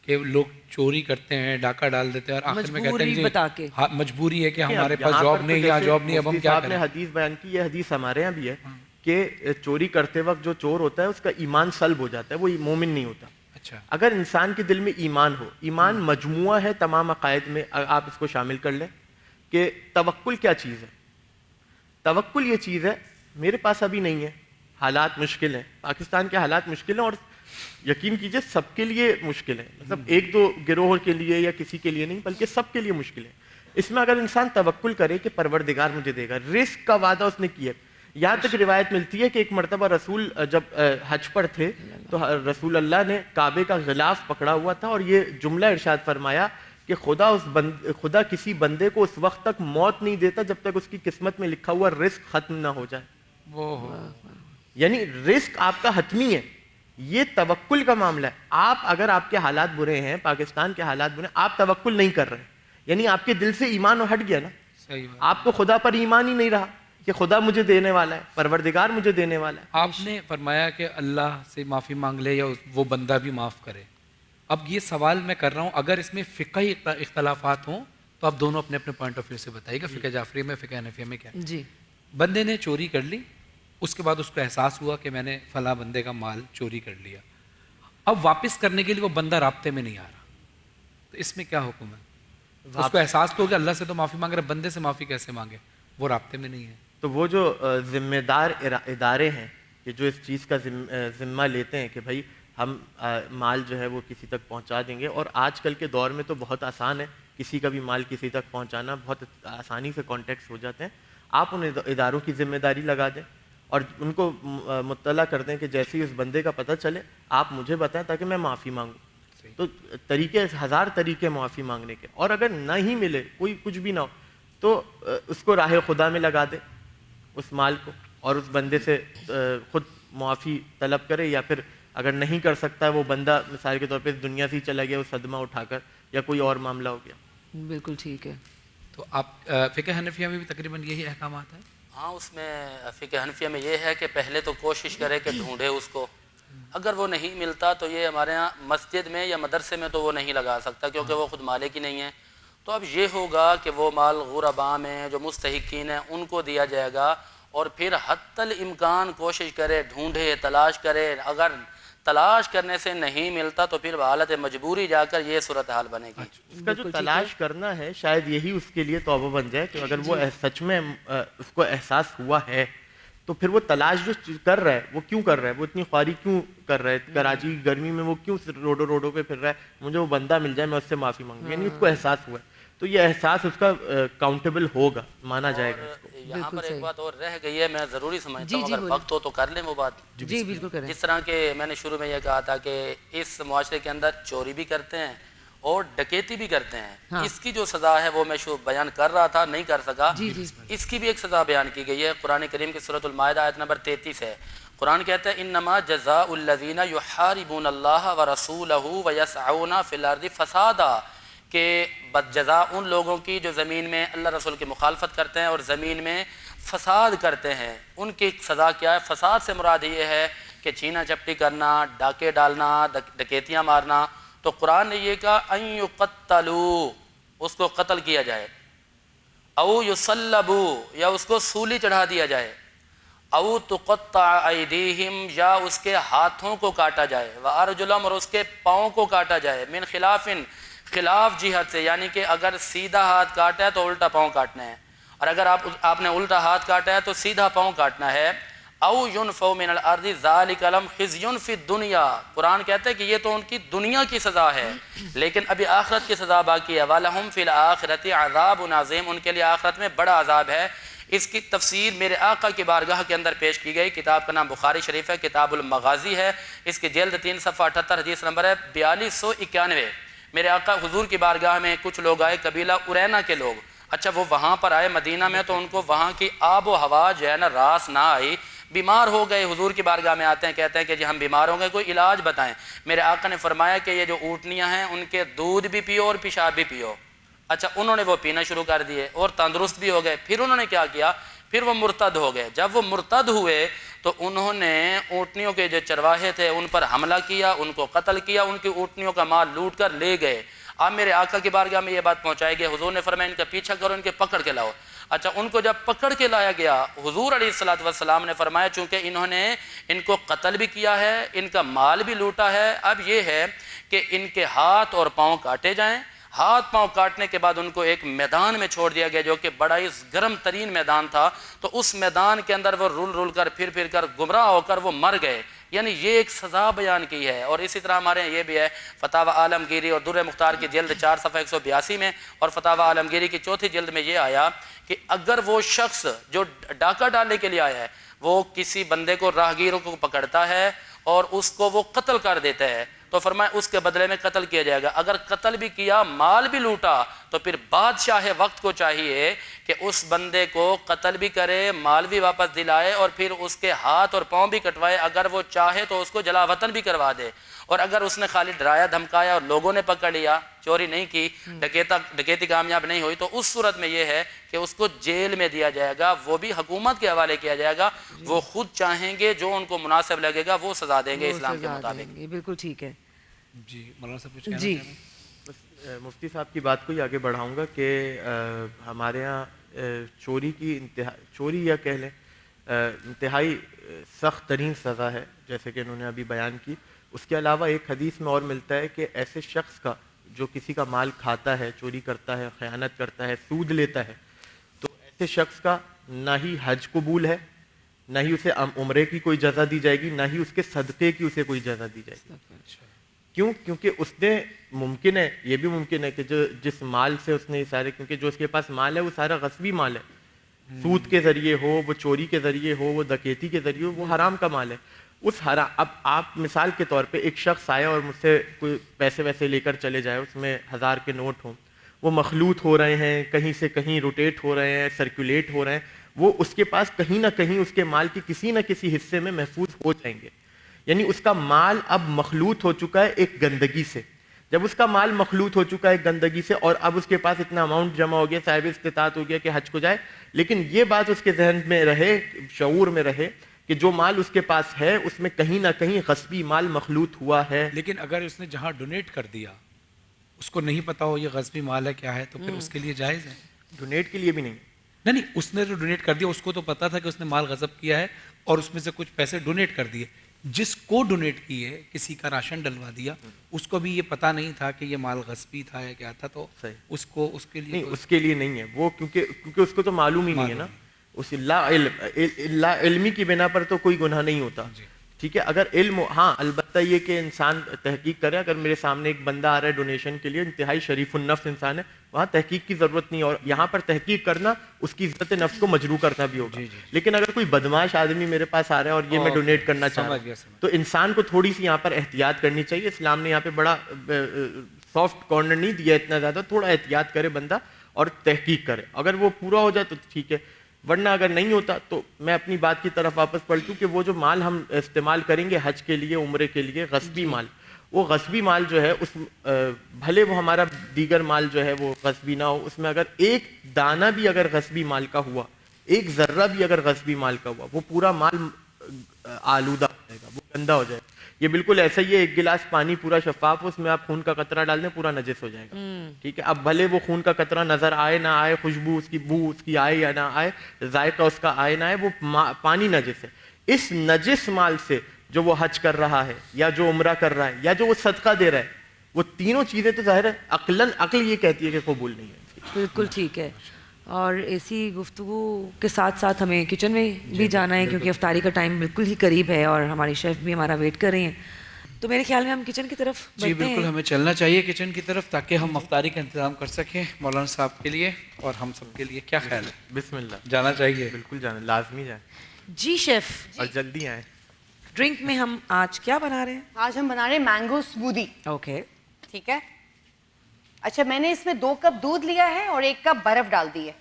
कि लोग चोरी करते हैं, डाका डाल देते हैं और आखिर में कहते हैं बता के हाँ मजबूरी है कि हमारे पास जॉब नहीं, यहाँ जॉब नहीं, अब हम क्या करें। आपने हदीस बयान की, ये हदीस हमारे यहाँ भी है कि चोरी करते वक्त जो चोर होता है उसका ईमान सल्ब हो जाता है, वो मोमिन नहीं होता। अच्छा, अगर इंसान के दिल में ईमान हो, ईमान मजमुआ है तमाम अकायद में, आप इसको शामिल कर लें कि तवक्कुल क्या चीज़ है। तवक्कुल ये चीज़ है, मेरे पास अभी नहीं है, हालात मुश्किल हैं, पाकिस्तान के हालात मुश्किल हैं, और यकीन कीजिए सबके लिए मुश्किल है, मतलब एक दो गिरोह के लिए या किसी के लिए नहीं बल्कि सबके लिए मुश्किल है। इसमें अगर इंसान तवक्कुल करे कि परवरदिगार मुझे देगा, रिस्क का वादा उसने किया। यहाँ तक रिवायत मिलती है कि एक मरतबा रसूल जब हज पर थे तो रसूल अल्लाह ने काबे का गिलाफ पकड़ा हुआ था और ये जुमला इरशाद फरमाया कि खुदा किसी बंदे को उस वक्त तक मौत नहीं देता जब तक उसकी किस्मत में लिखा हुआ रिस्क खत्म ना हो जाए। यानी रिस्क आपका हतमी है, ये तवक्कुल का मामला है। आप अगर आपके हालात बुरे हैं, पाकिस्तान के हालात बुरे हैं, आप तवक्कुल नहीं कर रहे, यानी आपके दिल से ईमान हट गया ना, सही बात। आपको खुदा पर ईमान ही नहीं रहा कि खुदा मुझे देने वाला है, परवरदिगार मुझे देने वाला है। आपने फरमाया कि अल्लाह से माफ़ी मांग ले या वो बंदा भी माफ़ करे। अब ये सवाल मैं कर रहा हूँ, अगर इसमें फ़िक़ही इख्तलाफात हों तो आप दोनों अपने अपने पॉइंट ऑफ व्यू से बताइएगा, फ़िक़ह जाफ़री में, फ़िक़ह हनफिया में क्या है। जी, बंदे ने चोरी कर ली, उसके बाद उसको एहसास हुआ कि मैंने फला बंदे का माल चोरी कर लिया, अब वापस करने के लिए वो बंदा राब्ते में नहीं आ रहा, तो इसमें क्या हुक्म है? उसको एहसास तो हो गया, अल्लाह से तो माफ़ी मांग रहा, बंदे से माफ़ी कैसे मांगे, वो राब्ते में नहीं है। तो वो जो जिम्मेदार इदारे हैं कि जो इस चीज़ का जिम्मा लेते हैं कि भाई हम माल जो है वो किसी तक पहुंचा देंगे, और आजकल के दौर में तो बहुत आसान है किसी का भी माल किसी तक पहुंचाना, बहुत आसानी से कॉन्टेक्ट्स हो जाते हैं। आप उन इदारों की जिम्मेदारी लगा दें और उनको मुत्तला कर दें कि जैसे ही उस बंदे का पता चले आप मुझे बताएं ताकि मैं माफ़ी मांगूँ। तो तरीके, हज़ार तरीके माफ़ी मांगने के, और अगर नहीं मिले, कोई कुछ भी ना हो, तो उसको राह खुदा में लगा दे उस माल को, और उस बंदे से खुद माफ़ी तलब करे, या फिर अगर नहीं कर सकता वो बंदा मिसाल के तौर पे दुनिया से ही चला गया, वो सदमा उठाकर, या कोई और मामला हो गया। बिल्कुल ठीक है। तो आप फ़िक़ह हनफिया में भी तकरीबन यही अहकाम आता है? हाँ, उसमें फ़िक़ह हनफिया में ये है कि पहले तो कोशिश करे कि ढूंढे उसको, अगर वो नहीं मिलता तो ये हमारे यहाँ मस्जिद में या मदरसे में तो वो नहीं लगा सकता, क्योंकि वो खुद मालिक ही नहीं है। तो अब ये होगा कि वो माल गुरबा में जो मुस्तहिकीन हैं उनको दिया जाएगा, और फिर हत्तल इम्कान कोशिश करे, ढूंढे, तलाश करे। अगर तलाश करने से नहीं मिलता तो फिर हालत मजबूरी जाकर ये सूरत हाल बनेगी। इसका जो तलाश करना है शायद यही उसके लिए तौबा बन जाए कि अगर वो सच में उसको एहसास हुआ है तो फिर वो तलाश जो कर रहा है वो क्यों कर रहा है, वो इतनी ख्वारी क्यों कर रहा है, कराची की गर्मी में वो क्यों रोडों पे फिर रहा है, मुझे वो बंदा मिल जाए मैं उससे माफ़ी मांगू, यानी उसको एहसास हुआ है तो ये एहसास उसका काउंटेबल होगा, माना जाएगा इसको। यहाँ पर एक बात और रह गई है, मैं ज़रूरी समझता हूँ, अगर वक्त हो तो कर लें वो बात। जी बिल्कुल करें। जिस तरह के मैंने शुरू में यह कहा था कि इस मुआशरे के अंदर चोरी भी करते हैं और डकैती भी करते हैं। हाँ। इसकी जो सज़ा है वो मैं बयान कर रहा था, नहीं कर सका। इसकी भी एक सज़ा बयान की गई है कुरान करीम की सूरतुल माइदा आयत नंबर 33 है। कुरान कहता है इन्नमा जज़ाउल्लज़ीना युहारिबूनल्लाह व रसूलहू व यसअऊना फिल अर्दि फसादा, के बदजज़ा उन लोगों की जो ज़मीन में अल्लाह रसूल की मुखालफत करते हैं और ज़मीन में फ़साद करते हैं। उनकी सज़ा क्या है? फ़साद से मुराद ये है कि छीना झपटी करना, डाके डालना, डकैतियाँ मारना। तो कुरान ने ये कहा अन युक़त्तलू, उसको कत्ल किया जाए, औ युसल्लबू, या उसको सूली चढ़ा दिया जाए, औ तुक़त्ता अयदीहिम, या उसके हाथों को काटा जाए, व अर्जुलम, और उसके पाँव को काटा जाए, मिन खिलाफिन, खिलाफ जिहत से, यानी कि अगर सीधा हाथ काटा है तो उल्टा पाँव काटना है, और अगर आपने उल्टा हाथ काटा है तो सीधा पाँव काटना है। औ युनफ़ौ मिनल अर्दि ज़ालिका लहुम ख़िज़्युन फ़िद दुनिया, कुरान कहता है कि ये तो उनकी दुनिया की सज़ा है, लेकिन अभी आखिरत की सज़ा बाकी है। वलहुम फ़िल आखिरति अज़ाबुन अज़ीम, उनके लिए आखिरत में बड़ा अज़ाब है। इसकी तफसीर मेरे आका की बारगाह के अंदर पेश की गई। किताब का नाम बुखारी शरीफ है, किताबुल मगाज़ी है, इसकी जल्द 3 सफ़ा 78, हदीस नंबर है 4291। मेरे आका हुजूर की बारगाह में कुछ लोग आए, कबीला उरैना के लोग। अच्छा, वो वहाँ पर आए मदीना में, तो उनको वहाँ की आब व हवा जो है ना रास ना आई, बीमार हो गए। हुजूर की बारगाह में आते हैं, कहते हैं कि जी हम बीमार हो गए, कोई इलाज बताएं। मेरे आका ने फरमाया कि ये जो ऊँटनियाँ हैं उनके दूध भी पियो और पेशाब भी पियो। अच्छा, उन्होंने वो पीना शुरू कर दिए और तंदुरुस्त भी हो गए। फिर उन्होंने क्या किया, फिर वो मुर्तद हो गए। जब वो मुर्तद हुए तो उन्होंने ऊँटनियों के जो चरवाहे थे उन पर हमला किया, उनको कत्ल किया, उनकी ऊँटनियों का माल लूट कर ले गए। अब मेरे आका की बारगाह में ये बात पहुँचाई गई, हुजूर ने फरमाया इनका पीछा करो, इनके पकड़ के लाओ। अच्छा, उनको जब पकड़ के लाया गया, हुजूर अलैहिस्सलातु वस्सलाम ने फरमाया चूँकि इन्होंने इनको कत्ल भी किया है, इनका माल भी लूटा है, अब ये है कि इनके हाथ और पाँव काटे जाएँ। हाथ पांव काटने के बाद उनको एक मैदान में छोड़ दिया गया, जो कि बड़ा ही गर्म तरीन मैदान था। तो उस मैदान के अंदर वो रुल कर फिर कर गुमराह होकर वो मर गए। यानी ये एक सज़ा बयान की है। और इसी तरह हमारे यहाँ ये भी है, फतावा आलमगीरी और दुर्र मुख्तार की जल्द 4 सफ़ा 182 में और फतावा आलमगीरी की 4थी जल्द में ये आया कि अगर वो शख्स जो डाका डालने के लिए आया है वो किसी बंदे को, राहगीरों को पकड़ता है और उसको वो कत्ल कर देता है, तो फरमाया उसके बदले में कत्ल किया जाएगा। अगर कत्ल भी किया, माल भी लूटा, तो फिर बादशाह वक्त को चाहिए कि उस बंदे को कत्ल भी करे, माल भी वापस दिलाए और फिर उसके हाथ और पाँव भी कटवाए। अगर वो चाहे तो उसको जलावतन भी करवा दे। और अगर उसने खाली डराया धमकाया और लोगों ने पकड़ लिया, चोरी नहीं की, डकैती कामयाब नहीं हुई, तो उस सूरत में यह है कि उसको जेल में दिया जाएगा, वो भी हुकूमत के हवाले किया जाएगा। वो खुद चाहेंगे, जो उनको मुनासिब लगेगा वो सजा देंगे इस्लाम के मुताबिक। बिल्कुल ठीक है जी। मौलाना साहब कुछ कहना जी। बस मुफ्ती साहब की बात को ही आगे बढ़ाऊंगा कि हमारे यहाँ चोरी या कह लें इंतहाई सख्त तरीन सज़ा है, जैसे कि इन्होंने अभी बयान की। उसके अलावा एक हदीस में और मिलता है कि ऐसे शख्स का जो किसी का माल खाता है, चोरी करता है, ख़यानत करता है, सूद लेता है, तो ऐसे शख्स का ना ही हज कबूल है, ना ही उसे उम्रे की कोई जज़ा दी जाएगी, ना ही उसके सदक़े की उसे कोई जज़ा दी जाएगी। क्यों? क्योंकि उसने, मुमकिन है, ये भी मुमकिन है कि जो जिस माल से उसने सारे, क्योंकि जो उसके पास माल है वो सारा गस्बी माल है, सूद के ज़रिए हो, वो चोरी के ज़रिए हो, वो डकैती के ज़रिए हो, वो हराम का माल है। उस अब आप मिसाल के तौर पे एक शख्स आया और मुझसे कोई पैसे वैसे लेकर चले जाए, उसमें 1000 के नोट हों, वो मखलूत हो रहे हैं, कहीं से कहीं रोटेट हो रहे हैं, सर्कुलेट हो रहे हैं, वो उसके पास कहीं ना कहीं उसके माल के किसी न किसी हिस्से में महफूज हो जाएंगे। यानी उसका माल अब मखलूत हो चुका है एक गंदगी से। जब उसका माल मखलूत हो चुका है गंदगी से और अब उसके पास इतना अमाउंट जमा हो गया, साहिब इस्तिताअत हो गया कि हज को जाए, लेकिन ये बात उसके जहन में रहे, शऊर में रहे कि जो माल उसके पास है उसमें कहीं ना कहीं गस्बी माल मखलूत हुआ है। लेकिन अगर उसने जहाँ डोनेट कर दिया उसको नहीं पता हो ये गस्बी माल है क्या है, तो फिर उसके लिए जायज़ है? डोनेट के लिए भी नहीं। नहीं, उसने तो डोनेट कर दिया, उसको तो पता था कि उसने माल गजब किया है और उसमें से कुछ पैसे डोनेट कर दिए। जिसको डोनेट किए, किसी का राशन डलवा दिया, उसको भी ये पता नहीं था कि ये माल गस्बी था या क्या था, तो सही उसको उसके लिए नहीं, उसके लिए नहीं है वो, क्योंकि उसको तो मालूम ही नहीं है ना। उस ला इल्मी की बिना पर तो कोई गुनाह नहीं होता। ठीक है, अगर इल्म, हाँ अलबत्ता ये कि इंसान तहकीक करे। अगर मेरे सामने एक बंदा आ रहा है डोनेशन के लिए, इंतहाई शरीफुन नफ्स इंसान है, वहाँ तहकीक की ज़रूरत नहीं है। और यहाँ पर तहकीक करना उसकी इज्जत नफ्स को मजरू करना भी होगा। लेकिन अगर कोई बदमाश आदमी मेरे पास आ रहा है और ये मैं डोनेट करना चाह रहा हूँ, तो इंसान को थोड़ी सी यहाँ पर एहतियात करनी चाहिए। इस्लाम ने यहाँ पे बड़ा सॉफ्ट कॉर्नर नहीं दिया इतना ज़्यादा, थोड़ा एहतियात करे बंदा और तहकीक करे। अगर वो पूरा हो जाए तो ठीक है, वरना अगर नहीं होता तो मैं अपनी बात की तरफ वापस पलटूं कि वो जो माल हम इस्तेमाल करेंगे हज के लिए, उम्रे के लिए, गस्बी माल, वो गस्बी माल जो है उस भले वो हमारा दीगर माल जो है वो गस्बी ना हो, उसमें अगर एक दाना भी अगर गस्बी माल का हुआ, एक जर्रा भी अगर गस्बी माल का हुआ, वो पूरा माल आलूदा हो जाएगा, वो गंदा हो जाएगा। ये बिल्कुल ऐसा ही है, एक गिलास पानी पूरा शफाफ, उसमें आप खून का कतरा डाल दें पूरा नजिस हो जाएगा। ठीक है, अब भले वो खून का कतरा नजर आए ना आए, खुशबू उसकी, बू उसकी आए या ना आए, जायका उसका आए ना आए, वो पानी नजिस है। इस नजिस माल से जो वो हज कर रहा है या जो उम्रा कर रहा है या जो वो सदका दे रहा है, वो तीनों चीजें तो जाहिर है अक्ल ये कहती है कि कबूल नहीं है। बिल्कुल ठीक है। और ऐसी गुफ्तगू के साथ साथ हमें किचन में भी जाना है, क्योंकि अफ्तारी का टाइम बिल्कुल ही करीब है और हमारी शेफ़ भी हमारा वेट कर रही हैं। तो मेरे ख्याल में हम किचन की तरफ जी बिल्कुल, हमें चलना चाहिए किचन की तरफ, ताकि हम अफ्तारी का इंतजाम कर सकें मौलाना साहब के लिए और हम सब के लिए। क्या ख्याल है? बिस्मिल्लाह, जाना चाहिए? बिल्कुल जाना, लाजमी जाए। जी शेफ़, और जल्दी आए। ड्रिंक में हम आज क्या बना रहे हैं? आज हम बना रहे हैं मैंगो स्मूदी। ओके, ठीक है। अच्छा, मैंने इसमें 2 कप दूध लिया है और 1 कप बर्फ डाल दी है।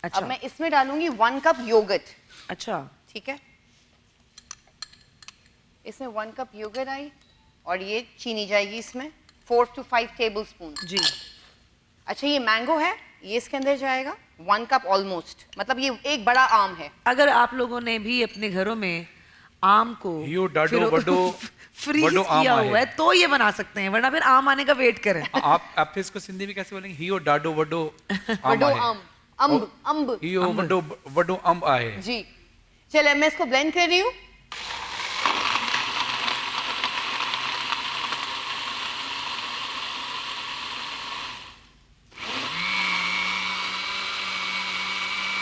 अच्छा। अब मैं इसमें डालूंगी 1 कप योगर्ट। अच्छा, ठीक है, इसमें 1 कप योगर्ट आई और ये चीनी जाएगी इसमें 4 to 5 टेबलस्पून। जी। अच्छा, ये मैंगो है, ये इसके अंदर जाएगा 1 कप ऑलमोस्ट, मतलब ये एक बड़ा आम है। अगर आप लोगों ने भी अपने घरों में आम को फ्रीज किया हुआ है तो ये बना सकते हैं, वरना फिर आम आने का वेट करें। आप फिर इसको सिंधी में कैसे बोलेंगे? हियो डाडो वडो वडो आम, अम्ब हियो वडो अम्ब आहे। जी, चलिए मैं इसको ब्लेंड कर रही हूँ।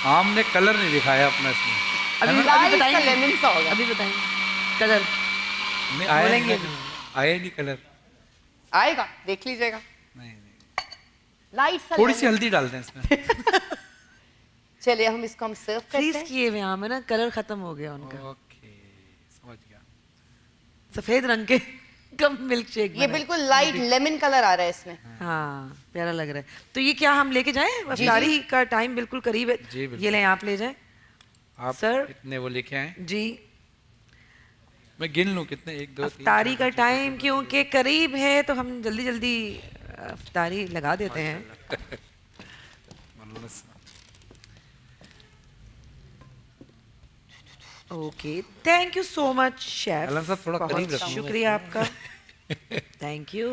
आम ने कलर नहीं दिखाया अपना इसमें। अभी बताएंगे, लेमन सा होगा। अभी बताएंगे कलर नहीं आया, बोलेंगे आया नहीं कलर, आएगा, देख लीजिएगा। नहीं लाइट सा थोड़ी सी हल्दी डाल दें इसमें। चलिए हम इसको हम सर्व करते फ्रीज हैं। किए हुए आम है ना, कलर खत्म हो गया उनका। ओके, समझ गया। सफेद रंग के कम मिल्क शेक ये बिल्कुल लाइट लेमन कलर आ रहा है इसमें। हाँ, प्यारा लग रहा है। तो ये क्या हम लेके जाएं? अफ्तारी का टाइम बिल्कुल करीब है। जी बिल्कुल। ये लें, आप ले जाएं। आप सर कितने वो लेके आए? जी, मैं गिन लूं कितने? 1 2 3 अफ्तारी का टाइम क्योंकि करीब है तो हम जल्दी जल्दी अफ्तारी लगा देते हैं। Okay, thank you so much chef. अल्लाह साहब थोड़ा करीब रखिए। शुक्रिया आपका। Thank you.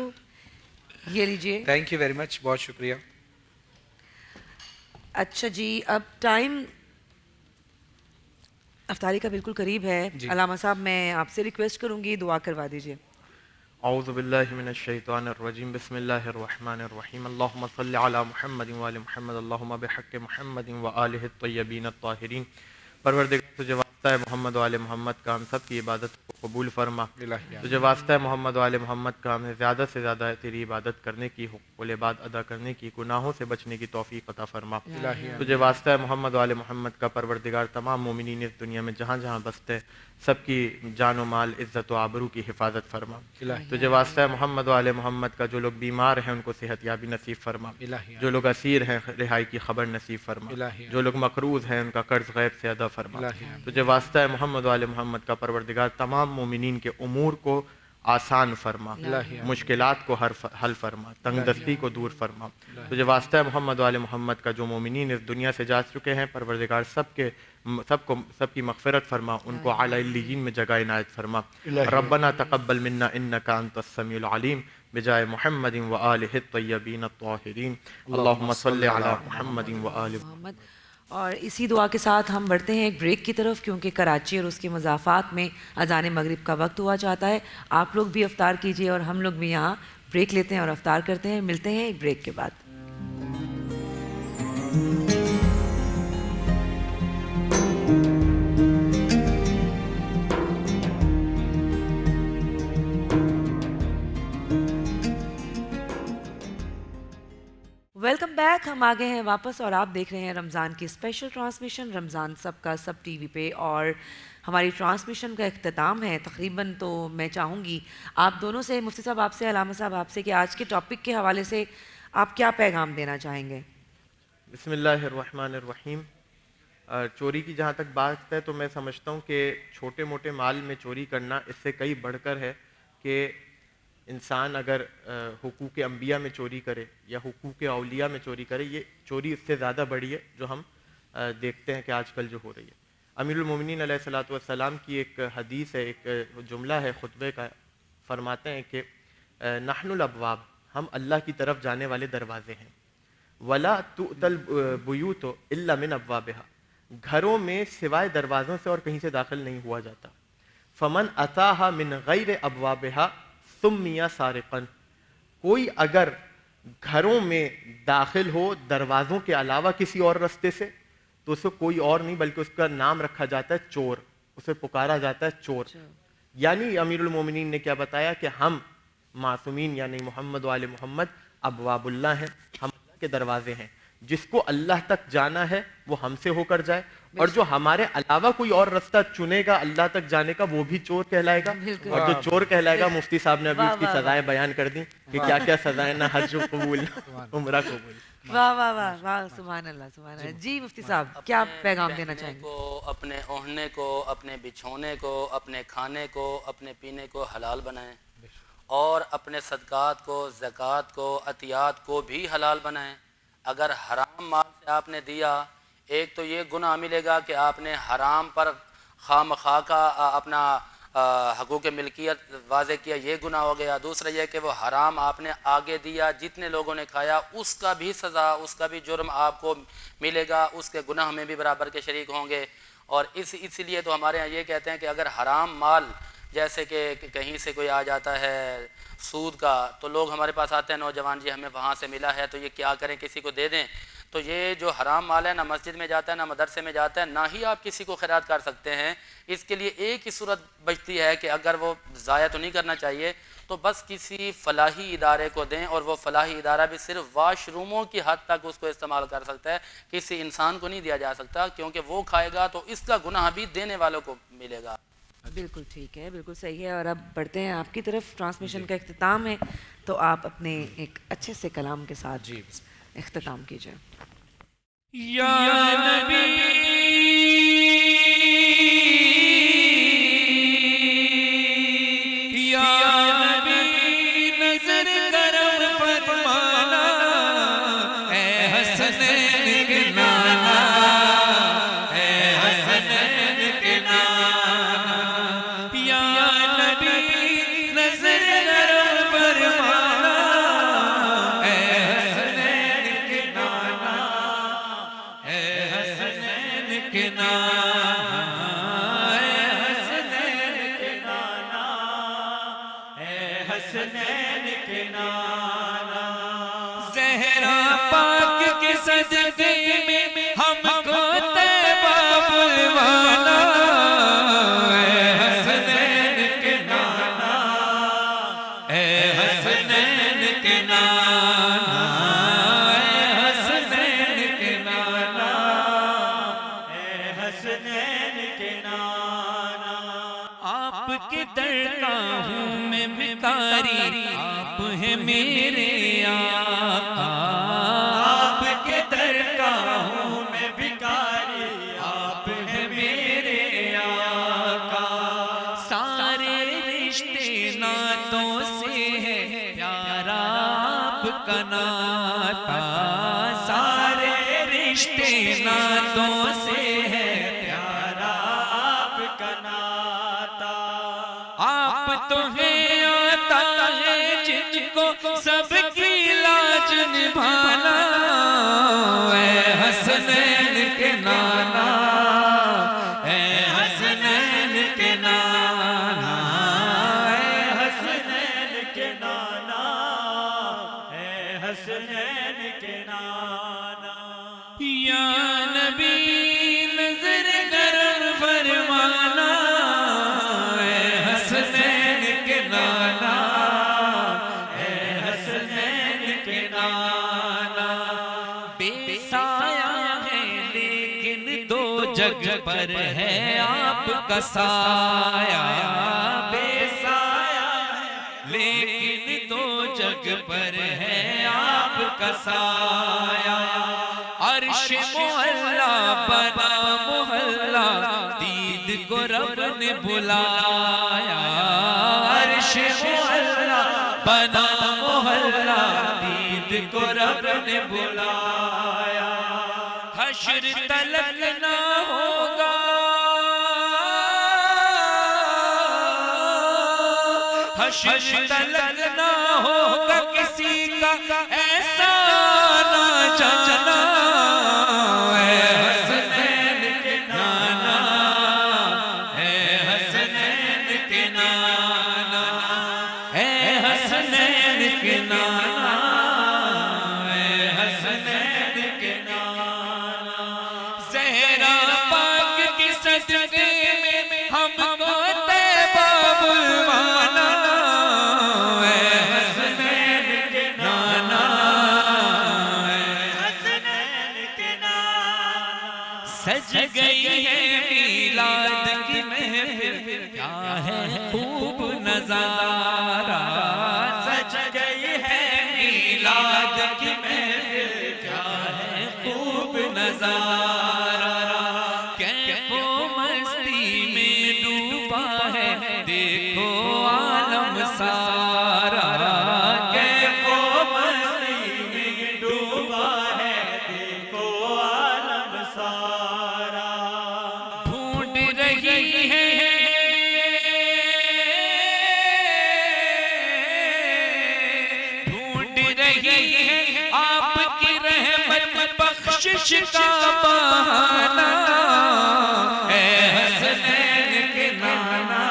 ये लीजिए। थैंक यू वेरी मच, बहुत शुक्रिया। अच्छा जी, अब टाइम अफ्तारी का बिल्कुल करीब है। अलामा साहब, मैं आपसे रिक्वेस्ट करूंगी दुआ करवा दीजिए। औज़ु बिल्लाहि मिनश शैतानिर रजीम, बिस्मिल्लाहिर रहमानिर रहीम, अल्लाहुम्मा सल्लि अला मुहम्मदिन व आलि मुहम्मद, अल्लाहुम्मा बिहक़्क़ि मुहम्मदिन व आलिहि तय्यबीन अत्ताहिरीन। परवरदिगार, तुझे वास्ता है मोहम्मद व आले मोहम्मद का हम सब की इबादत को कबूल फरमा। तुझे वास्ता है मोहम्मद व आले मोहम्मद का हमें ज़्यादा से ज़्यादा तेरी इबादत करने की, हुक्कुल इबाद अदा करने की, गुनाहों से बचने की तौफीक अता फरमा। तुझे वास्ता है मोहम्मद व आले मोहम्मद का परवरदिगार, तमाम मोमिनीन इस दुनिया में जहाँ जहाँ बसते सबकी जान व माल, इज़्ज़त व आबरू की हिफाजत फरमा। तुझे वास्ता है मोहम्मद व आले मोहम्मद का, जो लोग बीमार हैं उनको सेहत याबी नसीब फरमा, जो लोग असीर हैं रिहाई की खबर नसीब फरमा, जो लोग मकरूज हैं उनका कर्ज गैब से अदा फरमा। तुझे वास्ता है मोहम्मद व आले मोहम्मद का परवरदिगार, तमाम मोमिनीन के उमूर को आसान फरमा, मुश्किलात को हल फरमा, तंगदस्ती को दूर फरमा। तुझे वास्ता है मोहम्मद वाले मोहम्मद का, जो मोमिनीन इस दुनिया से जा चुके हैं, परवरदिगार सबकी मग़फ़िरत फरमा, उनको आला इल्लियीन में जगह इनायत फरमा। रब्बना तक़ब्बल मिन्ना इन्नका अंतस समीउल अलीम बिजाए मुहम्मदिन व आलिहि त्तय्यबीन अत्ताहिरीन। अल्लाहुम्मा सल्लि अला मुहम्मदिन व आलि मोहम्मद। और इसी दुआ के साथ हम बढ़ते हैं एक ब्रेक की तरफ, क्योंकि कराची और उसके मज़ाफ़ात में अज़ान मगरिब का वक्त हुआ चाहता है। आप लोग भी अफ्तार कीजिए और हम लोग भी यहाँ ब्रेक लेते हैं और अफ्तार करते हैं। मिलते हैं एक ब्रेक के बाद। Welcome back. हम आ गए हैं वापस और आप देख रहे हैं रमज़ान की स्पेशल ट्रांसमिशन रमज़ान सबका सब टीवी पे। और हमारी ट्रांसमिशन का इख्तिताम है तकरीबन। तो मैं चाहूँगी आप दोनों से, मुफ्ती साहब आपसे, अलामा साहब आपसे, कि आज के टॉपिक के हवाले से आप क्या पैगाम देना चाहेंगे? बिस्मिल्लाहिर्रहमानिर्रहीम। चोरी की जहाँ तक बात है तो मैं समझता हूँ कि छोटे मोटे माल में चोरी करना इससे कई बढ़कर है कि इंसान अगर हुकूक अंबिया में चोरी करे या हुकूक औलिया में चोरी करे, ये चोरी उससे ज़्यादा बड़ी है जो हम देखते हैं कि आजकल जो हो रही है। अमीरुल मोमिनीन अलैहिस्सलातु वस्सलाम की एक हदीस है, एक जुमला है खुतबे का, फरमाते हैं कि नहनुल अबवाब, हम अल्लाह की तरफ जाने वाले दरवाजे हैं। वला तुतल बुयूत इल्ला मिन अबवाबिहा, घरों में सिवाय दरवाज़ों से और कहीं से दाखिल नहीं हुआ जाता। फमन अताहा मिन गैर अबवाबिहा सुम्मिया सारिक़न, कोई अगर घरों में दाखिल हो दरवाज़ों के अलावा किसी और रास्ते से तो उसे कोई और नहीं बल्कि उसका नाम रखा जाता है चोर, उसे पुकारा जाता है चोर। यानी अमीरुल मोमिनीन ने क्या बताया कि हम मासूमीन यानी मोहम्मद वाले मोहम्मद अबवाबुल्लाह हैं, हम अल्लाह के दरवाजे हैं। जिसको अल्लाह तक जाना है वो हमसे होकर जाए, और जो हमारे अलावा कोई और रास्ता चुनेगा अल्लाह तक जाने का वो भी चोर कहलाएगा। और जो चोर कहलाएगा, मुफ्ती साहब ने अभी उसकी सजाएं बयान कर दी कि क्या क्या सजाएं, ना हज कबूल उम्रा कबूल। वाह वाह वाह वाह, सुभान अल्लाह सुभान अल्लाह। जी मुफ्ती साहब क्या पैगाम देना चाहेंगे? को, अपने ओढ़ने को, अपने बिछोने को, अपने खाने को, अपने पीने को हलाल बनाएं, और अपने सदकात को, ज़कात को, अतियात को भी हलाल बनाएं। अगर हराम माल से आपने दिया, एक तो ये गुनाह मिलेगा कि आपने हराम पर खामखा का अपना हकूक़ मिल्कियत वाज़े किया, ये गुनाह हो गया। दूसरा यह कि वो हराम आपने आगे दिया, जितने लोगों ने खाया उसका भी सज़ा, उसका भी जुर्म आपको मिलेगा, उसके गुनाह में भी बराबर के शरीक होंगे। और इसलिए तो हमारे यहाँ ये कहते हैं कि अगर हराम माल जैसे कि कहीं से कोई आ जाता है सूद का, तो लोग हमारे पास आते हैं, नौजवान जी हमें वहाँ से मिला है तो ये क्या करें, किसी को दे दें। तो ये जो हराम माल है ना मस्जिद में जाता है ना मदरसे में जाता है, ना ही आप किसी को खैरात कर सकते हैं। इसके लिए एक ही सूरत बचती है कि अगर वो ज़ाया तो नहीं करना चाहिए तो बस किसी फ़लाही इदारे को दें, और वो फ़लाही इदारा भी सिर्फ वाशरूमों की हद तक उसको इस्तेमाल कर सकता है, किसी इंसान को नहीं दिया जा सकता, क्योंकि वो खाएगा तो इसका गुनाह भी देने वालों को मिलेगा। बिल्कुल ठीक है, बिल्कुल सही है। और अब बढ़ते हैं आपकी तरफ, ट्रांसमिशन का इख्तिताम है, तो आप अपने एक अच्छे से कलाम के साथ इख्तिताम कीजिए। या नबी या नबी नजर करम फरमाना, ऐ हसनैन के नाना, ऐ हसनैन के नाना, या नबी नजर करम फरमाना, ऐ हसनैन के नाना, ऐ हसनैन के नाना, ऐ हसनैन के नाना, ऐ हसनैन के नाना। ज़हरा पाक के सजदे में हमको तैबा बुलवाना, ऐ हसनैन के नाना, ऐ हसनैन के नाना, ऐ हसनैन के नाना, ऐ हसनैन के नाना। आपके दर का हूँ मैं भिखारी, आप हैं मेरे आका। आपके दर का हूँ मैं भिखारी, आप हैं मेरे आका। सारे रिश्ते नाते नातों से है प्यारा आपका नाता, सारे रिश्ते नातों से है प्यारा आपका नाता। आप तो हैं आता है जिनको सबकी लाज निभाना, ऐ हसनैन के नाना, ऐ हसनैन के नाना, ऐ हसनैन के नाना, ऐ हसनैन के नाना। या नबी नजर करम फरमाना, ऐ हसनैन के नाना, ऐ हसनैन के नाना। बेसाया है लेकिन दो जग पर है आपका साया, बेसाया है लेकिन दो जग पर है आपका साया। अर्श मोहल्ला बना मोहल्ला दीद को रब ने बुलाया, अर्श मोहल्ला बना मोहल्ला दीद को रब ने बुलाया। हश्र तलक ना होगा, हश्र तलक ना होगा किसी का ऐसा ना जाना, ऐ हसनैन के नाना, ऐ हसनैन के नाना, ऐ हसनैन के नाना, ऐ हसनैन के नाना। ज़हरा पाक की सदक़े में हमको तैबा बुलवाना, ऐ हसनैन के नाना, ऐ हसनैन के नाना। सज गई है मीलाद की महफिल, क्या है खूब नजारा, सज गई है मीलाद की महफिल, क्या है खूब नजारा। कैफो मस्ती में डूबा है देखो आलम सारा, कैफो मस्ती में डूबा है देखो आलम सारा। ढूंढ रही है आपकी रहमत बख्शिश का बहाना, ऐ हसनैन के नाना,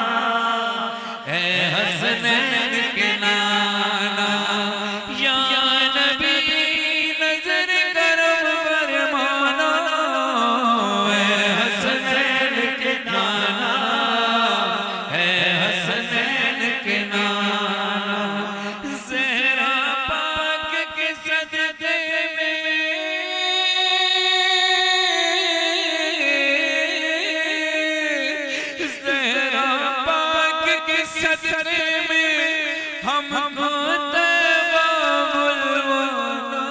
ऐ हसनैन के नाना। या नबी नजर करम फरमाना, ऐ हसनैन के नाना, ऐ हसनैन के नाना। ज़हरा पाक के सदक़े सदक़े में हमको तैबा बुलवाना,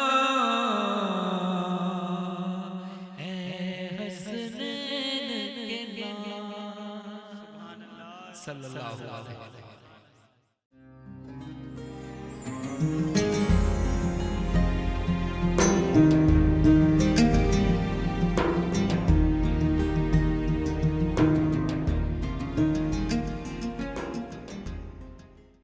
ऐ हसनैन के नाना। सल्लल्लाहु अलैहि वसल्लम।